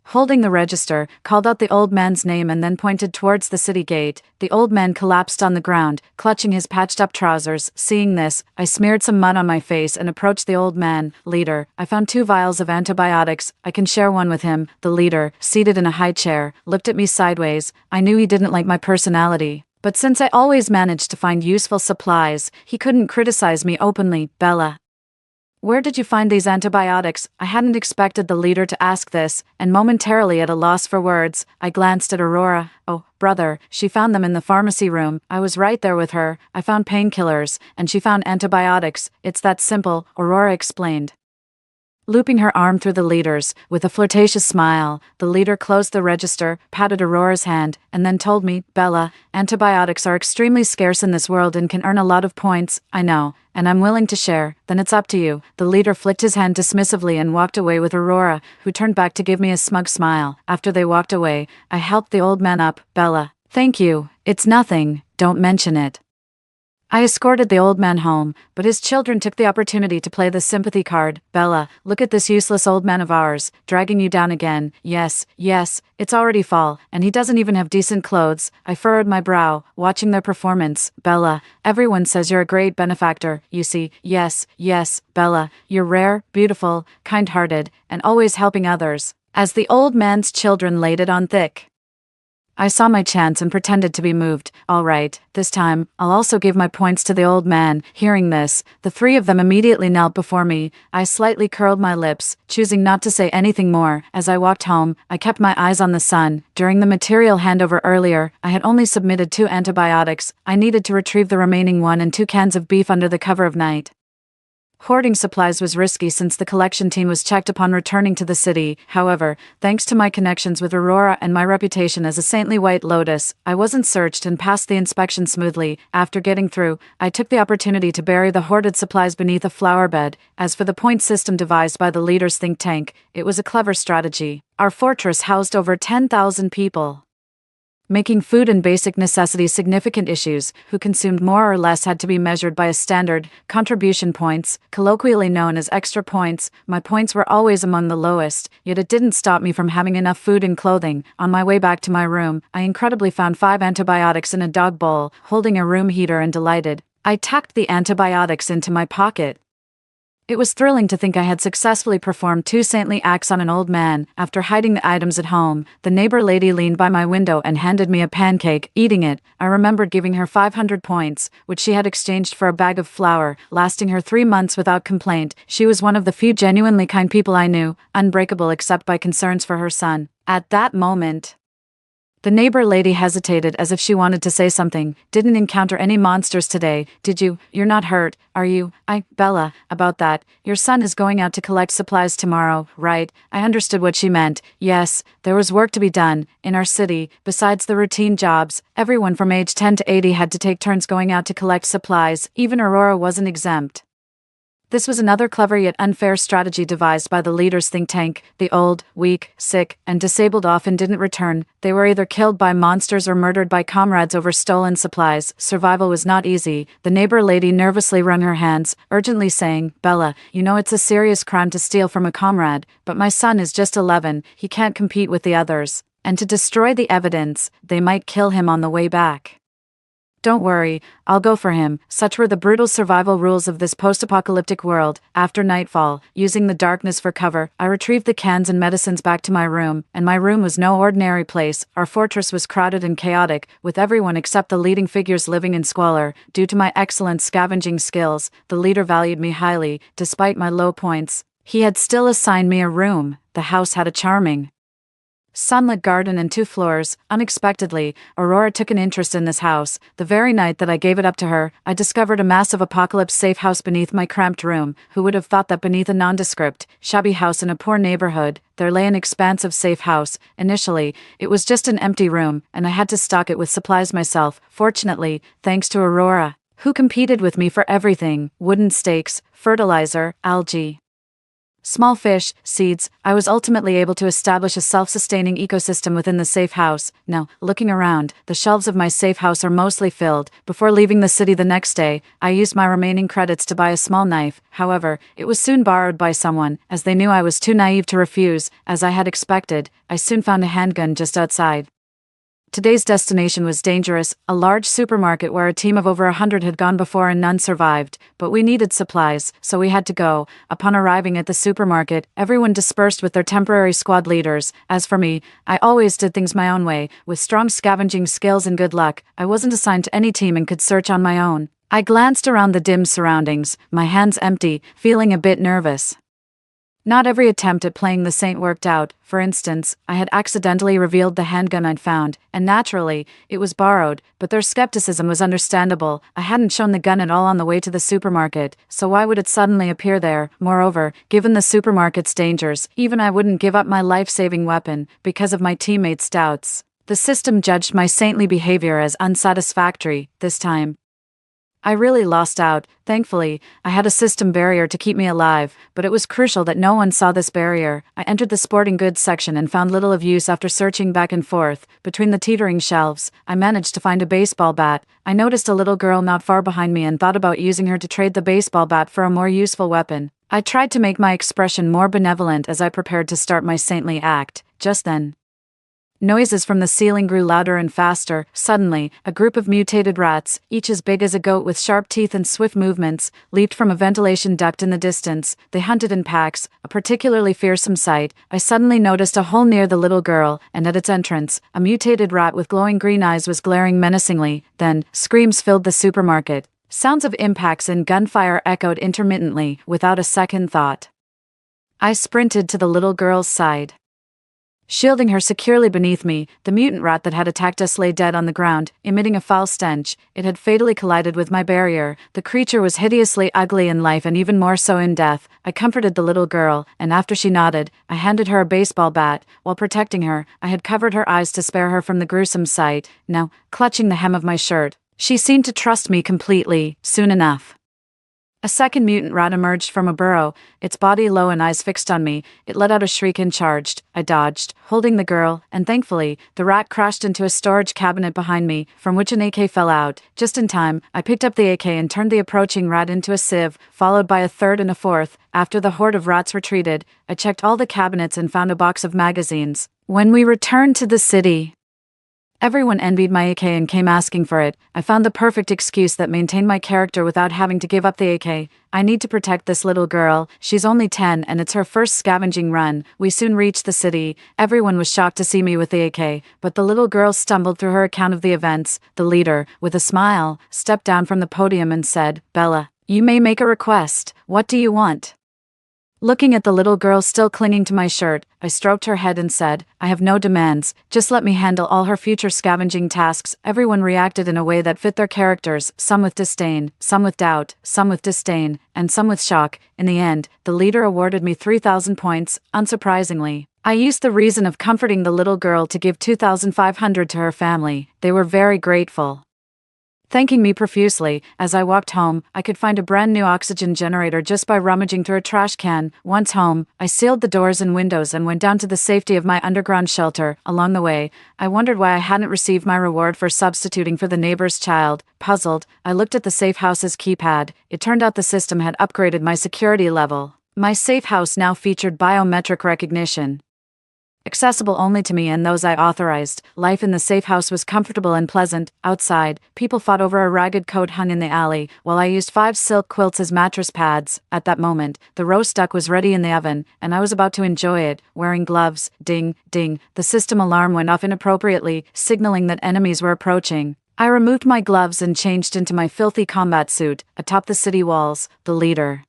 holding the register, called out the old man's name and then pointed towards the city gate. The old man collapsed on the ground, clutching his patched-up trousers. Seeing this, I smeared some mud on my face and approached the old man. "Leader, I found 2 vials of antibiotics. I can share one with him." The leader, seated in a high chair, looked at me sideways. I knew he didn't like my personality, but since I always managed to find useful supplies, he couldn't criticize me openly. "Bella, where did you find these antibiotics?" I hadn't expected the leader to ask this, and momentarily at a loss for words, I glanced at Aurora. "Oh, brother, she found them in the pharmacy room. I was right there with her. I found painkillers, and she found antibiotics. It's that simple," Aurora explained, looping her arm through the leader's. With a flirtatious smile, the leader closed the register, patted Aurora's hand, and then told me, "Bella, antibiotics are extremely scarce in this world and can earn a lot of points." "I know, and I'm willing to share." "Then it's up to you." The leader flicked his hand dismissively and walked away with Aurora, who turned back to give me a smug smile. After they walked away, I helped the old man up. "Bella, thank you. It's nothing. Don't mention it." I escorted the old man home, but his children took the opportunity to play the sympathy card. "Bella, look at this useless old man of ours, dragging you down again." Yes, it's already fall, and he doesn't even have decent clothes." I furrowed my brow, watching their performance. "Bella, everyone says you're a great benefactor. You see, yes, Bella, you're rare, beautiful, kind-hearted, and always helping others." As the old man's children laid it on thick, I saw my chance and pretended to be moved. "All right, this time, I'll also give my points to the old man." Hearing this, the 3 of them immediately knelt before me. I slightly curled my lips, choosing not to say anything more. As I walked home, I kept my eyes on the sun. During the material handover earlier, I had only submitted 2 antibiotics. I needed to retrieve the remaining 1 and 2 cans of beef under the cover of night. Hoarding supplies was risky since the collection team was checked upon returning to the city. However, thanks to my connections with Aurora and my reputation as a saintly white lotus, I wasn't searched and passed the inspection smoothly. After getting through, I took the opportunity to bury the hoarded supplies beneath a flower bed. As for the point system devised by the leader's think tank, it was a clever strategy. Our fortress housed over 10,000 people, making food and basic necessities significant issues. Who consumed more or less had to be measured by a standard, contribution points, colloquially known as extra points. My points were always among the lowest, yet it didn't stop me from having enough food and clothing. On my way back to my room, I incredibly found 5 antibiotics in a dog bowl, holding a room heater, and delighted, I tucked the antibiotics into my pocket. It was thrilling to think I had successfully performed 2 saintly acts on an old man. After hiding the items at home, the neighbor lady leaned by my window and handed me a pancake. Eating it, I remembered giving her 500 points, which she had exchanged for a bag of flour, lasting her 3 months without complaint. She was one of the few genuinely kind people I knew, unbreakable except by concerns for her son. At that moment, the neighbor lady hesitated as if she wanted to say something. Didn't encounter any monsters today, did you? You're not hurt, are you? Bella, about that. Your son is going out to collect supplies tomorrow, right? I understood what she meant. Yes, there was work to be done. In our city, besides the routine jobs, everyone from age 10 to 80 had to take turns going out to collect supplies. Even Aurora wasn't exempt. This was another clever yet unfair strategy devised by the leader's think tank. The old, weak, sick, and disabled often didn't return. They were either killed by monsters or murdered by comrades over stolen supplies. Survival was not easy. The neighbor lady nervously wrung her hands, urgently saying, Bella, you know it's a serious crime to steal from a comrade, but my son is just 11, he can't compete with the others. And to destroy the evidence, they might kill him on the way back. Don't worry, I'll go for him. Such were the brutal survival rules of this post-apocalyptic world. After nightfall, using the darkness for cover, I retrieved the cans and medicines back to my room, and my room was no ordinary place. Our fortress was crowded and chaotic, with everyone except the leading figures living in squalor. Due to my excellent scavenging skills, the leader valued me highly. Despite my low points, he had still assigned me a room. The house had a charming, sunlit garden and 2 floors. Unexpectedly, Aurora took an interest in this house. The very night that I gave it up to her, I discovered a massive apocalypse-safe house beneath my cramped room. Who would have thought that beneath a nondescript, shabby house in a poor neighborhood, there lay an expansive safe house? Initially, it was just an empty room, and I had to stock it with supplies myself. Fortunately, thanks to Aurora, who competed with me for everything: wooden stakes, fertilizer, algae, small fish, seeds, I was ultimately able to establish a self-sustaining ecosystem within the safe house. Now, looking around, the shelves of my safe house are mostly filled. Before leaving the city the next day, I used my remaining credits to buy a small knife. However, it was soon borrowed by someone, as they knew I was too naive to refuse. As I had expected, I soon found a handgun just outside. Today's destination was dangerous, a large supermarket where a team of over 100 had gone before and none survived. But we needed supplies, so we had to go. Upon arriving at the supermarket, everyone dispersed with their temporary squad leaders. As for me, I always did things my own way. With strong scavenging skills and good luck, I wasn't assigned to any team and could search on my own. I glanced around the dim surroundings, my hands empty, feeling a bit nervous. Not every attempt at playing the saint worked out. For instance, I had accidentally revealed the handgun I'd found, and naturally, it was borrowed, but their skepticism was understandable. I hadn't shown the gun at all on the way to the supermarket, so why would it suddenly appear there? Moreover, given the supermarket's dangers, even I wouldn't give up my life-saving weapon because of my teammates' doubts. The system judged my saintly behavior as unsatisfactory. This time, I really lost out. Thankfully, I had a system barrier to keep me alive, but it was crucial that no one saw this barrier. I entered the sporting goods section and found little of use after searching back and forth. Between the teetering shelves, I managed to find a baseball bat. I noticed a little girl not far behind me and thought about using her to trade the baseball bat for a more useful weapon. I tried to make my expression more benevolent as I prepared to start my saintly act. Just then, noises from the ceiling grew louder and faster. Suddenly, a group of mutated rats, each as big as a goat with sharp teeth and swift movements, leaped from a ventilation duct in the distance. They hunted in packs, a particularly fearsome sight. I suddenly noticed a hole near the little girl, and at its entrance, a mutated rat with glowing green eyes was glaring menacingly. Then, screams filled the supermarket. Sounds of impacts and gunfire echoed intermittently. Without a second thought, I sprinted to the little girl's side. Shielding her securely beneath me, the mutant rat that had attacked us lay dead on the ground, emitting a foul stench. It had fatally collided with my barrier. The creature was hideously ugly in life and even more so in death. I comforted the little girl, and after she nodded, I handed her a baseball bat. While protecting her, I had covered her eyes to spare her from the gruesome sight. Now, clutching the hem of my shirt, she seemed to trust me completely. Soon enough, a second mutant rat emerged from a burrow, its body low and eyes fixed on me. It let out a shriek and charged. I dodged, holding the girl, and thankfully, the rat crashed into a storage cabinet behind me, from which an AK fell out. Just in time, I picked up the AK and turned the approaching rat into a sieve, followed by a third and a fourth. After the horde of rats retreated, I checked all the cabinets and found a box of magazines. When we returned to the city, everyone envied my AK and came asking for it. I found the perfect excuse that maintained my character without having to give up the AK. I need to protect this little girl. She's only 10 and it's her first scavenging run. We soon reached the city. Everyone was shocked to see me with the AK, but the little girl stumbled through her account of the events. The leader, with a smile, stepped down from the podium and said, "Bella, you may make a request. What do you want?" Looking at the little girl still clinging to my shirt, I stroked her head and said, "I have no demands, just let me handle all her future scavenging tasks." Everyone reacted in a way that fit their characters, some with disdain, some with doubt, some with disdain, and some with shock. In the end, the leader awarded me 3,000 points, unsurprisingly. I used the reason of comforting the little girl to give 2,500 to her family. They were very grateful, thanking me profusely. As I walked home, I could find a brand new oxygen generator just by rummaging through a trash can. Once home, I sealed the doors and windows and went down to the safety of my underground shelter. Along the way, I wondered why I hadn't received my reward for substituting for the neighbor's child. Puzzled, I looked at the safe house's keypad. It turned out the system had upgraded my security level. My safe house now featured biometric recognition, accessible only to me and those I authorized. Life in the safe house was comfortable and pleasant. Outside, people fought over a ragged coat hung in the alley, while I used 5 silk quilts as mattress pads. At that moment, the roast duck was ready in the oven, and I was about to enjoy it, wearing gloves. Ding, ding, the system alarm went off inappropriately, signaling that enemies were approaching. I removed my gloves and changed into my filthy combat suit. Atop the city walls, the leader,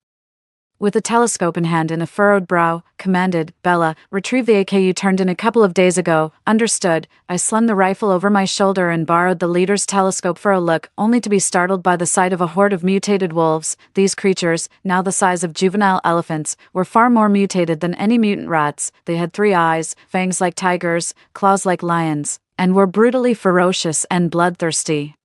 with a telescope in hand and a furrowed brow, commanded, "Bella, retrieve the AK you turned in a couple of days ago." Understood. I slung the rifle over my shoulder and borrowed the leader's telescope for a look, only to be startled by the sight of a horde of mutated wolves. These creatures, now the size of juvenile elephants, were far more mutated than any mutant rats. They had 3 eyes, fangs like tigers, claws like lions, and were brutally ferocious and bloodthirsty.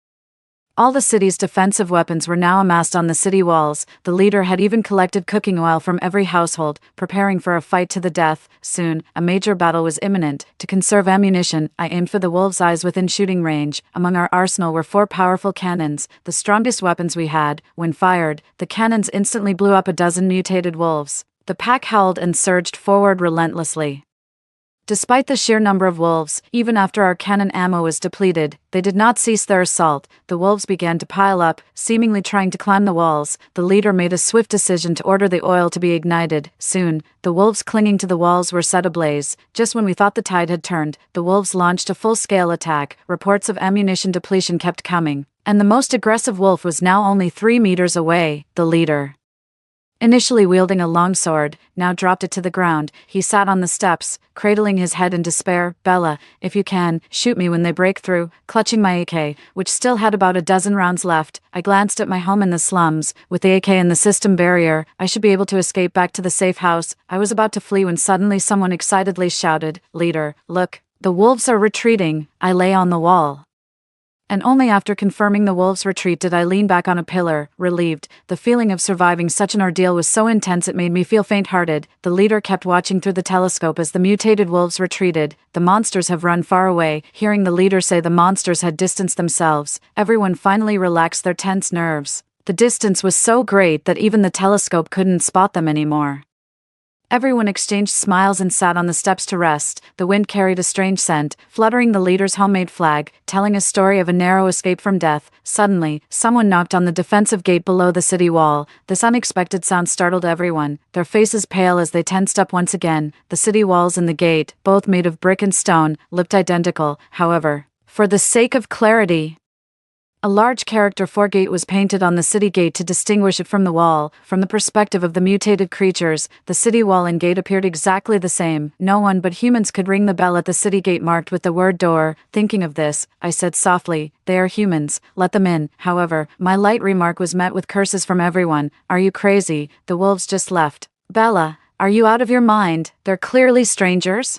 All the city's defensive weapons were now amassed on the city walls. The leader had even collected cooking oil from every household, preparing for a fight to the death. Soon, a major battle was imminent. To conserve ammunition, I aimed for the wolves' eyes within shooting range. Among our arsenal were 4 powerful cannons, the strongest weapons we had. When fired, the cannons instantly blew up a dozen mutated wolves. The pack howled and surged forward relentlessly. Despite the sheer number of wolves, even after our cannon ammo was depleted, they did not cease their assault. The wolves began to pile up, seemingly trying to climb the walls. The leader made a swift decision to order the oil to be ignited. Soon, the wolves clinging to the walls were set ablaze. Just when we thought the tide had turned, the wolves launched a full-scale attack. Reports of ammunition depletion kept coming, and the most aggressive wolf was now only 3 meters away. The leader, initially wielding a long sword, now dropped it to the ground. He sat on the steps, cradling his head in despair. "Bella, if you can, shoot me when they break through." Clutching my AK, which still had about a dozen rounds left, I glanced at my home in the slums. With the AK and the system barrier, I should be able to escape back to the safe house. I was about to flee when suddenly someone excitedly shouted, "Leader, look, the wolves are retreating." I lay on the wall, and only after confirming the wolves' retreat did I lean back on a pillar, relieved. The feeling of surviving such an ordeal was so intense it made me feel faint-hearted. The leader kept watching through the telescope as the mutated wolves retreated. "The monsters have run far away." Hearing the leader say the monsters had distanced themselves, everyone finally relaxed their tense nerves. The distance was so great that even the telescope couldn't spot them anymore. Everyone exchanged smiles and sat on the steps to rest. The wind carried a strange scent, fluttering the leader's homemade flag, telling a story of a narrow escape from death. Suddenly, someone knocked on the defensive gate below the city wall. This unexpected sound startled everyone, their faces pale as they tensed up once again. The city walls and the gate, both made of brick and stone, looked identical. However, for the sake of clarity, A large character 4 gate was painted on the city gate to distinguish it from the wall. From the perspective of the mutated creatures, the city wall and gate appeared exactly the same. No one but humans could ring the bell at the city gate marked with the word door. Thinking of this, I said softly, "They are humans, let them in." However, my light remark was met with curses from everyone. "Are you crazy? The wolves just left." "Bella, are you out of your mind? They're clearly strangers."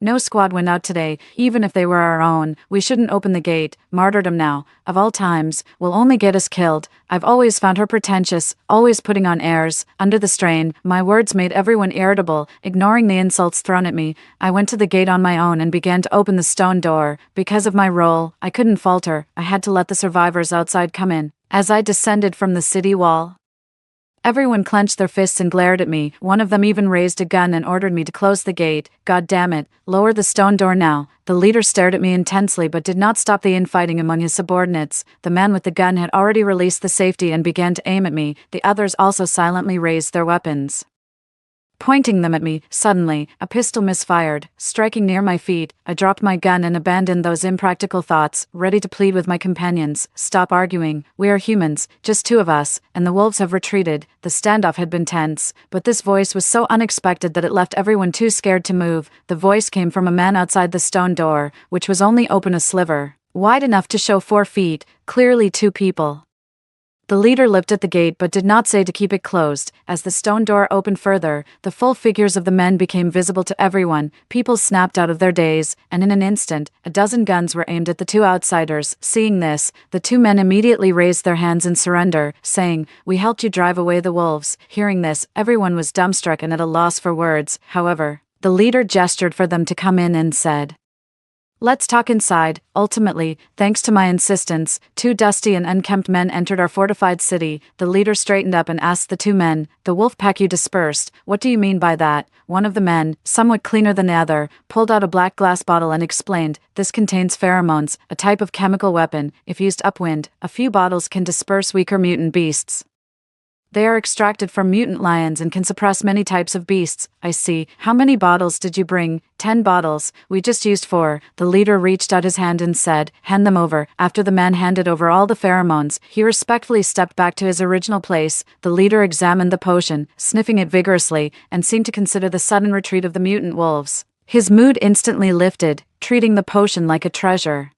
"No squad went out today, even if they were our own. We shouldn't open the gate. Martyrdom now, of all times, will only get us killed." I've always found her pretentious, always putting on airs. Under the strain, my words made everyone irritable. Ignoring the insults thrown at me, I went to the gate on my own and began to open the stone door. Because of my role, I couldn't falter. I had to let the survivors outside come in. As I descended from the city wall, everyone clenched their fists and glared at me. One of them even raised a gun and ordered me to close the gate. "God damn it, lower the stone door now." The leader stared at me intensely but did not stop the infighting among his subordinates. The man with the gun had already released the safety and began to aim at me. The others also silently raised their weapons, pointing them at me. Suddenly, a pistol misfired, striking near my feet. I dropped my gun and abandoned those impractical thoughts, ready to plead with my companions. "Stop arguing. We are humans, just 2 of us, and the wolves have retreated." The standoff had been tense, but this voice was so unexpected that it left everyone too scared to move. The voice came from a man outside the stone door, which was only open a sliver, wide enough to show 4 feet, clearly 2 people. The leader lifted the gate but did not say to keep it closed. As the stone door opened further, the full figures of the men became visible to everyone. People snapped out of their daze, and in an instant, a dozen guns were aimed at the 2 outsiders. Seeing this, the 2 men immediately raised their hands in surrender, saying, "We helped you drive away the wolves." Hearing this, everyone was dumbstruck and at a loss for words. However, the leader gestured for them to come in and said, "Let's talk inside." Ultimately, thanks to my insistence, 2 dusty and unkempt men entered our fortified city. The leader straightened up and asked the 2 men, "The wolf pack you dispersed, what do you mean by that?" One of the men, somewhat cleaner than the other, pulled out a black glass bottle and explained, "This contains pheromones, a type of chemical weapon. If used upwind, a few bottles can disperse weaker mutant beasts. They are extracted from mutant lions and can suppress many types of beasts." "I see. How many bottles did you bring?" 10 bottles. We just used 4. The leader reached out his hand and said, "Hand them over." After the man handed over all the pheromones, he respectfully stepped back to his original place. The leader examined the potion, sniffing it vigorously, and seemed to consider the sudden retreat of the mutant wolves. His mood instantly lifted, treating the potion like a treasure.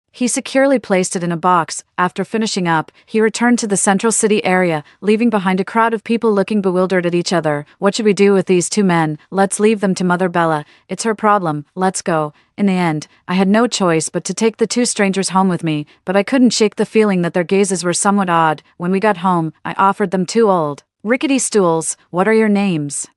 He securely placed it in a box. After finishing up, he returned to the central city area, leaving behind a crowd of people looking bewildered at each other. "What should we do with these 2 men? Let's leave them to Mother Bella. It's her problem. Let's go." In the end, I had no choice but to take the 2 strangers home with me, but I couldn't shake the feeling that their gazes were somewhat odd. When we got home, I offered them 2 old, rickety stools. "What are your names?"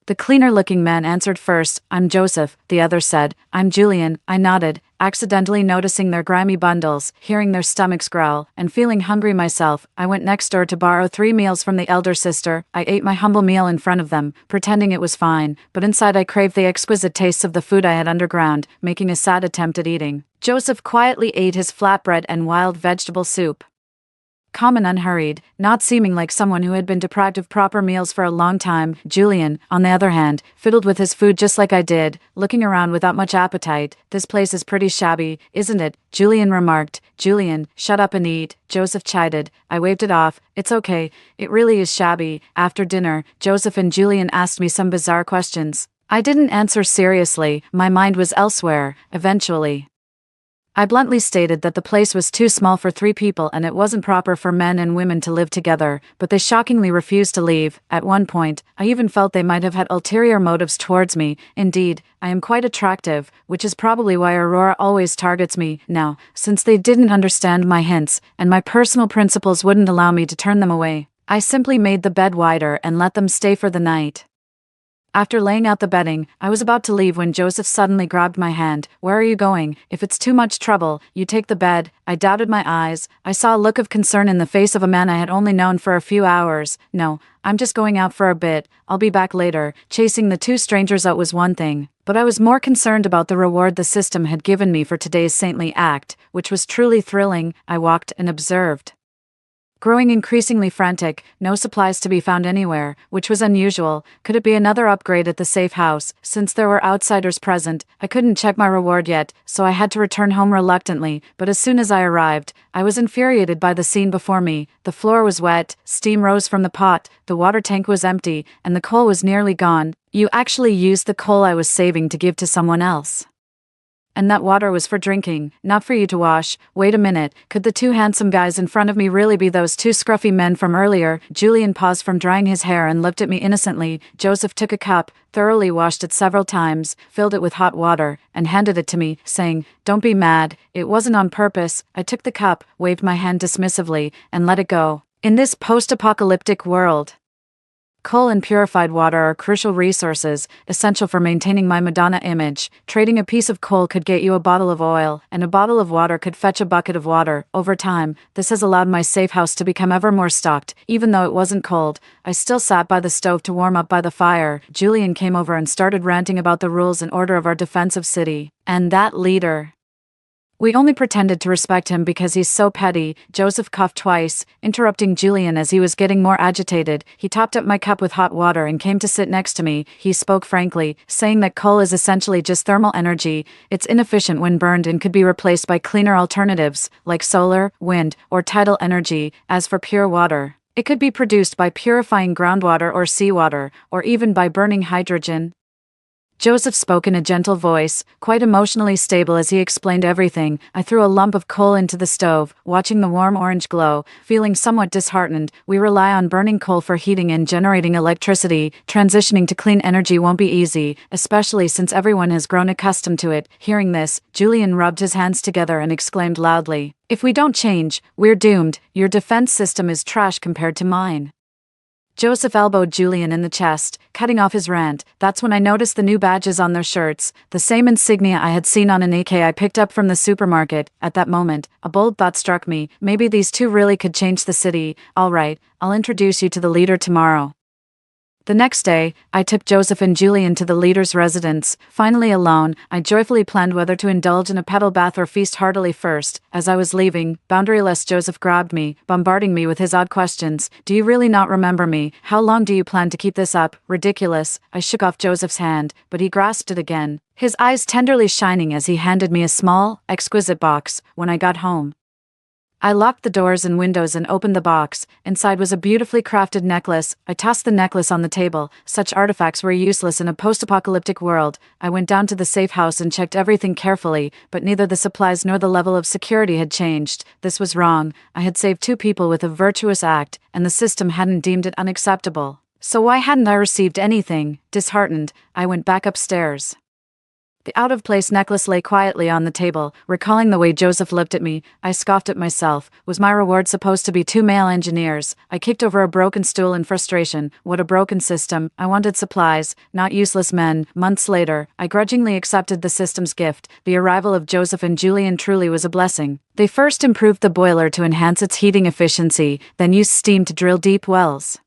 The cleaner-looking man answered first. "I'm Joseph," the other said. "I'm Julian." I nodded, accidentally noticing their grimy bundles. Hearing their stomachs growl, and feeling hungry myself, I went next door to borrow 3 meals from the elder sister. I ate my humble meal in front of them, pretending it was fine, but inside I craved the exquisite tastes of the food I had underground, making a sad attempt at eating. Joseph quietly ate his flatbread and wild vegetable soup, calm and unhurried, not seeming like someone who had been deprived of proper meals for a long time. Julian, on the other hand, fiddled with his food just like I did, looking around without much appetite. "This place is pretty shabby, isn't it?" Julian remarked. "Julian, shut up and eat," Joseph chided. I waved it off. "It's okay, it really is shabby." After dinner, Joseph and Julian asked me some bizarre questions. I didn't answer seriously, my mind was elsewhere. Eventually, I bluntly stated that the place was too small for 3 people and it wasn't proper for men and women to live together, but they shockingly refused to leave. At one point, I even felt they might have had ulterior motives towards me. Indeed, I am quite attractive, which is probably why Aurora always targets me. Now, since they didn't understand my hints, and my personal principles wouldn't allow me to turn them away, I simply made the bed wider and let them stay for the night. After laying out the bedding, I was about to leave when Joseph suddenly grabbed my hand. "Where are you going? If it's too much trouble, you take the bed." I doubted my eyes. I saw a look of concern in the face of a man I had only known for a few hours. "No, I'm just going out for a bit. I'll be back later." Chasing the 2 strangers out was one thing, but I was more concerned about the reward the system had given me for today's saintly act, which was truly thrilling. I walked and observed. Growing increasingly frantic, no supplies to be found anywhere, which was unusual. Could it be another upgrade at the safe house? Since there were outsiders present, I couldn't check my reward yet, so I had to return home reluctantly, but as soon as I arrived, I was infuriated by the scene before me. The floor was wet, steam rose from the pot, the water tank was empty, and the coal was nearly gone. You actually used the coal I was saving to give to someone else. And that water was for drinking, not for you to wash. Wait a minute, could the two handsome guys in front of me really be those two scruffy men from earlier? Julian paused from drying his hair and looked at me innocently. Joseph took a cup, thoroughly washed it several times, filled it with hot water, and handed it to me, saying, "Don't be mad, it wasn't on purpose." I took the cup, waved my hand dismissively, and let it go. In this post-apocalyptic world, coal and purified water are crucial resources, essential for maintaining my Madonna image. Trading a piece of coal could get you a bottle of oil, and a bottle of water could fetch a bucket of water. Over time, this has allowed my safe house to become ever more stocked. Even though it wasn't cold, I still sat by the stove to warm up by the fire. Julian came over and started ranting about the rules and order of our defensive city. And that leader, we only pretended to respect him because he's so petty. Joseph coughed twice, interrupting Julian as he was getting more agitated. He topped up my cup with hot water and came to sit next to me. He spoke frankly, saying that coal is essentially just thermal energy. It's inefficient when burned and could be replaced by cleaner alternatives, like solar, wind, or tidal energy. As for pure water, it could be produced by purifying groundwater or seawater, or even by burning hydrogen. Joseph spoke in a gentle voice, quite emotionally stable as he explained everything. I threw a lump of coal into the stove, watching the warm orange glow, feeling somewhat disheartened. We rely on burning coal for heating and generating electricity. Transitioning to clean energy won't be easy, especially since everyone has grown accustomed to it. Hearing this, Julian rubbed his hands together and exclaimed loudly, "If we don't change, we're doomed. Your defense system is trash compared to mine." Joseph elbowed Julian in the chest, cutting off his rant. That's when I noticed the new badges on their shirts, the same insignia I had seen on an AK I picked up from the supermarket. At that moment, a bold thought struck me. Maybe these two really could change the city. All right, I'll introduce you to the leader tomorrow. The next day, I took Joseph and Julian to the leader's residence. Finally alone, I joyfully planned whether to indulge in a pedal bath or feast heartily first. As I was leaving, boundaryless Joseph grabbed me, bombarding me with his odd questions. "Do you really not remember me? How long do you plan to keep this up? Ridiculous." I shook off Joseph's hand, but he grasped it again, his eyes tenderly shining as he handed me a small, exquisite box. When I got home, I locked the doors and windows and opened the box. Inside was a beautifully crafted necklace. I tossed the necklace on the table. Such artifacts were useless in a post-apocalyptic world. I went down to the safe house and checked everything carefully, but neither the supplies nor the level of security had changed. This was wrong. I had saved two people with a virtuous act, and the system hadn't deemed it unacceptable. So why hadn't I received anything? Disheartened, I went back upstairs. The out-of-place necklace lay quietly on the table. Recalling the way Joseph looked at me, I scoffed at myself. Was my reward supposed to be two male engineers? I kicked over a broken stool in frustration. What a broken system. I wanted supplies, not useless men. Months later, I grudgingly accepted the system's gift. The arrival of Joseph and Julian truly was a blessing. They first improved the boiler to enhance its heating efficiency, then used steam to drill deep wells,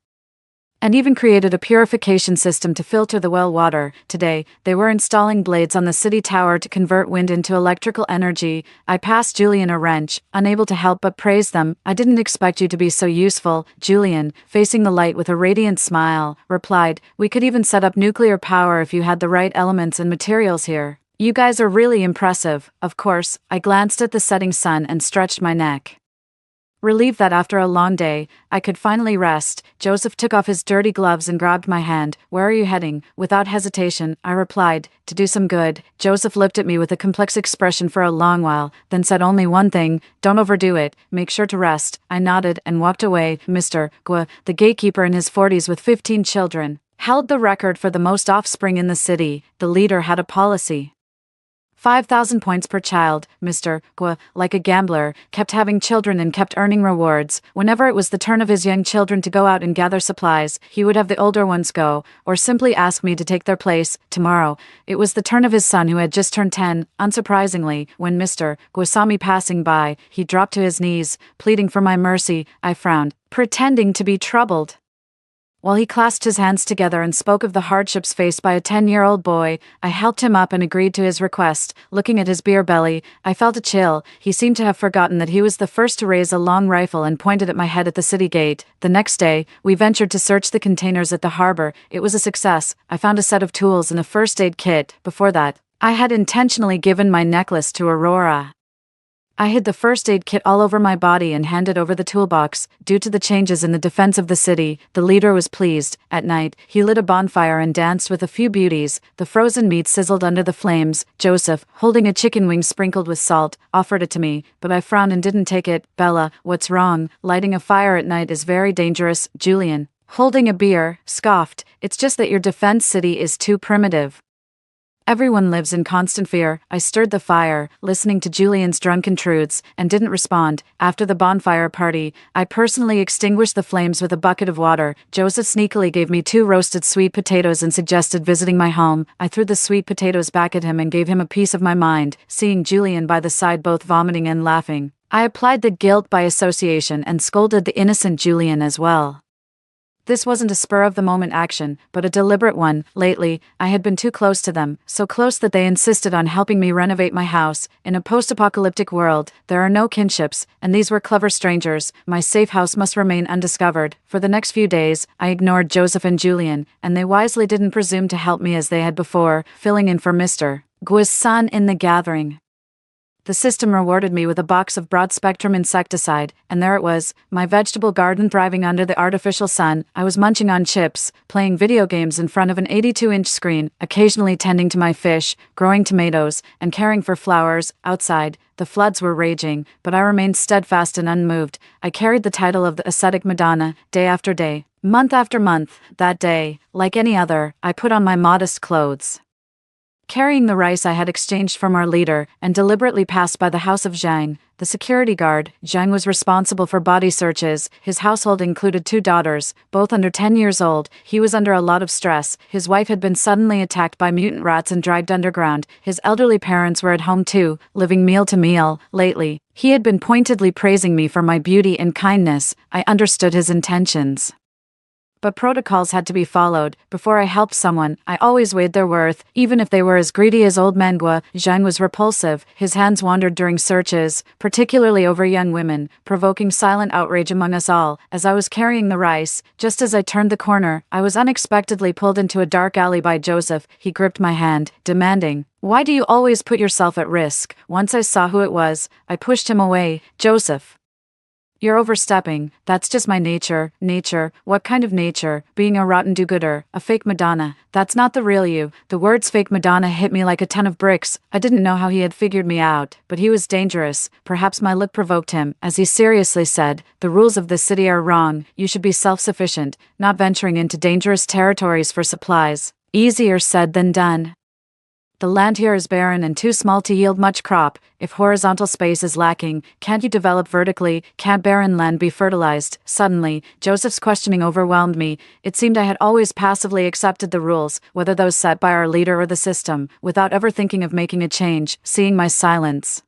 and even created a purification system to filter the well water. Today, they were installing blades on the city tower to convert wind into electrical energy. I passed Julian a wrench, unable to help but praise them. "I didn't expect you to be so useful." Julian, facing the light with a radiant smile, replied, "We could even set up nuclear power if you had the right elements and materials here. You guys are really impressive." Of course, I glanced at the setting sun and stretched my neck, relieved that after a long day, I could finally rest. Joseph took off his dirty gloves and grabbed my hand. "Where are you heading?" Without hesitation, I replied, "To do some good." Joseph looked at me with a complex expression for a long while, then said only one thing, "Don't overdo it, make sure to rest." I nodded and walked away. Mr. Gua, the gatekeeper in his 40s with 15 children, held the record for the most offspring in the city. The leader had a policy: 5,000 points per child. Mr. Gua, like a gambler, kept having children and kept earning rewards. Whenever it was the turn of his young children to go out and gather supplies, he would have the older ones go, or simply ask me to take their place. Tomorrow, it was the turn of his son who had just turned 10. Unsurprisingly, when Mr. Gua saw me passing by, he dropped to his knees, pleading for my mercy. I frowned, pretending to be troubled. While he clasped his hands together and spoke of the hardships faced by a 10-year-old boy, I helped him up and agreed to his request. Looking at his beer belly, I felt a chill. He seemed to have forgotten that he was the first to raise a long rifle and pointed at my head at the city gate. The next day, we ventured to search the containers at the harbor. It was a success. I found a set of tools and a first aid kit. Before that, I had intentionally given my necklace to Aurora. I hid the first aid kit all over my body and handed over the toolbox. Due to the changes in the defense of the city, the leader was pleased. At night, he lit a bonfire and danced with a few beauties. The frozen meat sizzled under the flames. Joseph, holding a chicken wing sprinkled with salt, offered it to me, but I frowned and didn't take it. Bella, what's wrong? Lighting a fire at night is very dangerous. Julian, holding a beer, scoffed. It's just that your defense city is too primitive. Everyone lives in constant fear. I stirred the fire, listening to Julian's drunken truths, and didn't respond. After the bonfire party, I personally extinguished the flames with a bucket of water. Joseph sneakily gave me 2 roasted sweet potatoes and suggested visiting my home. I threw the sweet potatoes back at him and gave him a piece of my mind, seeing Julian by the side both vomiting and laughing. I applied the guilt by association and scolded the innocent Julian as well. This wasn't a spur-of-the-moment action, but a deliberate one. Lately, I had been too close to them, so close that they insisted on helping me renovate my house. In a post-apocalyptic world, there are no kinships, and these were clever strangers. My safe house must remain undiscovered. For the next few days, I ignored Joseph and Julian, and they wisely didn't presume to help me as they had before, filling in for Mr. Gui's son in the gathering. The system rewarded me with a box of broad-spectrum insecticide, and there it was, my vegetable garden thriving under the artificial sun. I was munching on chips, playing video games in front of an 82-inch screen, occasionally tending to my fish, growing tomatoes, and caring for flowers. Outside, the floods were raging, but I remained steadfast and unmoved. I carried the title of the ascetic Madonna, day after day, month after month. That day, like any other, I put on my modest clothes, carrying the rice I had exchanged from our leader, and deliberately passed by the house of Zhang, the security guard. Zhang was responsible for body searches. His household included 2 daughters, both under 10 years old. He was under a lot of stress. His wife had been suddenly attacked by mutant rats and dragged underground. His elderly parents were at home too, living meal to meal. Lately, he had been pointedly praising me for my beauty and kindness. I understood his intentions, but protocols had to be followed. Before I helped someone, I always weighed their worth, even if they were as greedy as old Mengua. Zhang was repulsive. His hands wandered during searches, particularly over young women, provoking silent outrage among us all. As I was carrying the rice, just as I turned the corner, I was unexpectedly pulled into a dark alley by Joseph. He gripped my hand, demanding, "Why do you always put yourself at risk?" Once I saw who it was, I pushed him away. "Joseph, you're overstepping. That's just my nature." "Nature? What kind of nature? Being a rotten do-gooder, a fake Madonna. That's not the real you." The words fake Madonna hit me like a ton of bricks. I didn't know how he had figured me out, but he was dangerous. Perhaps my look provoked him, as he seriously said, "The rules of this city are wrong. You should be self-sufficient, not venturing into dangerous territories for supplies." Easier said than done. The land here is barren and too small to yield much crop. If horizontal space is lacking, can't you develop vertically? Can't barren land be fertilized? Suddenly, Joseph's questioning overwhelmed me. It seemed I had always passively accepted the rules, whether those set by our leader or the system, without ever thinking of making a change. Seeing my silence,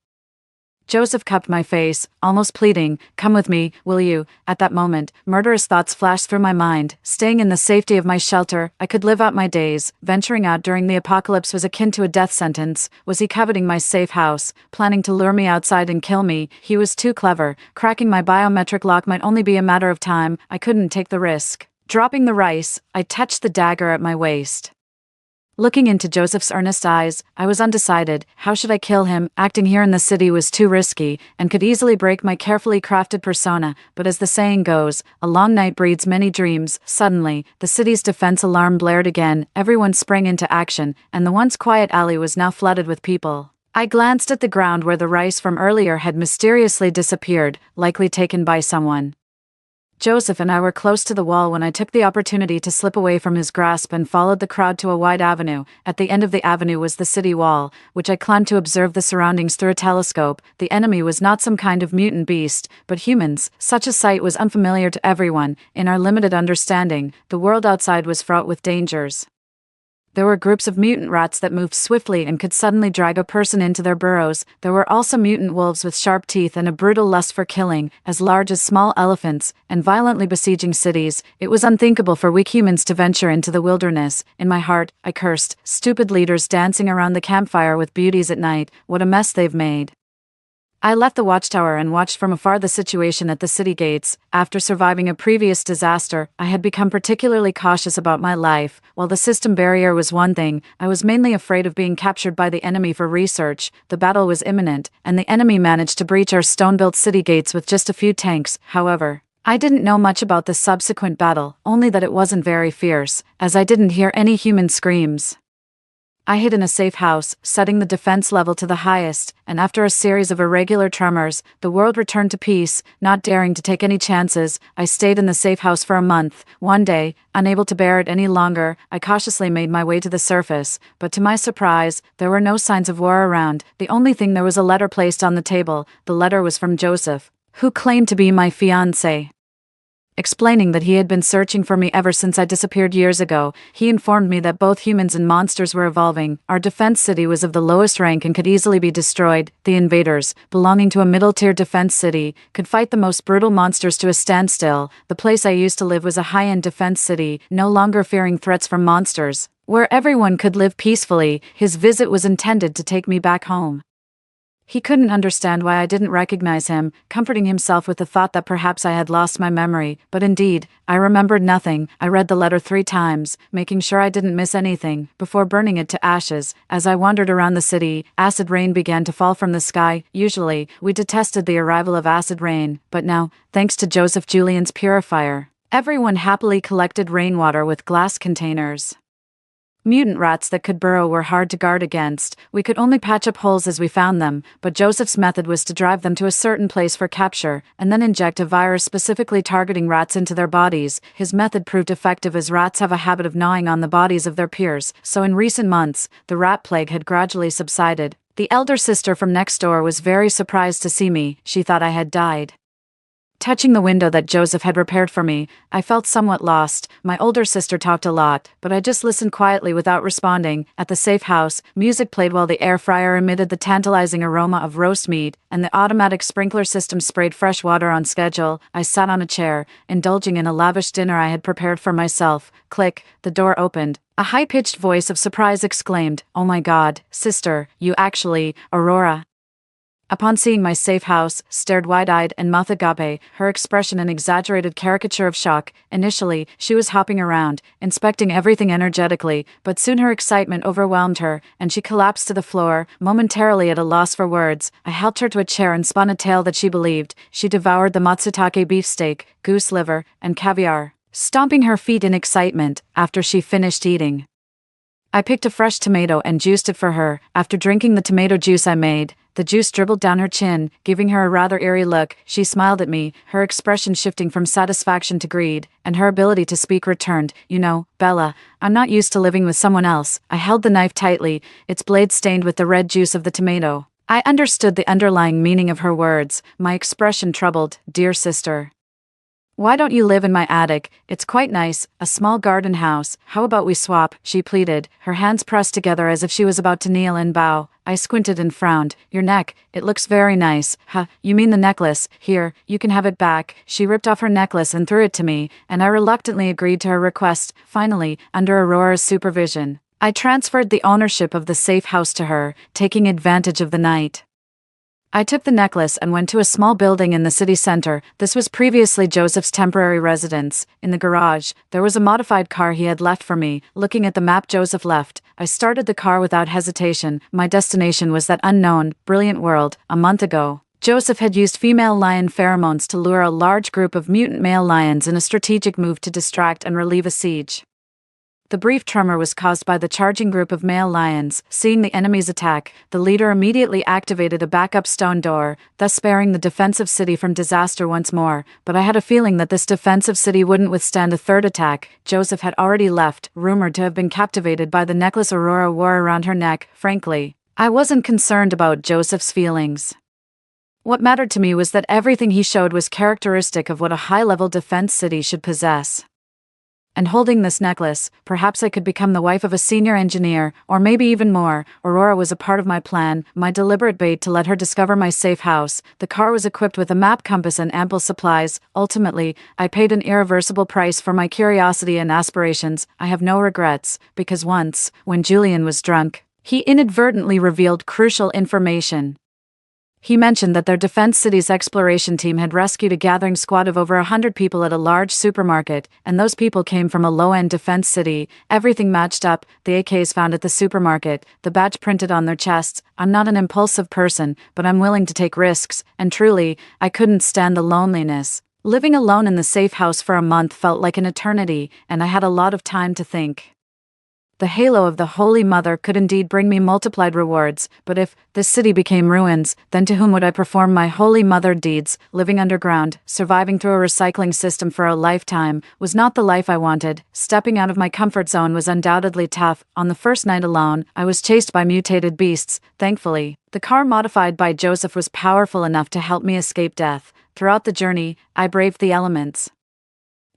Joseph cupped my face, almost pleading, "Come with me, will you?" At that moment, murderous thoughts flashed through my mind. Staying in the safety of my shelter, I could live out my days. Venturing out during the apocalypse was akin to a death sentence. Was he coveting my safe house, planning to lure me outside and kill me? He was too clever. Cracking my biometric lock might only be a matter of time. I couldn't take the risk. Dropping the rice, I touched the dagger at my waist. Looking into Joseph's earnest eyes, I was undecided. How should I kill him? Acting here in the city was too risky, and could easily break my carefully crafted persona, but as the saying goes, a long night breeds many dreams. Suddenly, the city's defense alarm blared again. Everyone sprang into action, and the once quiet alley was now flooded with people. I glanced at the ground where the rice from earlier had mysteriously disappeared, likely taken by someone. Joseph and I were close to the wall when I took the opportunity to slip away from his grasp and followed the crowd to a wide avenue. At the end of the avenue was the city wall, which I climbed to observe the surroundings through a telescope. The enemy was not some kind of mutant beast, but humans. Such a sight was unfamiliar to everyone. In our limited understanding, the world outside was fraught with dangers. There were groups of mutant rats that moved swiftly and could suddenly drag a person into their burrows. There were also mutant wolves with sharp teeth and a brutal lust for killing, as large as small elephants, and violently besieging cities. It was unthinkable for weak humans to venture into the wilderness. In my heart, I cursed. Stupid leaders dancing around the campfire with beauties at night. What a mess they've made. I left the watchtower and watched from afar the situation at the city gates. After surviving a previous disaster, I had become particularly cautious about my life. While the system barrier was one thing, I was mainly afraid of being captured by the enemy for research. The battle was imminent, and the enemy managed to breach our stone-built city gates with just a few tanks. However, I didn't know much about the subsequent battle, only that it wasn't very fierce, as I didn't hear any human screams. I hid in a safe house, setting the defense level to the highest, and after a series of irregular tremors, the world returned to peace. Not daring to take any chances, I stayed in the safe house for a month. One day, unable to bear it any longer, I cautiously made my way to the surface, but to my surprise, there were no signs of war around. The only thing, there was a letter placed on the table. The letter was from Joseph, who claimed to be my fiancé. Explaining that he had been searching for me ever since I disappeared years ago, he informed me that both humans and monsters were evolving. Our defense city was of the lowest rank and could easily be destroyed. The invaders, belonging to a middle-tier defense city, could fight the most brutal monsters to a standstill. The place I used to live was a high-end defense city, no longer fearing threats from monsters, where everyone could live peacefully. His visit was intended to take me back home. He couldn't understand why I didn't recognize him, comforting himself with the thought that perhaps I had lost my memory, but indeed, I remembered nothing. I read the letter 3 times, making sure I didn't miss anything, before burning it to ashes. As I wandered around the city, acid rain began to fall from the sky. Usually, we detested the arrival of acid rain, but now, thanks to Joseph Julian's purifier, everyone happily collected rainwater with glass containers. Mutant rats that could burrow were hard to guard against. We could only patch up holes as we found them, but Joseph's method was to drive them to a certain place for capture, and then inject a virus specifically targeting rats into their bodies. His method proved effective as rats have a habit of gnawing on the bodies of their peers, so in recent months, the rat plague had gradually subsided. The elder sister from next door was very surprised to see me. She thought I had died. Touching the window that Joseph had repaired for me, I felt somewhat lost. My older sister talked a lot, but I just listened quietly without responding. At the safe house, music played while the air fryer emitted the tantalizing aroma of roast meat, and the automatic sprinkler system sprayed fresh water on schedule. I sat on a chair, indulging in a lavish dinner I had prepared for myself. Click, the door opened. A high-pitched voice of surprise exclaimed, "Oh my God, sister, you actually, Aurora." Upon seeing my safe house, stared wide-eyed and mouth agape, her expression an exaggerated caricature of shock. Initially, she was hopping around, inspecting everything energetically, but soon her excitement overwhelmed her, and she collapsed to the floor, momentarily at a loss for words. I helped her to a chair and spun a tale that she believed. She devoured the matsutake beefsteak, goose liver, and caviar, stomping her feet in excitement after she finished eating. I picked a fresh tomato and juiced it for her. After drinking the tomato juice I made, the juice dribbled down her chin, giving her a rather eerie look. She smiled at me, her expression shifting from satisfaction to greed, and her ability to speak returned. "You know, Bella, I'm not used to living with someone else." I held the knife tightly, its blade stained with the red juice of the tomato. I understood the underlying meaning of her words, my expression troubled. "Dear sister, why don't you live in my attic? It's quite nice, a small garden house. How about we swap?" she pleaded, her hands pressed together as if she was about to kneel and bow. I squinted and frowned. "Your neck, it looks very nice." "Huh, you mean the necklace? Here, you can have it back." She ripped off her necklace and threw it to me, and I reluctantly agreed to her request. Finally, under Aurora's supervision, I transferred the ownership of the safe house to her, taking advantage of the night. I took the necklace and went to a small building in the city center. This was previously Joseph's temporary residence. In the garage, there was a modified car he had left for me. Looking at the map Joseph left, I started the car without hesitation. My destination was that unknown, brilliant world. A month ago, Joseph had used female lion pheromones to lure a large group of mutant male lions in a strategic move to distract and relieve a siege. The brief tremor was caused by the charging group of male lions. Seeing the enemy's attack, the leader immediately activated a backup stone door, thus sparing the defensive city from disaster once more. But I had a feeling that this defensive city wouldn't withstand a third attack. Joseph had already left, rumored to have been captivated by the necklace Aurora wore around her neck. Frankly, I wasn't concerned about Joseph's feelings. What mattered to me was that everything he showed was characteristic of what a high-level defense city should possess. And holding this necklace, perhaps I could become the wife of a senior engineer, or maybe even more. Aurora was a part of my plan, my deliberate bait to let her discover my safe house. The car was equipped with a map, compass, and ample supplies. Ultimately, I paid an irreversible price for my curiosity and aspirations. I have no regrets, because once, when Julian was drunk, he inadvertently revealed crucial information. He mentioned that their Defense City's exploration team had rescued a gathering squad of over 100 people at a large supermarket, and those people came from a low-end Defense City. Everything matched up: the AKs found at the supermarket, the badge printed on their chests. I'm not an impulsive person, but I'm willing to take risks, and truly, I couldn't stand the loneliness. Living alone in the safe house for a month felt like an eternity, and I had a lot of time to think. The halo of the Holy Mother could indeed bring me multiplied rewards, but if this city became ruins, then to whom would I perform my Holy Mother deeds? Living underground, surviving through a recycling system for a lifetime, was not the life I wanted. Stepping out of my comfort zone was undoubtedly tough. On the first night alone, I was chased by mutated beasts. Thankfully, the car modified by Joseph was powerful enough to help me escape death. Throughout the journey, I braved the elements,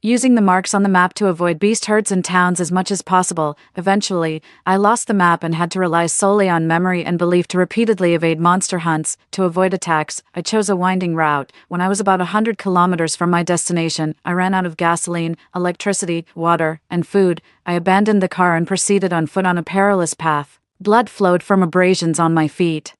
using the marks on the map to avoid beast herds and towns as much as possible. Eventually, I lost the map and had to rely solely on memory and belief to repeatedly evade monster hunts. To avoid attacks, I chose a winding route. When I was about 100 kilometers from my destination, I ran out of gasoline, electricity, water, and food. I abandoned the car and proceeded on foot on a perilous path. Blood flowed from abrasions on my feet,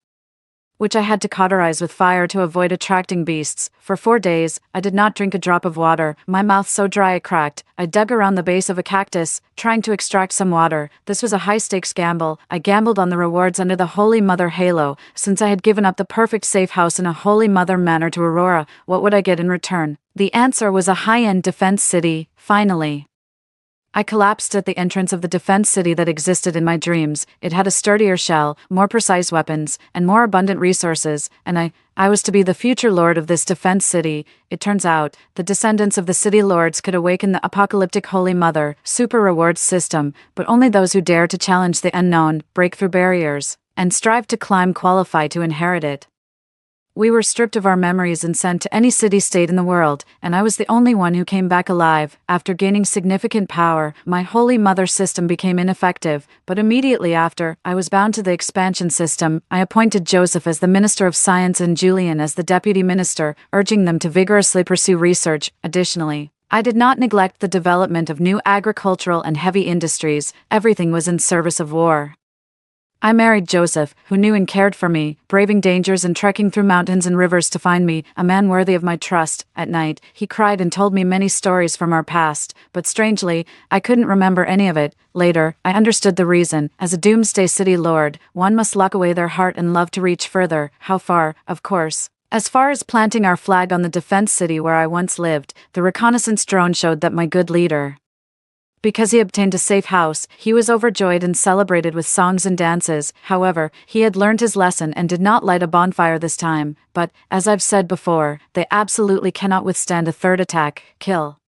which I had to cauterize with fire to avoid attracting beasts. For 4 days, I did not drink a drop of water, my mouth so dry it cracked. I dug around the base of a cactus, trying to extract some water. This was a high-stakes gamble. I gambled on the rewards under the Holy Mother halo. Since I had given up the perfect safe house in a Holy Mother manor to Aurora, what would I get in return? The answer was a high-end Defense City, finally. I collapsed at the entrance of the Defense City that existed in my dreams. It had a sturdier shell, more precise weapons, and more abundant resources, and I was to be the future lord of this Defense City. It turns out, the descendants of the city lords could awaken the apocalyptic Holy Mother super rewards system, but only those who dare to challenge the unknown, break through barriers, and strive to climb qualify to inherit it. We were stripped of our memories and sent to any city-state in the world, and I was the only one who came back alive. After gaining significant power, my Holy Mother system became ineffective, but immediately after, I was bound to the expansion system. I appointed Joseph as the Minister of Science and Julian as the Deputy Minister, urging them to vigorously pursue research. Additionally, I did not neglect the development of new agricultural and heavy industries. Everything was in service of war. I married Joseph, who knew and cared for me, braving dangers and trekking through mountains and rivers to find me, a man worthy of my trust. At night, he cried and told me many stories from our past, but strangely, I couldn't remember any of it. Later, I understood the reason. As a Doomsday City Lord, one must lock away their heart and love to reach further. How far? Of course. As far as planting our flag on the Defense City where I once lived. The reconnaissance drone showed that my good leader, because he obtained a safe house, he was overjoyed and celebrated with songs and dances. However, he had learned his lesson and did not light a bonfire this time. But, as I've said before, they absolutely cannot withstand a third attack. Kill.